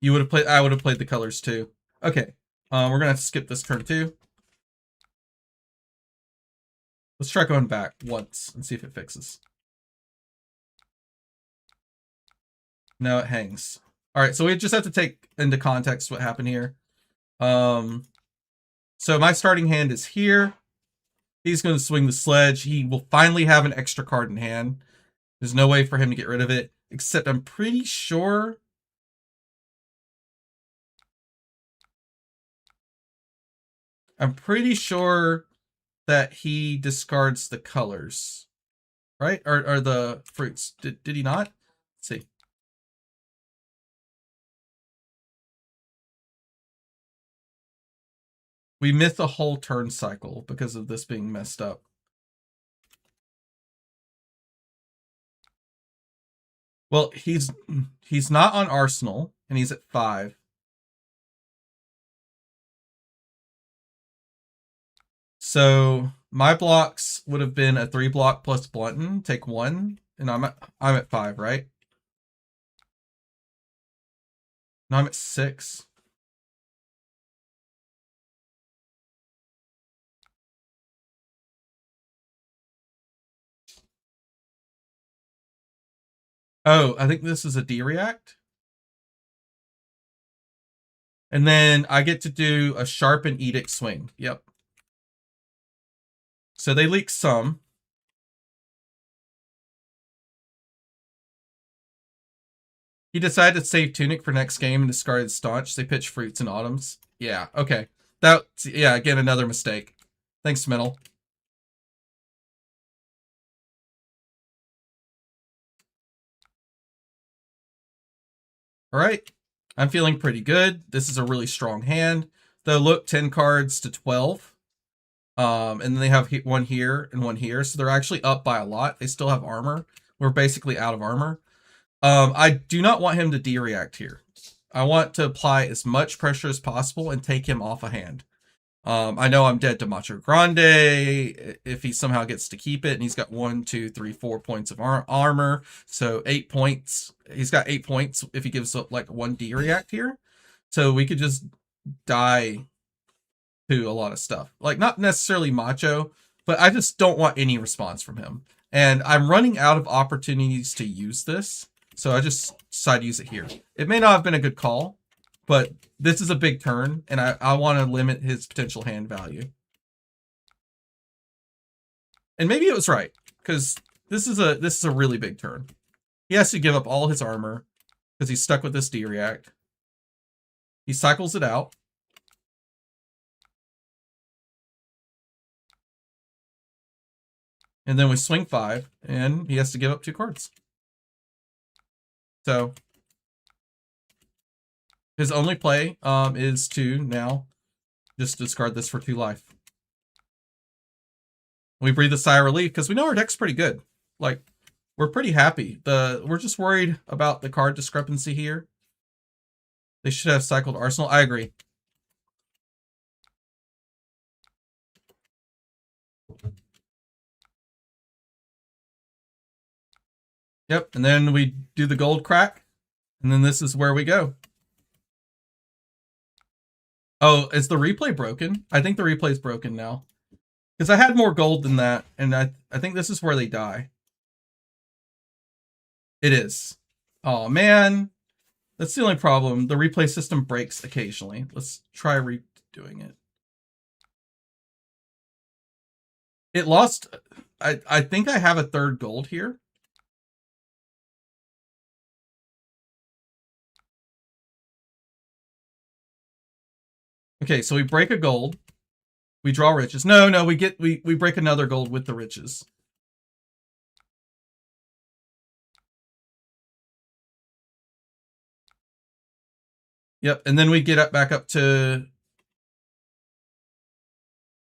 You would have played... I would have played the colors too. Okay. We're gonna have to skip this turn too. Let's try going back once and see if it fixes. No, it hangs. All right, so we just have to take into context what happened here. So my starting hand is here. He's going to swing the sledge. He will finally have an extra card in hand. There's no way for him to get rid of it, except I'm pretty sure... that he discards the colors, right? Or the fruits. Did he not? Let's see. We missed a whole turn cycle because of this being messed up. Well, he's not on Arsenal, and he's at 5. So my blocks would have been a 3 block plus Blunton, take 1, and I'm at 5, right? No, I'm at 6. Oh, I think this is a D-react. And then I get to do a Sharpen Edict swing. Yep. So they leak some. He decided to save Tunic for next game and discarded Staunch. They pitch Fruits and Autumns. Yeah, okay. Yeah, again, another mistake. Thanks, Metal. All right. I'm feeling pretty good. This is a really strong hand. Though, look, 10 cards to 12. And then they have one here and one here. So they're actually up by a lot. They still have armor. We're basically out of armor. I do not want him to D-react here. I want to apply as much pressure as possible and take him off a hand. I know I'm dead to Macho Grande if he somehow gets to keep it, and he's got 1, 2, 3, 4 points of armor, so 8 points. He's got 8 points if he gives up like 1 D-react here. So we could just die to a lot of stuff. Like, not necessarily Macho, but I just don't want any response from him. And I'm running out of opportunities to use this, so I just decided to use it here. It may not have been a good call, but this is a big turn, and I want to limit his potential hand value. And maybe it was right, because this is a really big turn. He has to give up all his armor, because he's stuck with this D-react. He cycles it out. And then we swing 5, and he has to give up 2 cards. So his only play is to now just discard this for 2 life. We breathe a sigh of relief because we know our deck's pretty good. Like, we're pretty happy. We're just worried about the card discrepancy here. They should have cycled Arsenal. I agree. Yep, and then we do the gold crack, and then this is where we go. Oh, is the replay broken? I think the replay's broken now. Because I had more gold than that, and I think this is where they die. It is. Oh man, that's the only problem. The replay system breaks occasionally. Let's try redoing it. It lost. I think I have a third gold here. Okay, so we break a gold. We draw riches. No, we break another gold with the riches. Yep, and then we get up back up to.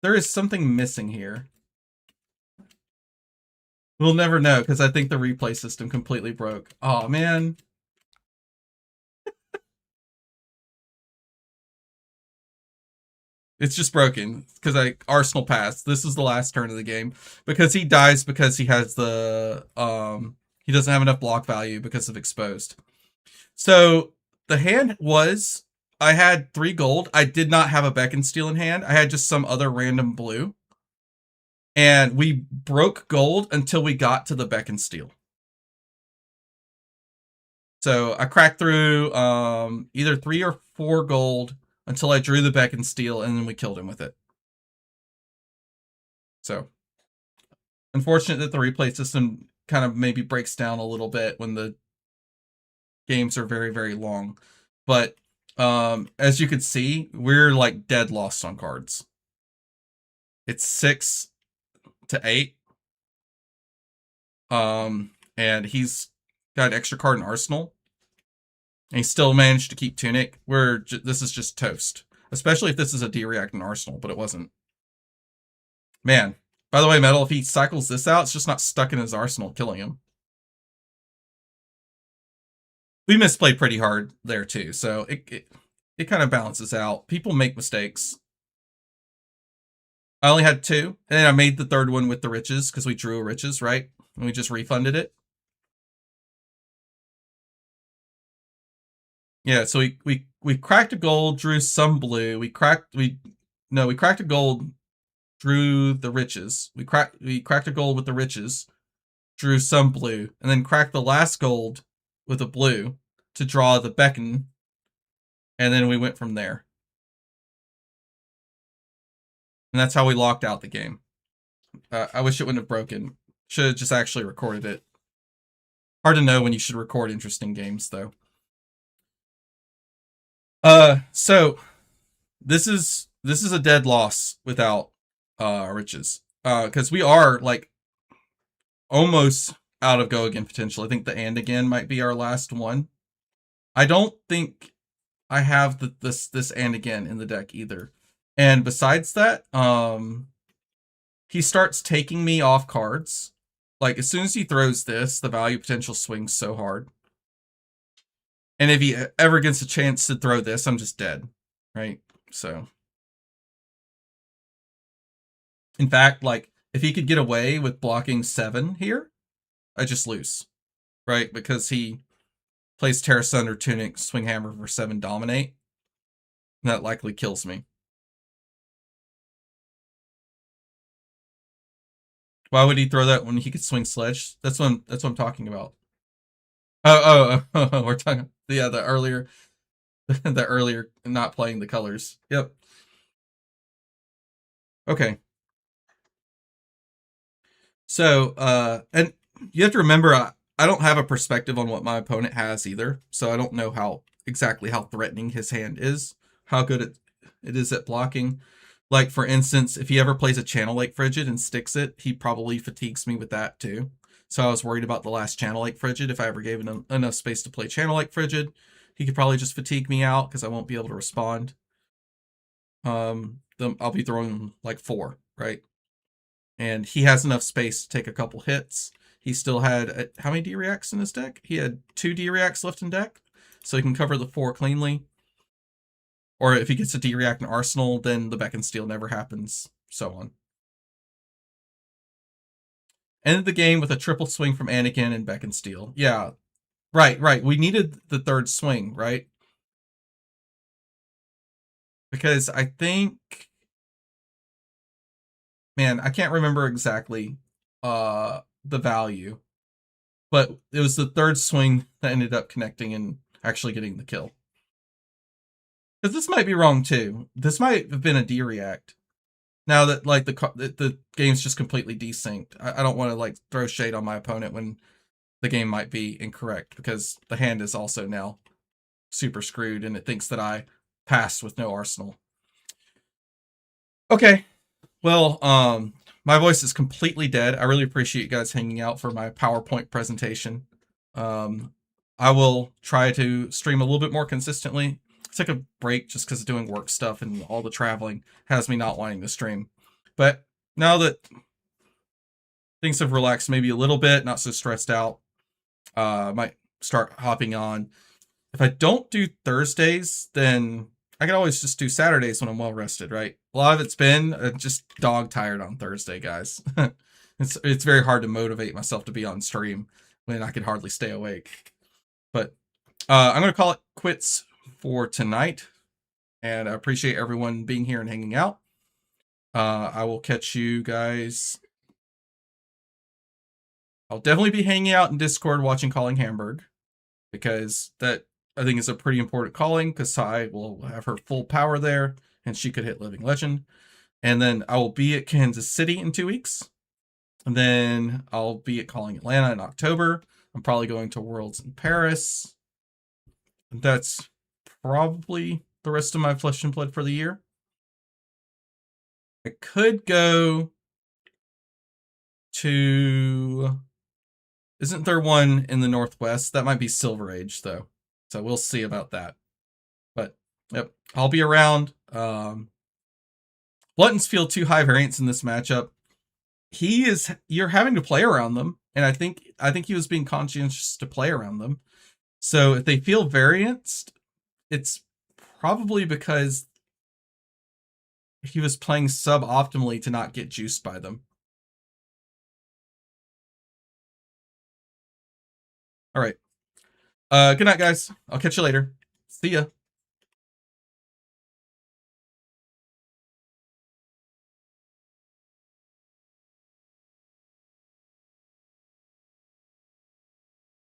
There is something missing here. We'll never know because I think the replay system completely broke. Oh man. It's just broken because Arsenal passed. This is the last turn of the game because he dies because he has the he doesn't have enough block value because of exposed. So the hand was I had 3 gold. I did not have a Beacon Steel in hand. I had just some other random blue. And we broke gold until we got to the Beacon Steel. So I cracked through either 3 or 4 gold until I drew the Beacon Steel, and then we killed him with it. So unfortunate that the replay system kind of maybe breaks down a little bit when the games are very, very long. But as you can see, we're like dead lost on cards. It's 6 to 8. And he's got an extra card in Arsenal. And he still managed to keep Tunic. This is just toast. Especially if this is a D-React in Arsenal, but it wasn't. Man. By the way, Metal, if he cycles this out, it's just not stuck in his Arsenal, killing him. We misplayed pretty hard there, too, so it kind of balances out. People make mistakes. I only had 2, and I made the third one with the riches, because we drew a riches, right? And we just refunded it. Yeah, so we cracked a gold, drew some blue. We cracked a gold, drew the riches. We cracked a gold with the riches, drew some blue, and then cracked the last gold with a blue to draw the beacon, and then we went from there. And that's how we locked out the game. I wish it wouldn't have broken. Should have just actually recorded it. Hard to know when you should record interesting games, though. So this is a dead loss without riches. Because we are like almost out of go again potential. I think the and again might be our last one. I don't think I have this and again in the deck either. And besides that, he starts taking me off cards. Like as soon as he throws this, the value potential swings so hard. And if he ever gets a chance to throw this, I'm just dead, right? So, in fact, like if he could get away with blocking 7 here, I just lose, right? Because he plays Terra Sunder, Tunic, Swing Hammer for 7 Dominate. That likely kills me. Why would he throw that when he could swing Sledge? That's what I'm talking about. Oh, we're talking the earlier the earlier not playing the colors. Yep. Okay. So, and you have to remember, I don't have a perspective on what my opponent has either, so I don't know exactly how threatening his hand is, how good it is at blocking. Like, for instance, if he ever plays a Channel Lake Frigid and sticks it, he probably fatigues me with that too. So I was worried about the last Channel Lake Frigid. If I ever gave him enough space to play Channel Lake Frigid, he could probably just fatigue me out because I won't be able to respond. Then I'll be throwing like 4, right? And he has enough space to take a couple hits. He still had how many D-Reacts in his deck? He had 2 D-Reacts left in deck, so he can cover the 4 cleanly. Or if he gets a D-React in Arsenal, then the Beacon Steel never happens, so on. Ended the game with a triple swing from Anakin and Beacon Steel. Yeah, right. We needed the 3rd swing, right? Because I think man, I can't remember exactly the value, but it was the third swing that ended up connecting and actually getting the kill. Because this might be wrong too. This might have been a D-react. Now that like the game's just completely desynced, I don't want to like throw shade on my opponent when the game might be incorrect, because the hand is also now super screwed and it thinks that I passed with no arsenal. Okay, well, my voice is completely dead. I really appreciate you guys hanging out for my PowerPoint presentation. I will try to stream a little bit more consistently. I took a break just because of doing work stuff, and all the traveling has me not wanting to stream. But now that things have relaxed maybe a little bit, not so stressed out, I might start hopping on. If I don't do Thursdays, then I can always just do Saturdays when I'm well rested, right? A lot of it's been just dog tired on Thursday, guys. It's very hard to motivate myself to be on stream when I can hardly stay awake. But I'm going to call it quits for tonight, and I appreciate everyone being here and hanging out. I will catch you guys. I'll definitely be hanging out in Discord watching Calling Hamburg, because that I think is a pretty important calling, because Sai will have her full power there and she could hit Living Legend. And then I will be at Kansas City in 2 weeks. And then I'll be at Calling Atlanta in October. I'm probably going to Worlds in Paris. That's probably the rest of my Flesh and Blood for the year. I could go to... Isn't there one in the Northwest? That might be Silver Age, though. So we'll see about that. But, yep, I'll be around. Bluntons feel too high variance in this matchup. You're having to play around them, and I think he was being conscientious to play around them. So if they feel varianced, it's probably because he was playing sub-optimally to not get juiced by them. All right. Good night, guys. I'll catch you later. See ya.